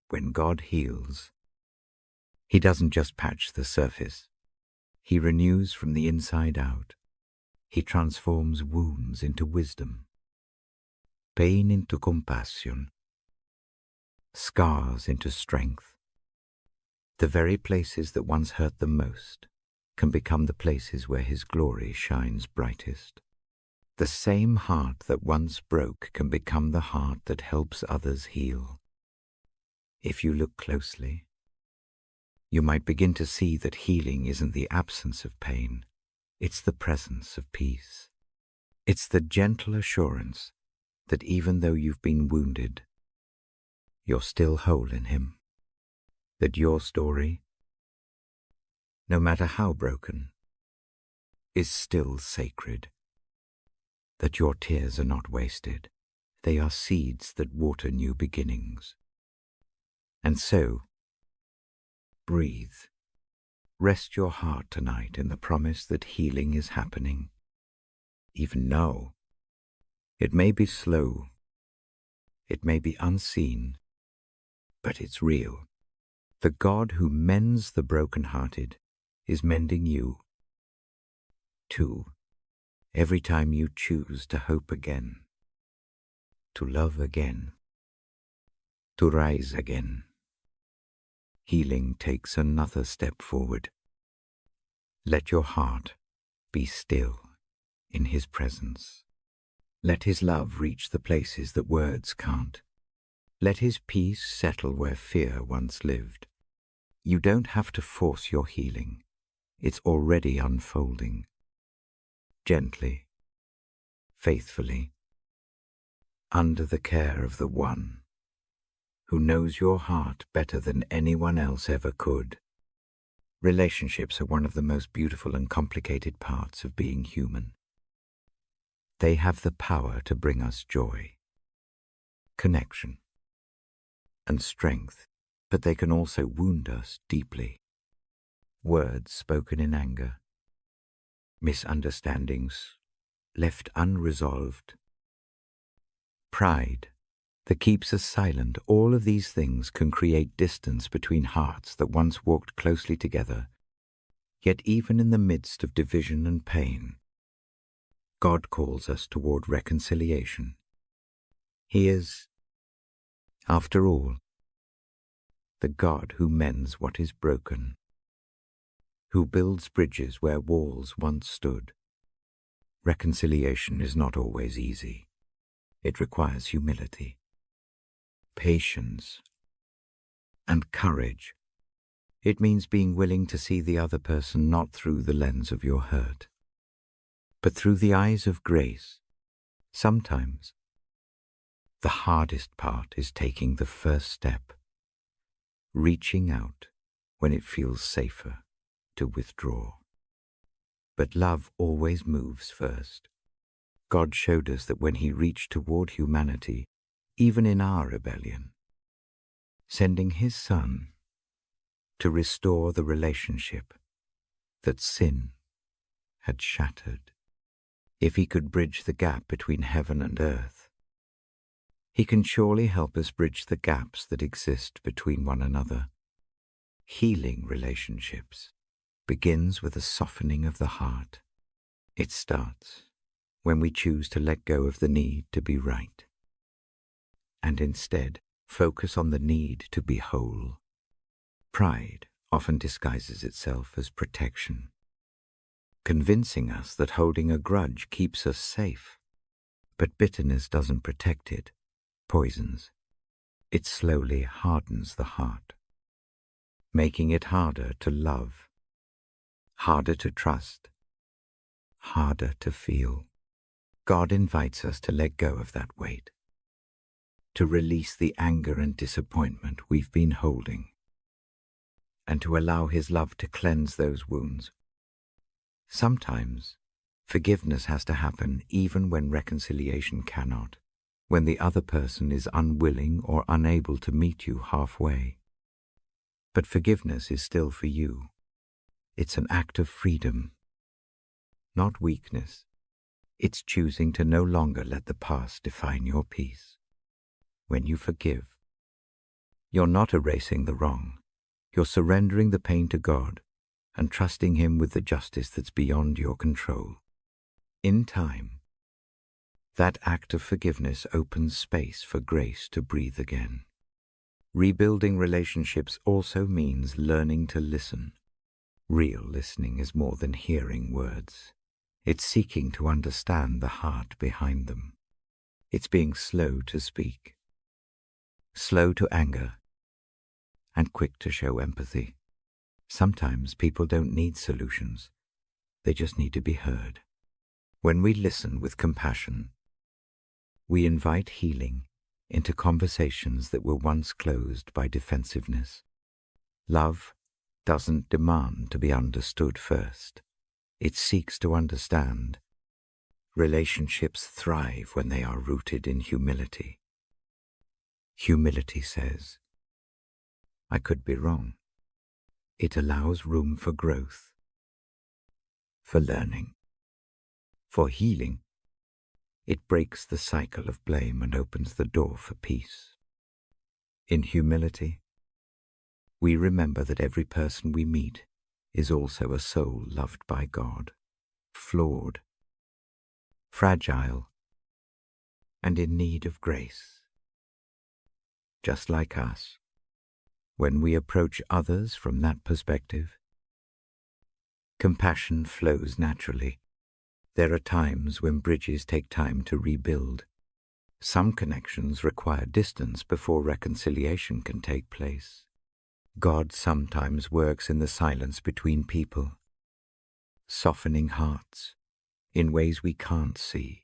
When God heals, He doesn't just patch the surface. He renews from the inside out. He transforms wounds into wisdom, pain into compassion, scars into strength. The very places that once hurt the most can become the places where His glory shines brightest. The same heart that once broke can become the heart that helps others heal. If you look closely, you might begin to see that healing isn't the absence of pain, it's the presence of peace. It's the gentle assurance that even though you've been wounded, you're still whole in Him. That your story, no matter how broken, is still sacred. That your tears are not wasted. They are seeds that water new beginnings. And so, breathe. Rest your heart tonight in the promise that healing is happening. Even now, it may be slow, it may be unseen, but it's real. The God who mends the brokenhearted is mending you, too, every time you choose to hope again, to love again, to rise again. Healing takes another step forward. Let your heart be still in His presence. Let His love reach the places that words can't. Let His peace settle where fear once lived. You don't have to force your healing. It's already unfolding. Gently, faithfully, under the care of the One who knows your heart better than anyone else ever could. Relationships are one of the most beautiful and complicated parts of being human. They have the power to bring us joy, connection, and strength, but they can also wound us deeply. Words spoken in anger, misunderstandings left unresolved, pride that keeps us silent, all of these things can create distance between hearts that once walked closely together. Yet even in the midst of division and pain, God calls us toward reconciliation. He is, after all, the God who mends what is broken, who builds bridges where walls once stood. Reconciliation is not always easy. It requires humility, patience, and courage. It means being willing to see the other person not through the lens of your hurt, but through the eyes of grace. Sometimes, the hardest part is taking the first step, reaching out when it feels safer to withdraw. But love always moves first. God showed us that when He reached toward humanity, even in our rebellion, sending His Son to restore the relationship that sin had shattered. If He could bridge the gap between heaven and earth, He can surely help us bridge the gaps that exist between one another. Healing relationships begins with a softening of the heart. It starts when we choose to let go of the need to be right, and instead focus on the need to be whole. Pride often disguises itself as protection, convincing us that holding a grudge keeps us safe. But bitterness doesn't protect, it poisons. it slowly hardens the heart, making it harder to love, harder to trust, harder to feel. God invites us to let go of that weight, to release the anger and disappointment we've been holding, and to allow His love to cleanse those wounds. Sometimes, forgiveness has to happen even when reconciliation cannot, when the other person is unwilling or unable to meet you halfway. But forgiveness is still for you. It's an act of freedom, not weakness. It's choosing to no longer let the past define your peace. When you forgive, you're not erasing the wrong. You're surrendering the pain to God and trusting Him with the justice that's beyond your control. In time, that act of forgiveness opens space for grace to breathe again. Rebuilding relationships also means learning to listen. Real listening is more than hearing words. It's seeking to understand the heart behind them. It's being slow to speak, slow to anger, and quick to show empathy. Sometimes people don't need solutions. They just need to be heard. When we listen with compassion, we invite healing into conversations that were once closed by defensiveness. Love doesn't demand to be understood first. It seeks to understand. Relationships thrive when they are rooted in humility. Humility says, I could be wrong. It allows room for growth, for learning, for healing. It breaks the cycle of blame and opens the door for peace. In humility, we remember that every person we meet is also a soul loved by God, flawed, fragile, and in need of grace. Just like us, when we approach others from that perspective, compassion flows naturally. There are times when bridges take time to rebuild. Some connections require distance before reconciliation can take place. God sometimes works in the silence between people, softening hearts in ways we can't see.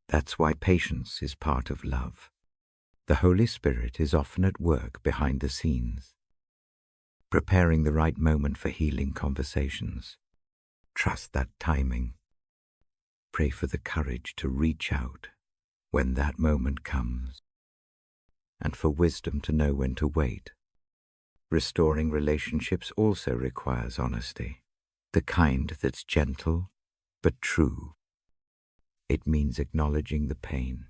That's why patience is part of love. The Holy Spirit is often at work behind the scenes, preparing the right moment for healing conversations. Trust that timing. Pray for the courage to reach out when that moment comes, and for wisdom to know when to wait. Restoring relationships also requires honesty, the kind that's gentle but true. It means acknowledging the pain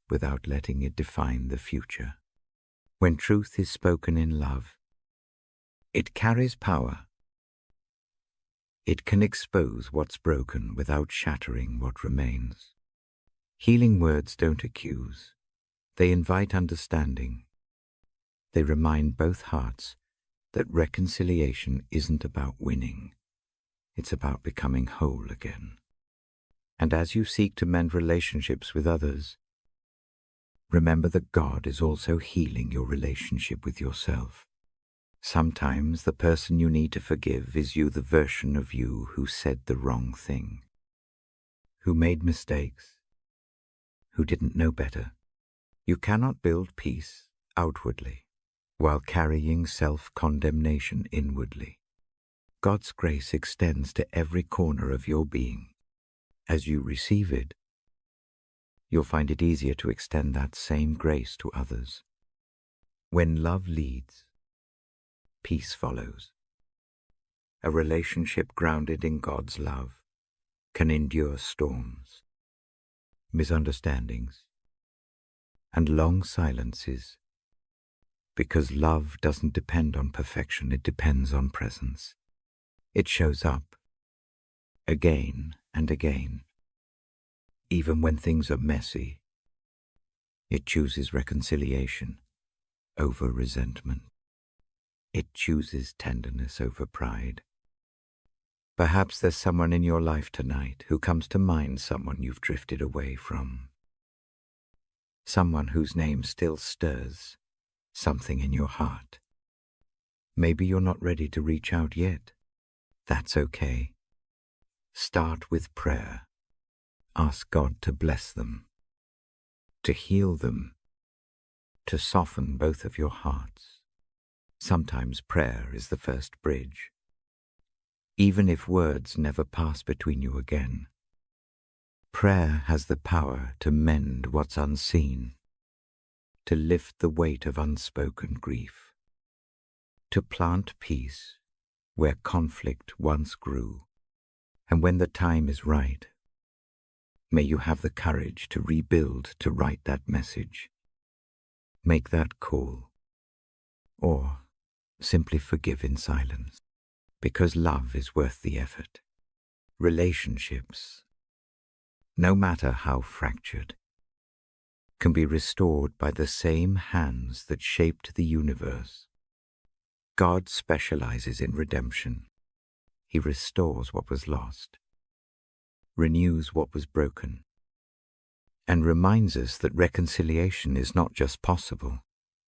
without letting it define the future. When truth is spoken in love, it carries power. It can expose what's broken without shattering what remains. Healing words don't accuse. They invite understanding. They remind both hearts that reconciliation isn't about winning. It's about becoming whole again. And as you seek to mend relationships with others, remember that God is also healing your relationship with yourself. Sometimes the person you need to forgive is you, the version of you who said the wrong thing, who made mistakes, who didn't know better. You cannot build peace outwardly while carrying self-condemnation inwardly. God's grace extends to every corner of your being. As you receive it, you'll find it easier to extend that same grace to others. When love leads, peace follows. A relationship grounded in God's love can endure storms, misunderstandings, and long silences, because love doesn't depend on perfection, it depends on presence. It shows up again and again. Even when things are messy, it chooses reconciliation over resentment. It chooses tenderness over pride. Perhaps there's someone in your life tonight who comes to mind, someone you've drifted away from, someone whose name still stirs something in your heart. Maybe you're not ready to reach out yet. That's okay. Start with prayer. Ask God to bless them, to heal them, to soften both of your hearts. Sometimes prayer is the first bridge. Even if words never pass between you again, prayer has the power to mend what's unseen, to lift the weight of unspoken grief, to plant peace where conflict once grew. And when the time is right, may you have the courage to rebuild, to write that message, make that call, or simply forgive in silence, because love is worth the effort. Relationships, no matter how fractured, can be restored by the same hands that shaped the universe. God specializes in redemption. He restores what was lost, renews what was broken, and reminds us that reconciliation is not just possible,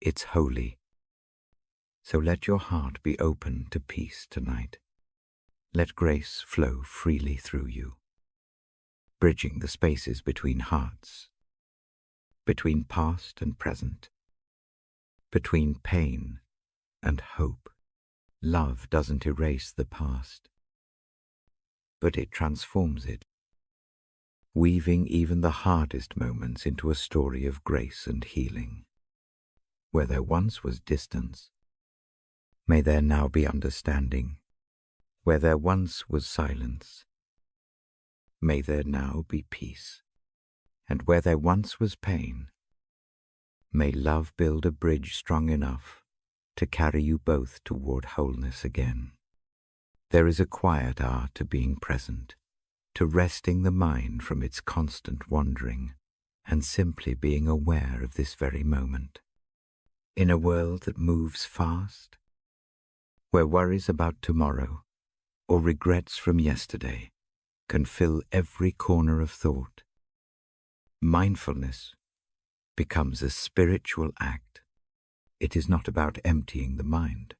it's holy. So let your heart be open to peace tonight. Let grace flow freely through you, bridging the spaces between hearts, between past and present, between pain and hope. Love doesn't erase the past, but it transforms it, weaving even the hardest moments into a story of grace and healing. Where there once was distance, may there now be understanding. Where there once was silence, may there now be peace. And where there once was pain, may love build a bridge strong enough to carry you both toward wholeness again. There is a quiet art to being present, to resting the mind from its constant wandering, and simply being aware of this very moment. In a world that moves fast, where worries about tomorrow or regrets from yesterday can fill every corner of thought, mindfulness becomes a spiritual act. It is not about emptying the mind,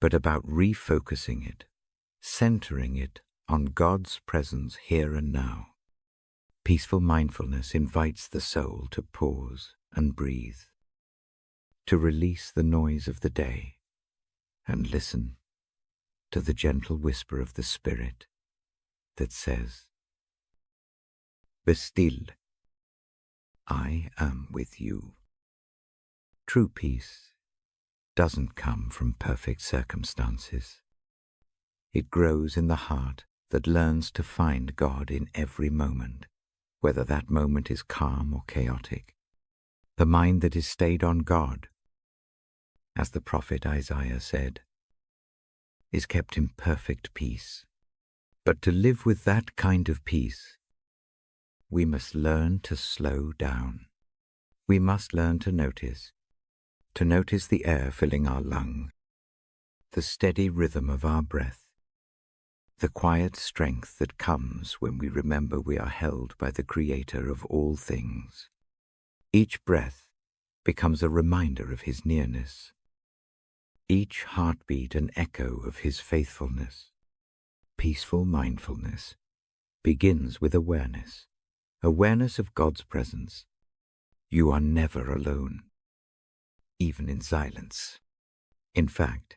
but about refocusing it, centering it on God's presence here and now. Peaceful mindfulness invites the soul to pause and breathe, to release the noise of the day and listen to the gentle whisper of the Spirit that says, "Be still, I am with you." True peace doesn't come from perfect circumstances. It grows in the heart that learns to find God in every moment, whether that moment is calm or chaotic. The mind that is stayed on God, as the prophet Isaiah said, is kept in perfect peace. But to live with that kind of peace, we must learn to slow down. We must learn to notice the air filling our lung, the steady rhythm of our breath, the quiet strength that comes when we remember we are held by the Creator of all things. Each breath becomes a reminder of His nearness, each heartbeat an echo of His faithfulness. Peaceful mindfulness begins with awareness of God's presence. You are never alone, even in silence. In fact,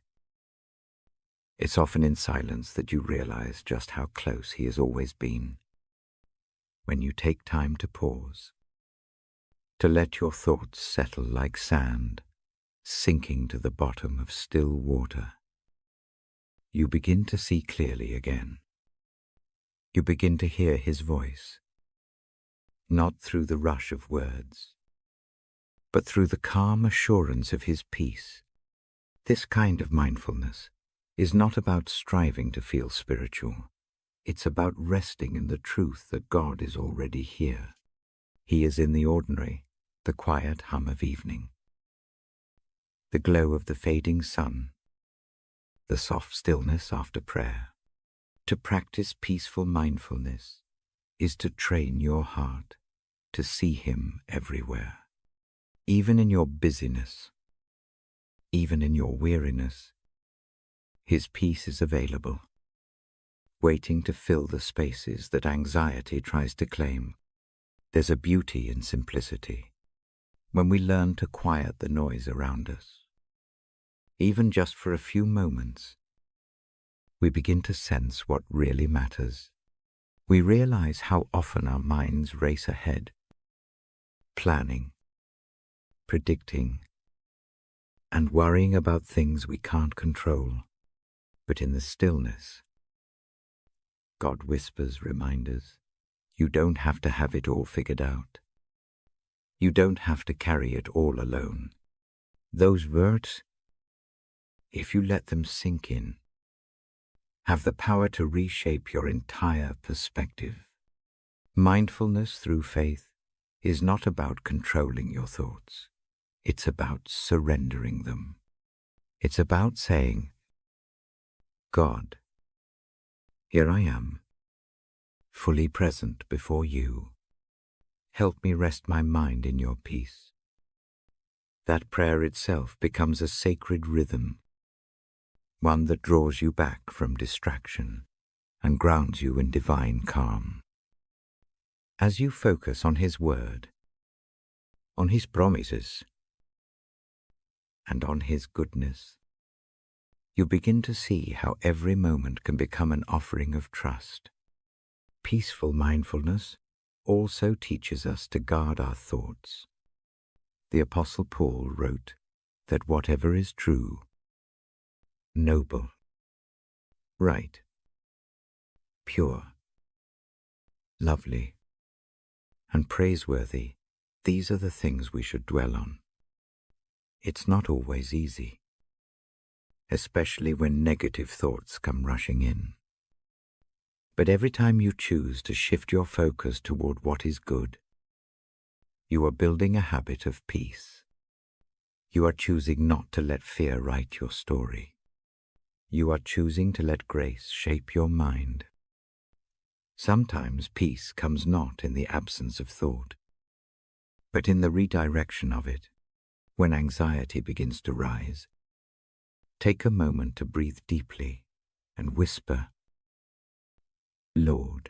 it's often in silence that you realize just how close He has always been. When you take time to pause, to let your thoughts settle like sand, sinking to the bottom of still water, you begin to see clearly again. You begin to hear His voice, not through the rush of words, but through the calm assurance of His peace. This kind of mindfulness is not about striving to feel spiritual. It's about resting in the truth that God is already here. He is in the ordinary, the quiet hum of evening, the glow of the fading sun, the soft stillness after prayer. To practice peaceful mindfulness is to train your heart to see Him everywhere. Even in your busyness, Even in your weariness, His peace is available, waiting to fill the spaces that anxiety tries to claim. There's a beauty in simplicity when we learn to quiet the noise around us. Even just for a few moments, we begin to sense what really matters. We realize how often our minds race ahead, planning, predicting, and worrying about things we can't control. But in the stillness, God whispers reminders. You don't have to have it all figured out. You don't have to carry it all alone. Those words, if you let them sink in, have the power to reshape your entire perspective. Mindfulness through faith is not about controlling your thoughts. It's about surrendering them. It's about saying, God, here I am, fully present before you. Help me rest my mind in your peace. That prayer itself becomes a sacred rhythm, one that draws you back from distraction and grounds you in divine calm. As you focus on His word, on His promises, and on His goodness, you begin to see how every moment can become an offering of trust. Peaceful mindfulness also teaches us to guard our thoughts. The Apostle Paul wrote that whatever is true, noble, right, pure, lovely, and praiseworthy, these are the things we should dwell on. It's not always easy, especially when negative thoughts come rushing in. But every time you choose to shift your focus toward what is good, you are building a habit of peace. You are choosing not to let fear write your story. You are choosing to let grace shape your mind. Sometimes peace comes not in the absence of thought, but in the redirection of it. When anxiety begins to rise, take a moment to breathe deeply and whisper, Lord,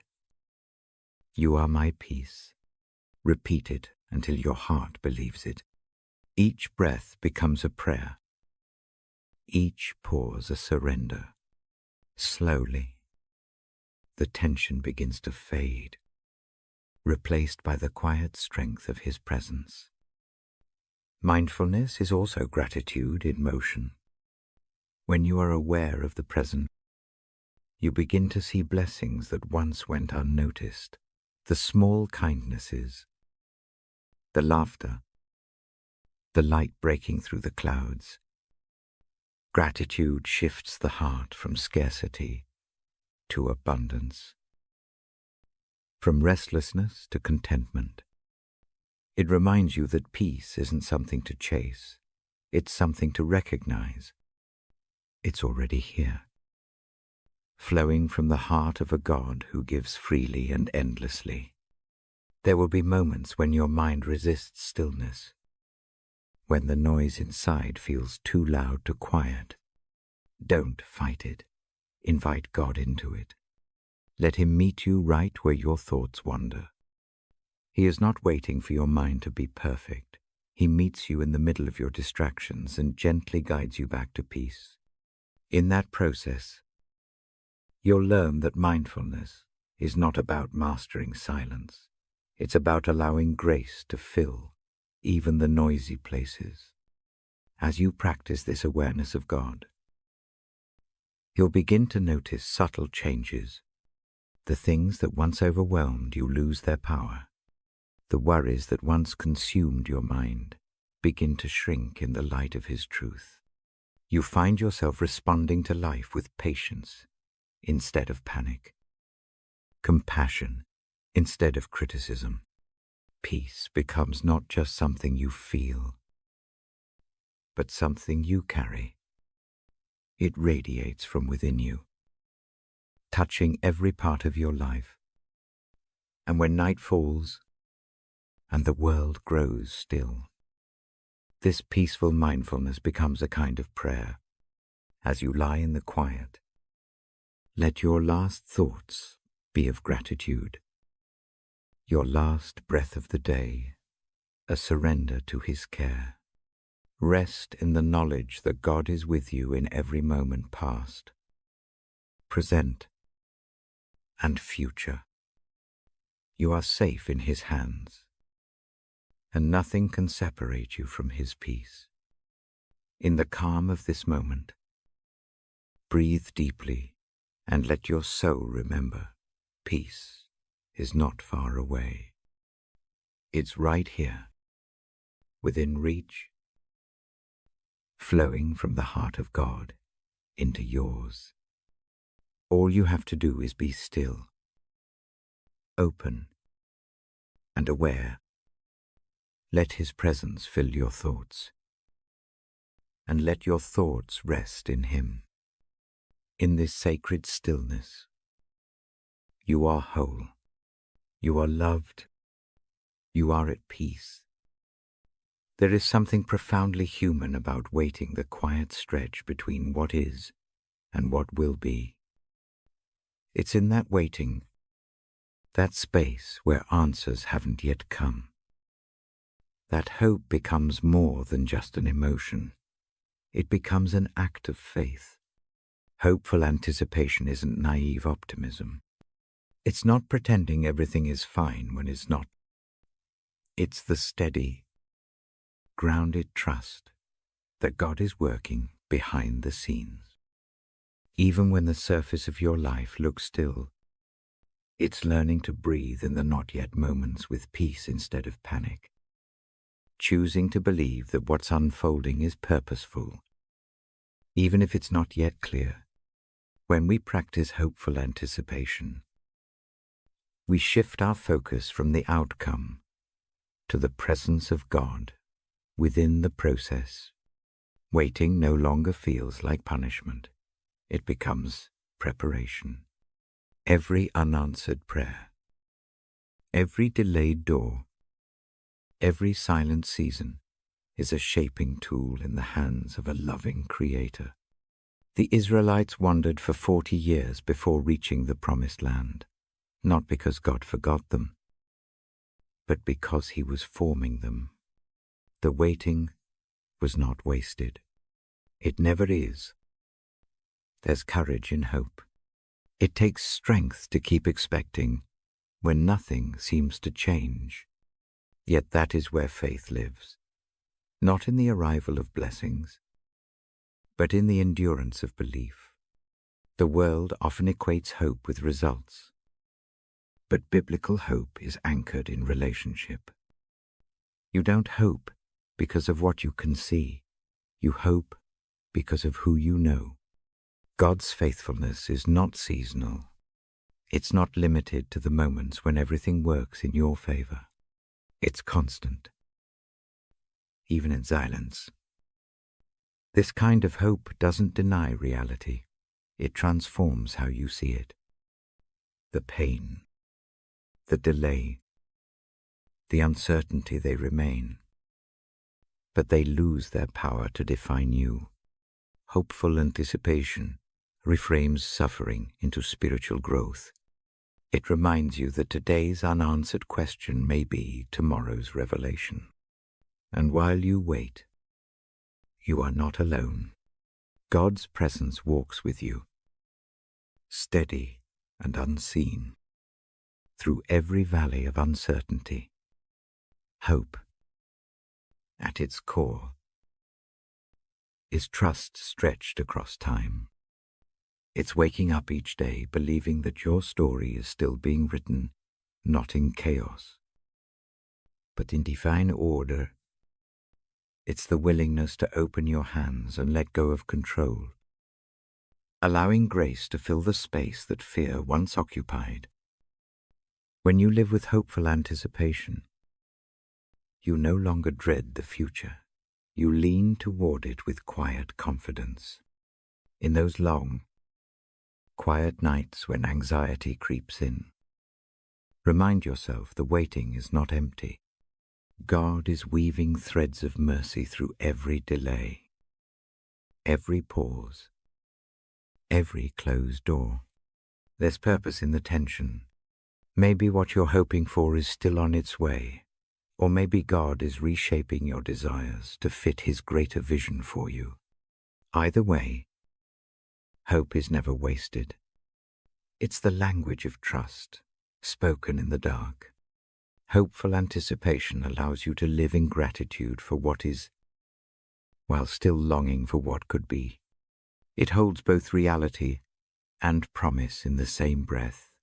you are my peace. Repeat it until your heart believes it. Each breath becomes a prayer. Each pause a surrender. Slowly, the tension begins to fade, replaced by the quiet strength of His presence. Mindfulness is also gratitude in motion. When you are aware of the present, you begin to see blessings that once went unnoticed, the small kindnesses, the laughter, the light breaking through the clouds. Gratitude shifts the heart from scarcity to abundance, from restlessness to contentment. It reminds you that peace isn't something to chase, it's something to recognize. It's already here, flowing from the heart of a God who gives freely and endlessly. There will be moments when your mind resists stillness, when the noise inside feels too loud to quiet. Don't fight it. Invite God into it. Let Him meet you right where your thoughts wander. He is not waiting for your mind to be perfect. He meets you in the middle of your distractions and gently guides you back to peace. In that process, you'll learn that mindfulness is not about mastering silence. It's about allowing grace to fill even the noisy places. As you practice this awareness of God, you'll begin to notice subtle changes. The things that once overwhelmed you lose their power. The worries that once consumed your mind begin to shrink in the light of His truth. You find yourself responding to life with patience instead of panic, compassion instead of criticism. Peace becomes not just something you feel, but something you carry. It radiates from within you, touching every part of your life. And when night falls and the world grows still, This peaceful mindfulness becomes a kind of prayer. As you lie in the quiet, let your last thoughts be of gratitude. Your last breath of the day, a surrender to His care. Rest in the knowledge that God is with you in every moment past, present, and future. You are safe in His hands, and nothing can separate you from His peace. In the calm of this moment, breathe deeply and let your soul remember, peace is not far away. It's right here, within reach, flowing from the heart of God into yours. All you have to do is be still, open, and aware. Let His presence fill your thoughts, and let your thoughts rest in Him. In this sacred stillness, you are whole, you are loved, you are at peace. There is something profoundly human about waiting the quiet stretch between what is and what will be. It's in that waiting, that space where answers haven't yet come, that hope becomes more than just an emotion. It becomes an act of faith. Hopeful anticipation isn't naive optimism. It's not pretending everything is fine when it's not. It's the steady, grounded trust that God is working behind the scenes. Even when the surface of your life looks still, it's learning to breathe in the not yet moments with peace instead of panic. Choosing to believe that what's unfolding is purposeful, even if it's not yet clear. When we practice hopeful anticipation, we shift our focus from the outcome to the presence of God within the process. Waiting no longer feels like punishment. It becomes preparation. Every unanswered prayer, every delayed door, every silent season is a shaping tool in the hands of a loving Creator. The Israelites wandered for 40 years before reaching the Promised Land, not because God forgot them, but because He was forming them. The waiting was not wasted. It never is. There's courage in hope. It takes strength to keep expecting when nothing seems to change. Yet that is where faith lives, not in the arrival of blessings, but in the endurance of belief. The world often equates hope with results, but biblical hope is anchored in relationship. You don't hope because of what you can see. You hope because of who you know. God's faithfulness is not seasonal. It's not limited to the moments when everything works in your favor. It's constant, even in silence. This kind of hope doesn't deny reality. It transforms how you see it. The pain, the delay, the uncertainty, they remain, but they lose their power to define you. Hopeful anticipation reframes suffering into spiritual growth. It reminds you that today's unanswered question may be tomorrow's revelation. And while you wait, you are not alone. God's presence walks with you, steady and unseen, through every valley of uncertainty. Hope, at its core, is trust stretched across time. It's waking up each day believing that your story is still being written, not in chaos, but in divine order. It's the willingness to open your hands and let go of control, allowing grace to fill the space that fear once occupied. When you live with hopeful anticipation, you no longer dread the future. You lean toward it with quiet confidence. In those long, quiet nights when anxiety creeps in, remind yourself the waiting is not empty. God is weaving threads of mercy through every delay, every pause, every closed door. There's purpose in the tension. Maybe what you're hoping for is still on its way, or maybe God is reshaping your desires to fit His greater vision for you. Either way, hope is never wasted. It's the language of trust, spoken in the dark. Hopeful anticipation allows you to live in gratitude for what is, while still longing for what could be. It holds both reality and promise in the same breath.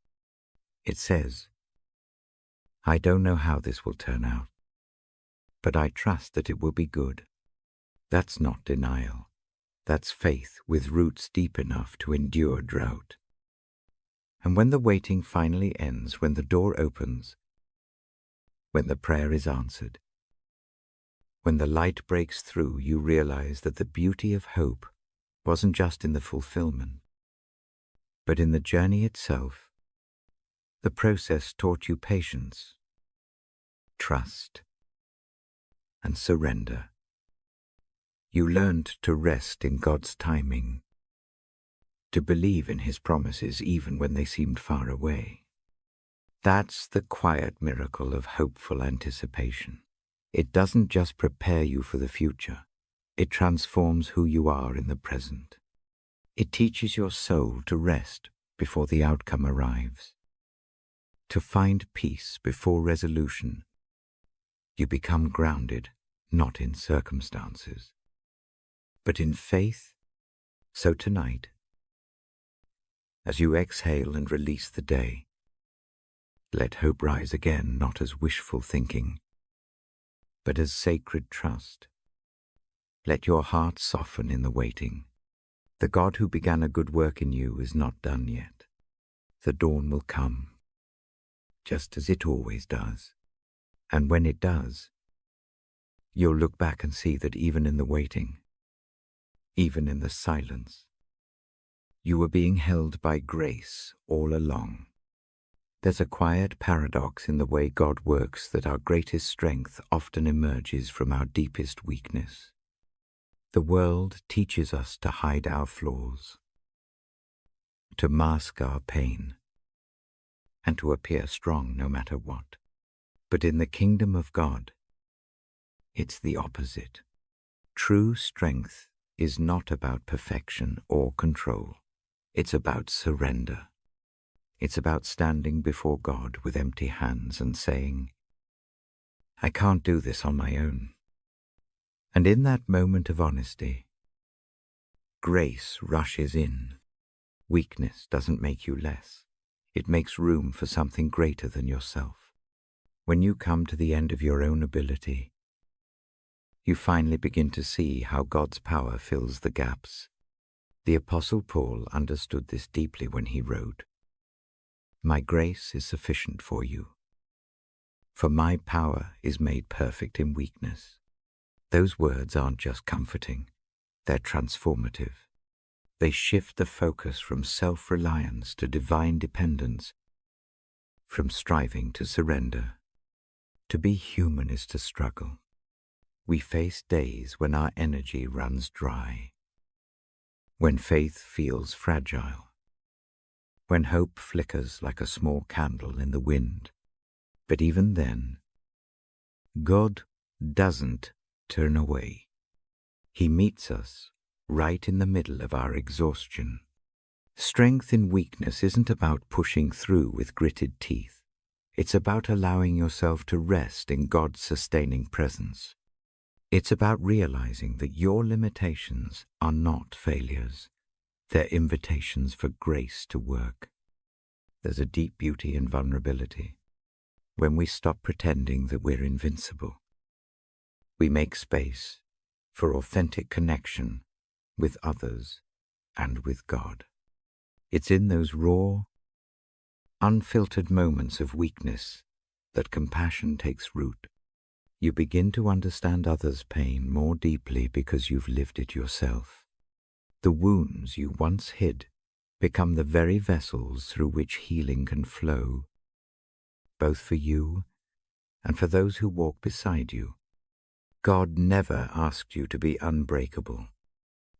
It says, I don't know how this will turn out, but I trust that it will be good. That's not denial. That's faith with roots deep enough to endure drought. And when the waiting finally ends, when the door opens, when the prayer is answered, when the light breaks through, you realize that the beauty of hope wasn't just in the fulfillment, but in the journey itself. The process taught you patience, trust, and surrender. You learned to rest in God's timing, to believe in His promises even when they seemed far away. That's the quiet miracle of hopeful anticipation. It doesn't just prepare you for the future, it transforms who you are in the present. It teaches your soul to rest before the outcome arrives, to find peace before resolution. You become grounded, not in circumstances, but in faith. So tonight, as you exhale and release the day, let hope rise again, not as wishful thinking, but as sacred trust. Let your heart soften in the waiting. The God who began a good work in you is not done yet. The dawn will come, just as it always does. And when it does, you'll look back and see that even in the waiting, even in the silence, you were being held by grace all along. There's a quiet paradox in the way God works, that our greatest strength often emerges from our deepest weakness. The world teaches us to hide our flaws, to mask our pain, and to appear strong no matter what. But in the kingdom of God, it's the opposite. True strength is not about perfection or control. It's about surrender. It's about standing before God with empty hands and saying, I can't do this on my own. And in that moment of honesty, grace rushes in. Weakness doesn't make you less. It makes room for something greater than yourself. When you come to the end of your own ability, you finally begin to see how God's power fills the gaps. The Apostle Paul understood this deeply when he wrote, My grace is sufficient for you, for my power is made perfect in weakness. Those words aren't just comforting, they're transformative. They shift the focus from self-reliance to divine dependence, from striving to surrender. To be human is to struggle. We face days when our energy runs dry, when faith feels fragile, when hope flickers like a small candle in the wind. But even then, God doesn't turn away. He meets us right in the middle of our exhaustion. Strength in weakness isn't about pushing through with gritted teeth. It's about allowing yourself to rest in God's sustaining presence. It's about realizing that your limitations are not failures. They're invitations for grace to work. There's a deep beauty in vulnerability. When we stop pretending that we're invincible, we make space for authentic connection with others and with God. It's in those raw, unfiltered moments of weakness that compassion takes root. You begin to understand others' pain more deeply because you've lived it yourself. The wounds you once hid become the very vessels through which healing can flow, both for you and for those who walk beside you. God never asked you to be unbreakable.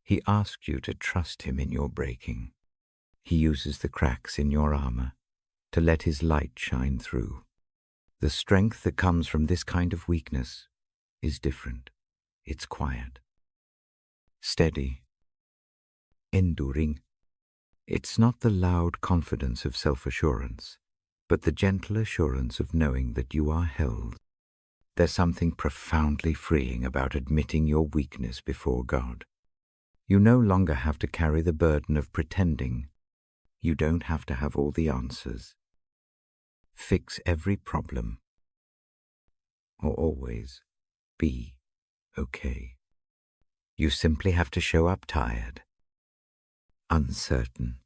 He asked you to trust Him in your breaking. He uses the cracks in your armor to let His light shine through. The strength that comes from this kind of weakness is different. It's quiet, steady, enduring. It's not the loud confidence of self-assurance, but the gentle assurance of knowing that you are held. There's something profoundly freeing about admitting your weakness before God. You no longer have to carry the burden of pretending. You don't have to have all the answers, fix every problem, or always be okay. You simply have to show up tired, uncertain,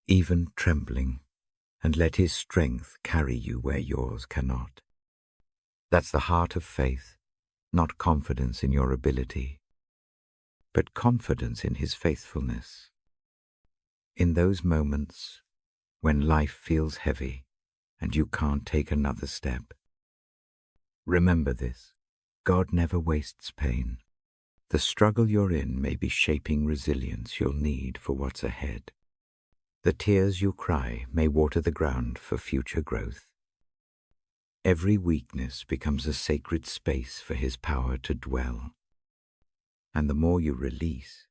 even trembling, and let His strength carry you where yours cannot. That's the heart of faith, not confidence in your ability, but confidence in His faithfulness. In those moments when life feels heavy and you can't take another step, remember this: God never wastes pain. The struggle you're in may be shaping resilience you'll need for what's ahead. The tears you cry may water the ground for future growth. Every weakness becomes a sacred space for His power to dwell. And the more you release,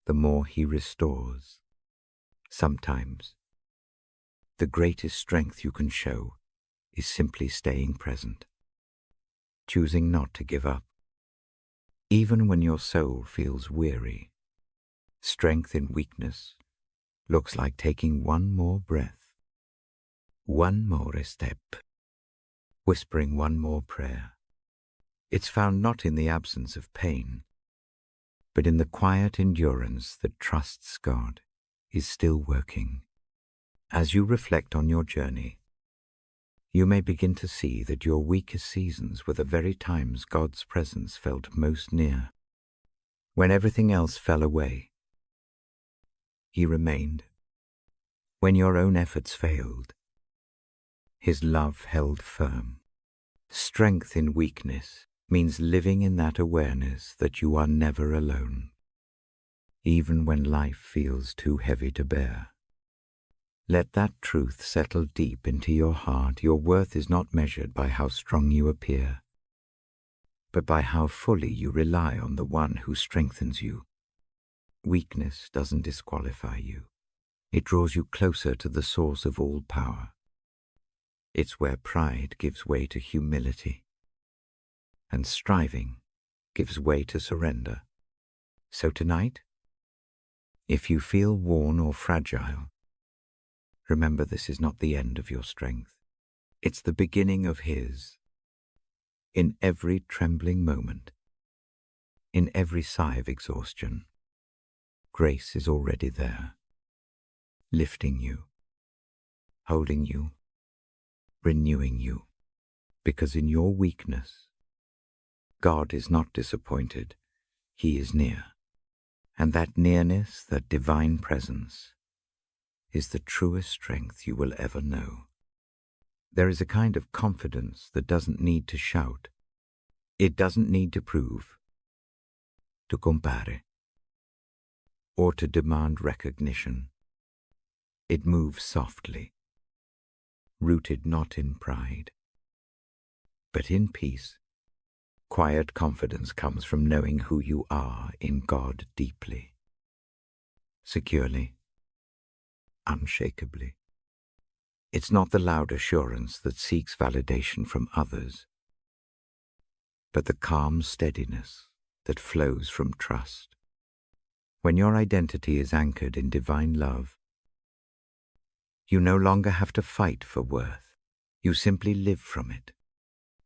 the more He restores. Sometimes, the greatest strength you can show is simply staying present, choosing not to give up. Even when your soul feels weary, strength in weakness looks like taking one more breath, one more step, whispering one more prayer. It's found not in the absence of pain, but in the quiet endurance that trusts God is still working. As you reflect on your journey, you may begin to see that your weakest seasons were the very times God's presence felt most near. When everything else fell away, He remained. When your own efforts failed, His love held firm. Strength in weakness means living in that awareness that you are never alone, even when life feels too heavy to bear. Let that truth settle deep into your heart. Your worth is not measured by how strong you appear, but by how fully you rely on the One who strengthens you. Weakness doesn't disqualify you. It draws you closer to the source of all power. It's where pride gives way to humility, and striving gives way to surrender. So tonight, if you feel worn or fragile, remember this is not the end of your strength. It's the beginning of His. In every trembling moment, in every sigh of exhaustion, grace is already there, lifting you, holding you, renewing you, because in your weakness, God is not disappointed. He is near. And that nearness, that divine presence, is the truest strength you will ever know. There is a kind of confidence that doesn't need to shout. It doesn't need to prove, to compare, or to demand recognition. It moves softly, rooted not in pride, but in peace. Quiet confidence comes from knowing who you are in God deeply, securely, unshakably. It's not the loud assurance that seeks validation from others, but the calm steadiness that flows from trust. When your identity is anchored in divine love, you no longer have to fight for worth. You simply live from it.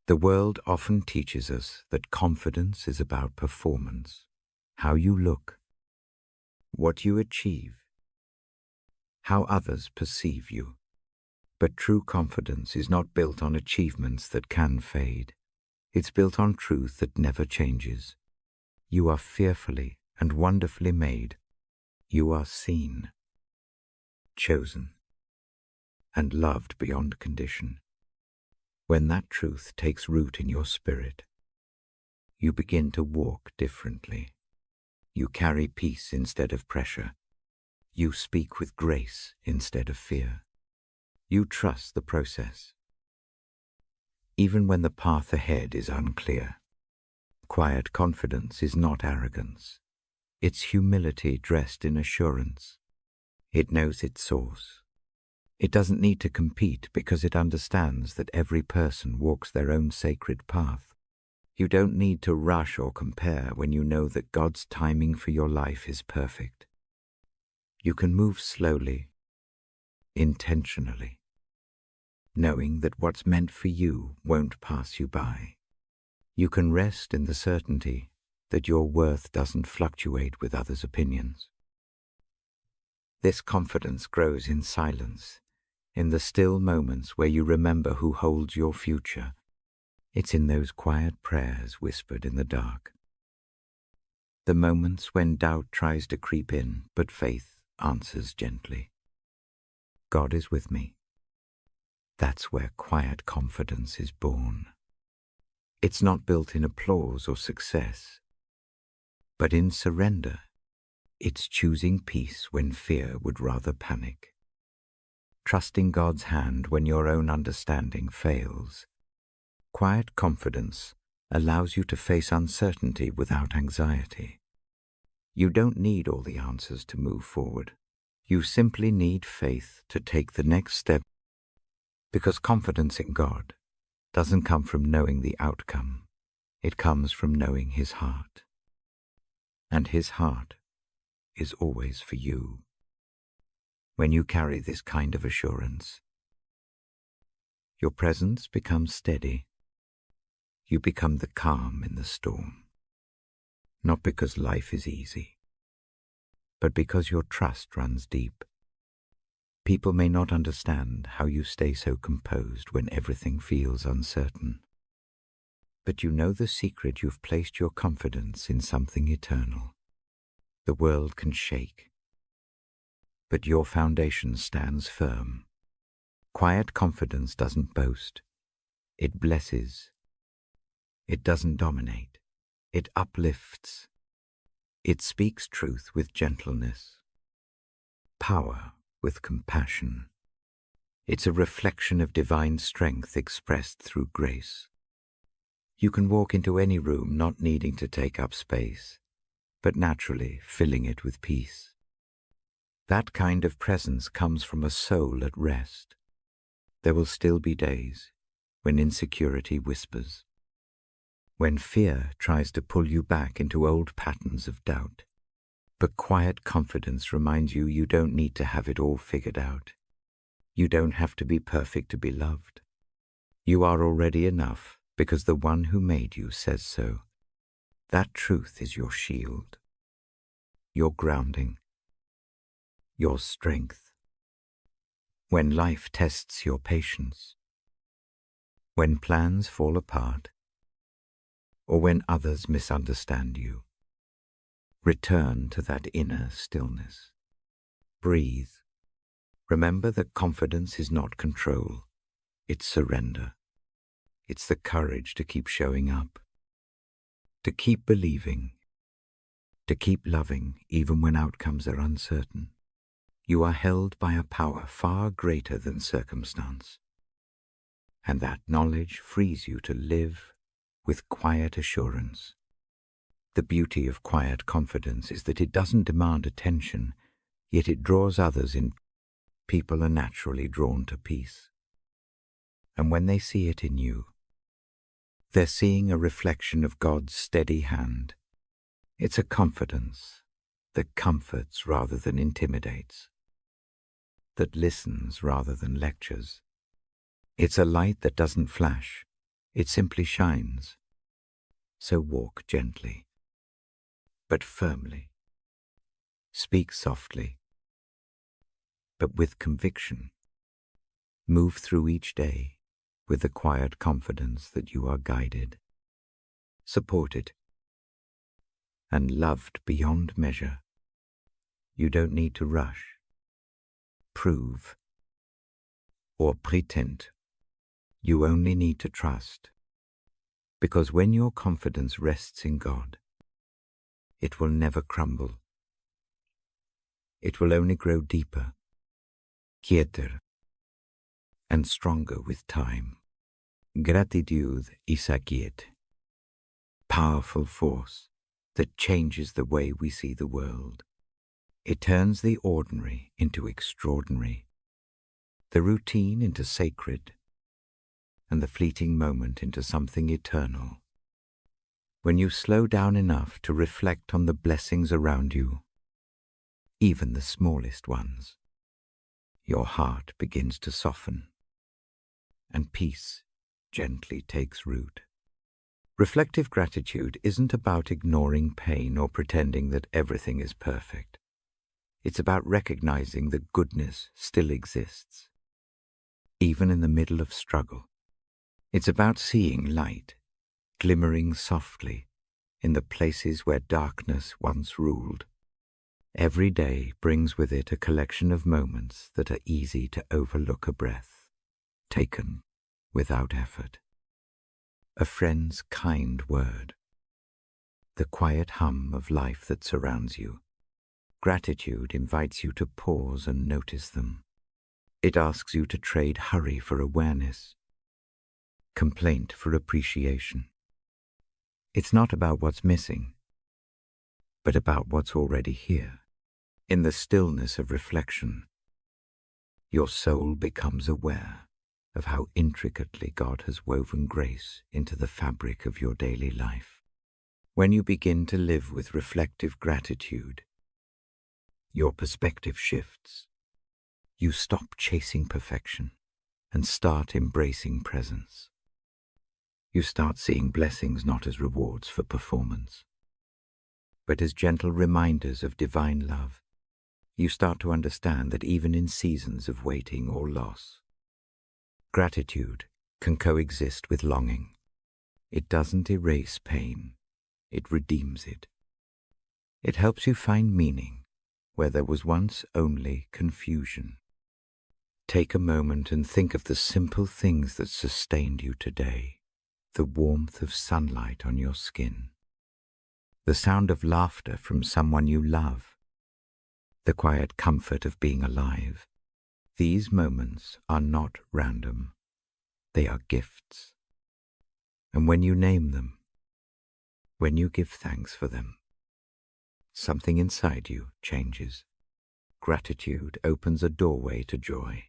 The world often teaches us that confidence is about performance, how you look, what you achieve, how others perceive you. But true confidence is not built on achievements that can fade. It's built on truth that never changes. You are fearfully and wonderfully made. You are seen, chosen, and loved beyond condition. When that truth takes root in your spirit, you begin to walk differently. You carry peace instead of pressure. You speak with grace instead of fear. You trust the process. Even when the path ahead is unclear, quiet confidence is not arrogance. It's humility dressed in assurance. It knows its source. It doesn't need to compete because it understands that every person walks their own sacred path. You don't need to rush or compare when you know that God's timing for your life is perfect. You can move slowly, intentionally, knowing that what's meant for you won't pass you by. You can rest in the certainty that your worth doesn't fluctuate with others' opinions. This confidence grows in silence, in the still moments where you remember who holds your future. It's in those quiet prayers whispered in the dark. The moments when doubt tries to creep in, but faith answers gently. God is with me. That's where quiet confidence is born. It's not built in applause or success, but in surrender. It's choosing peace when fear would rather panic. Trusting God's hand when your own understanding fails. Quiet confidence allows you to face uncertainty without anxiety. You don't need all the answers to move forward. You simply need faith to take the next step, because confidence in God doesn't come from knowing the outcome. It comes from knowing His heart. And His heart is always for you. When you carry this kind of assurance, your presence becomes steady. You become the calm in the storm. Not because life is easy, but because your trust runs deep. People may not understand how you stay so composed when everything feels uncertain. But you know the secret. You've placed your confidence in something eternal. The world can shake, but your foundation stands firm. Quiet confidence doesn't boast. It blesses. It doesn't dominate. It uplifts. It speaks truth with gentleness, power with compassion. It's a reflection of divine strength expressed through grace. You can walk into any room not needing to take up space, but naturally filling it with peace. That kind of presence comes from a soul at rest. There will still be days when insecurity whispers, when fear tries to pull you back into old patterns of doubt. But quiet confidence reminds you you don't need to have it all figured out. You don't have to be perfect to be loved. You are already enough because the one who made you says so. That truth is your shield, your grounding, your strength. When life tests your patience, when plans fall apart, or when others misunderstand you, return to that inner stillness. Breathe. Remember that confidence is not control. It's surrender. It's the courage to keep showing up, to keep believing, to keep loving even when outcomes are uncertain. You are held by a power far greater than circumstance, and that knowledge frees you to live with quiet assurance. The beauty of quiet confidence is that it doesn't demand attention, yet it draws others in. People are naturally drawn to peace. And when they see it in you, they're seeing a reflection of God's steady hand. It's a confidence that comforts rather than intimidates, that listens rather than lectures. It's a light that doesn't flash, it simply shines. So walk gently, but firmly. Speak softly, but with conviction. Move through each day with the quiet confidence that you are guided, supported, and loved beyond measure. You don't need to rush, prove, or pretend. You only need to trust, because when your confidence rests in God, it will never crumble. It will only grow deeper, quieter, and stronger with time. Gratitude is a quiet, powerful force that changes the way we see the world. It turns the ordinary into extraordinary, the routine into sacred, and the fleeting moment into something eternal. When you slow down enough to reflect on the blessings around you, even the smallest ones, your heart begins to soften, and peace gently takes root. Reflective gratitude isn't about ignoring pain or pretending that everything is perfect. It's about recognizing that goodness still exists, even in the middle of struggle. It's about seeing light glimmering softly in the places where darkness once ruled. Every day brings with it a collection of moments that are easy to overlook: a breath taken without effort, a friend's kind word, the quiet hum of life that surrounds you. Gratitude invites you to pause and notice them. It asks you to trade hurry for awareness, complaint for appreciation. It's not about what's missing, but about what's already here. In the stillness of reflection, your soul becomes aware of how intricately God has woven grace into the fabric of your daily life. When you begin to live with reflective gratitude, your perspective shifts. You stop chasing perfection and start embracing presence. You start seeing blessings not as rewards for performance, but as gentle reminders of divine love. You start to understand that even in seasons of waiting or loss, gratitude can coexist with longing. It doesn't erase pain, it redeems it. It helps you find meaning where there was once only confusion. Take a moment and think of the simple things that sustained you today: the warmth of sunlight on your skin, the sound of laughter from someone you love, the quiet comfort of being alive. These moments are not random. They are gifts. And when you name them, when you give thanks for them, something inside you changes. Gratitude opens a doorway to joy.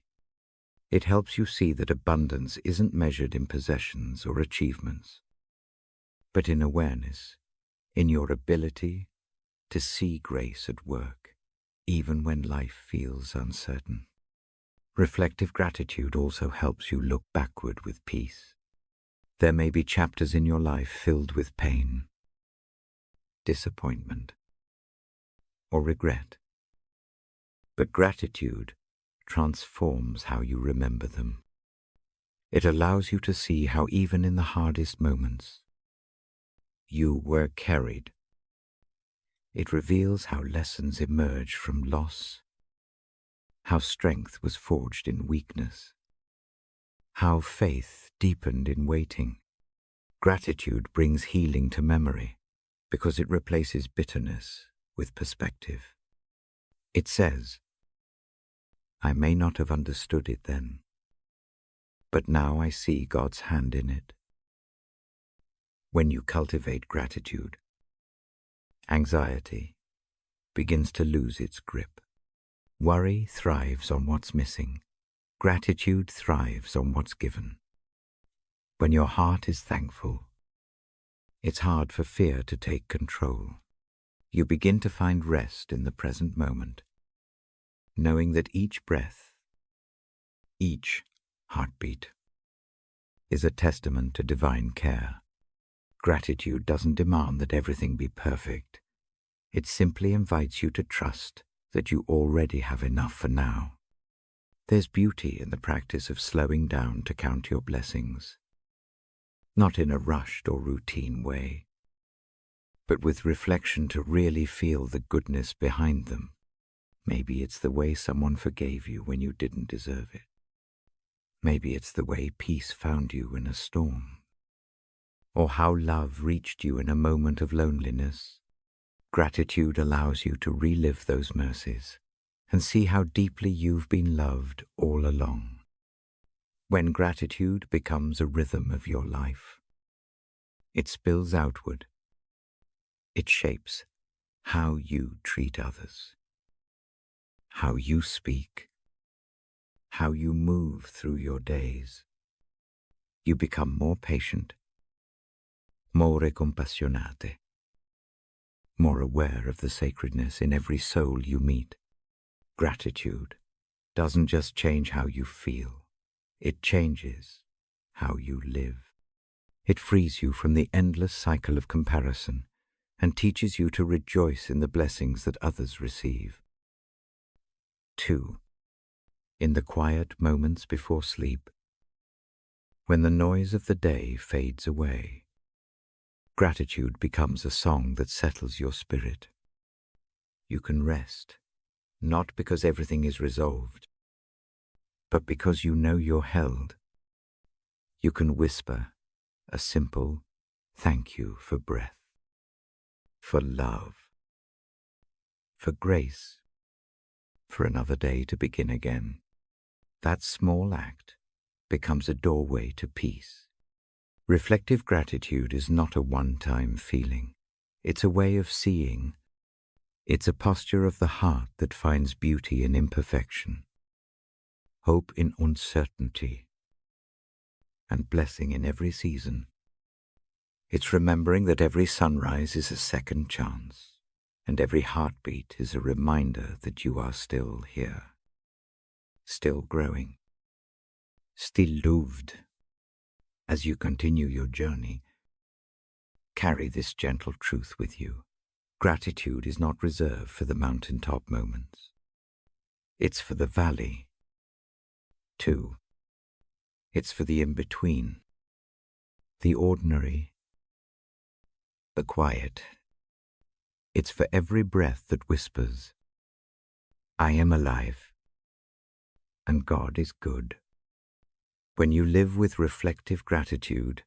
It helps you see that abundance isn't measured in possessions or achievements, but in awareness, in your ability to see grace at work, even when life feels uncertain. Reflective gratitude also helps you look backward with peace. There may be chapters in your life filled with pain, disappointment, or regret, but gratitude transforms how you remember them. It allows you to see how even in the hardest moments, you were carried. It reveals how lessons emerge from loss, how strength was forged in weakness, how faith deepened in waiting. Gratitude brings healing to memory because it replaces bitterness with perspective. It says, "I may not have understood it then, but now I see God's hand in it." When you cultivate gratitude, anxiety begins to lose its grip. Worry thrives on what's missing. Gratitude thrives on what's given. When your heart is thankful, it's hard for fear to take control. You begin to find rest in the present moment, knowing that each breath, each heartbeat, is a testament to divine care. Gratitude doesn't demand that everything be perfect. It simply invites you to trust that you already have enough for now. There's beauty in the practice of slowing down to count your blessings, not in a rushed or routine way, but with reflection to really feel the goodness behind them. Maybe it's the way someone forgave you when you didn't deserve it. Maybe it's the way peace found you in a storm, or how love reached you in a moment of loneliness. Gratitude allows you to relive those mercies and see how deeply you've been loved all along. When gratitude becomes a rhythm of your life, it spills outward. It shapes how you treat others, how you speak, how you move through your days. You become more patient, more compassionate, more aware of the sacredness in every soul you meet. Gratitude doesn't just change how you feel, it changes how you live. It frees you from the endless cycle of comparison and teaches you to rejoice in the blessings that others receive. 2. In the quiet moments before sleep, when the noise of the day fades away, gratitude becomes a song that settles your spirit. You can rest, not because everything is resolved, but because you know you're held. You can whisper a simple thank you for breath, for love, for grace, for another day to begin again. That small act becomes a doorway to peace. Reflective gratitude is not a one-time feeling. It's a way of seeing. It's a posture of the heart that finds beauty in imperfection, hope in uncertainty, and blessing in every season. It's remembering that every sunrise is a second chance, and every heartbeat is a reminder that you are still here, still growing, still loved. As you continue your journey, carry this gentle truth with you. Gratitude is not reserved for the mountaintop moments. It's for the valley, too. It's for the in-between, the ordinary, the quiet. It's for every breath that whispers, I am alive, and God is good. When you live with reflective gratitude,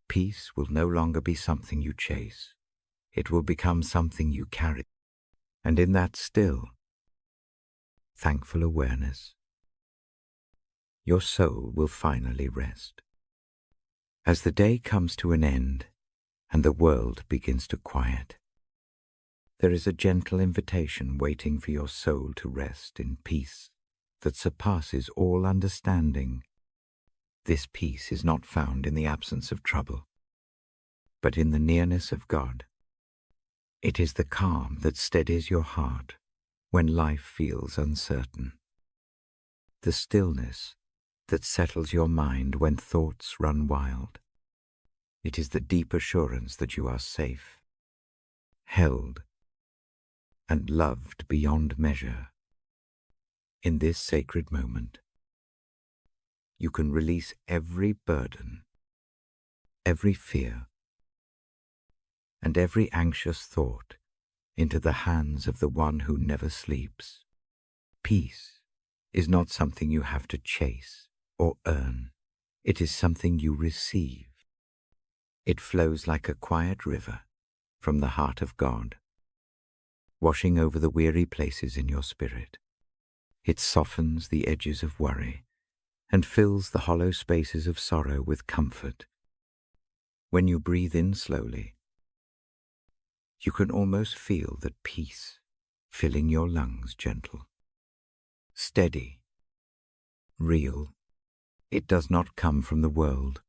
peace will no longer be something you chase. It will become something you carry. And in that still, thankful awareness, your soul will finally rest. As the day comes to an end and the world begins to quiet, there is a gentle invitation waiting for your soul to rest in peace that surpasses all understanding. This peace is not found in the absence of trouble, but in the nearness of God. It is the calm that steadies your heart when life feels uncertain, the stillness that settles your mind when thoughts run wild. It is the deep assurance that you are safe, held, and loved beyond measure. In this sacred moment, you can release every burden, every fear, and every anxious thought into the hands of the one who never sleeps. Peace is not something you have to chase or earn. It is something you receive. It flows like a quiet river from the heart of God, washing over the weary places in your spirit. It softens the edges of worry and fills the hollow spaces of sorrow with comfort. When you breathe in slowly, you can almost feel that peace filling your lungs, gentle, steady, real. It does not come from the world.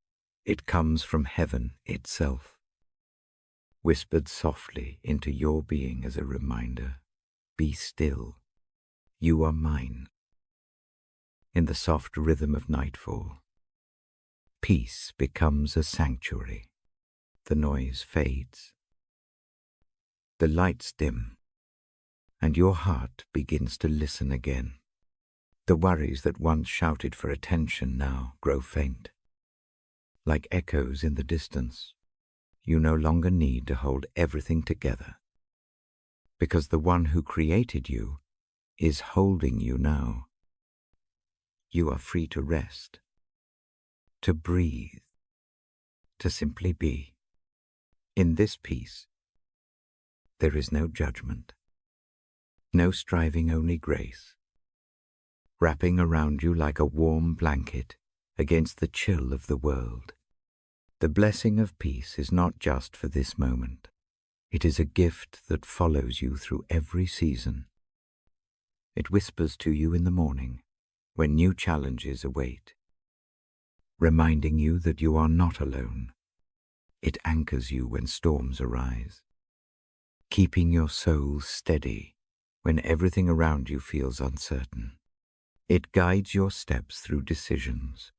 It comes from heaven itself, whispered softly into your being as a reminder. Be still. You are mine. In the soft rhythm of nightfall, peace becomes a sanctuary. The noise fades. The lights dim, and your heart begins to listen again. The worries that once shouted for attention now grow faint. Like echoes in the distance, you no longer need to hold everything together, because the one who created you is holding you now. You are free to rest, to breathe, to simply be. In this peace, there is no judgment, no striving, only grace, wrapping around you like a warm blanket against the chill of the world. The blessing of peace is not just for this moment. It is a gift that follows you through every season. It whispers to you in the morning when new challenges await, reminding you that you are not alone. It anchors you when storms arise, keeping your soul steady when everything around you feels uncertain. It guides your steps through decisions,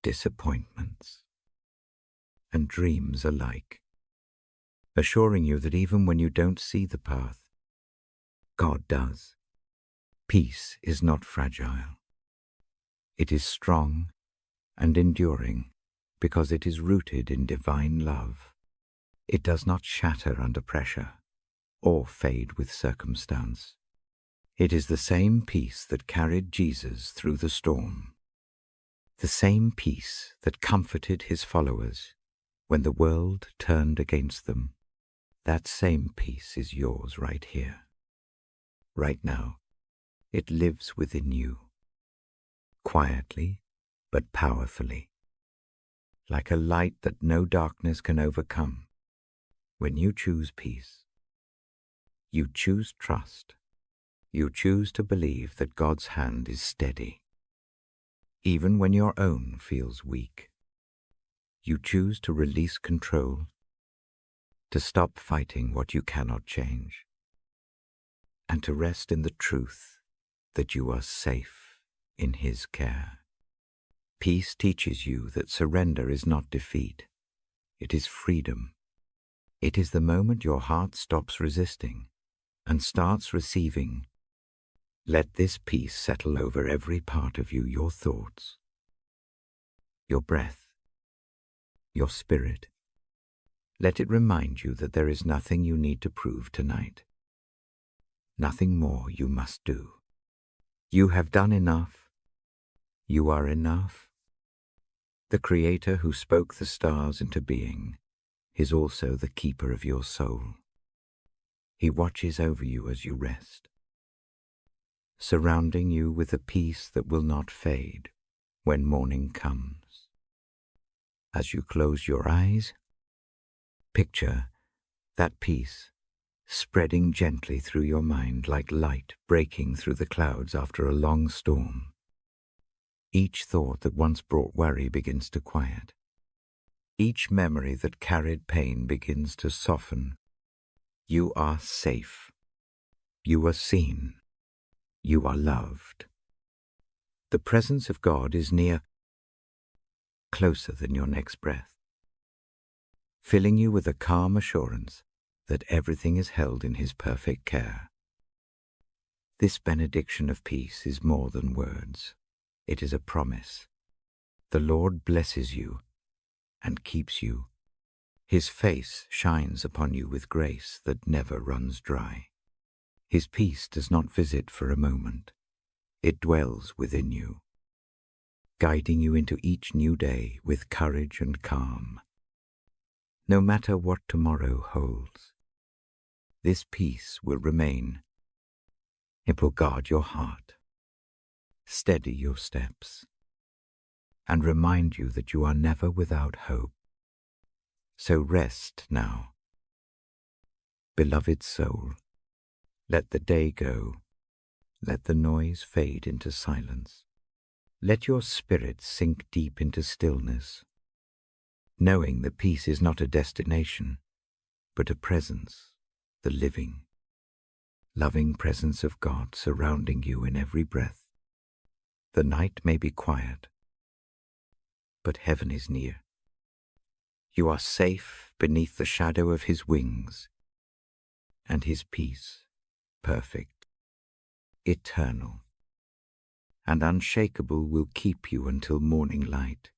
disappointments, and dreams alike, assuring you that even when you don't see the path, God does. Peace is not fragile. It is strong and enduring because it is rooted in divine love. It does not shatter under pressure or fade with circumstance. It is the same peace that carried Jesus through the storm, the same peace that comforted his followers when the world turned against them. That same peace is yours right here, right now. It lives within you, quietly but powerfully, like a light that no darkness can overcome. When you choose peace, you choose trust. You choose to believe that God's hand is steady, even when your own feels weak. You choose to release control, to stop fighting what you cannot change, and to rest in the truth that you are safe in His care. Peace teaches you that surrender is not defeat. It is freedom. It is the moment your heart stops resisting and starts receiving. Let this peace settle over every part of you, your thoughts, your breath, your spirit. Let it remind you that there is nothing you need to prove tonight, nothing more you must do. You have done enough. You are enough. The Creator who spoke the stars into being is also the keeper of your soul. He watches over you as you rest, surrounding you with a peace that will not fade when morning comes. As you close your eyes, picture that peace spreading gently through your mind like light breaking through the clouds after a long storm. Each thought that once brought worry begins to quiet. Each memory that carried pain begins to soften. You are safe. You are seen. You are loved. The presence of God is near, closer than your next breath, filling you with a calm assurance that everything is held in His perfect care. This benediction of peace is more than words. It is a promise. The Lord blesses you and keeps you. His face shines upon you with grace that never runs dry. His peace does not visit for a moment. It dwells within you, guiding you into each new day with courage and calm. No matter what tomorrow holds, this peace will remain. It will guard your heart, steady your steps, and remind you that you are never without hope. So rest now. Beloved soul, let the day go. Let the noise fade into silence. Let your spirit sink deep into stillness, knowing that peace is not a destination, but a presence, the living, loving presence of God surrounding you in every breath. The night may be quiet, but heaven is near. You are safe beneath the shadow of His wings, and His peace, perfect, eternal, and unshakable, will keep you until morning light.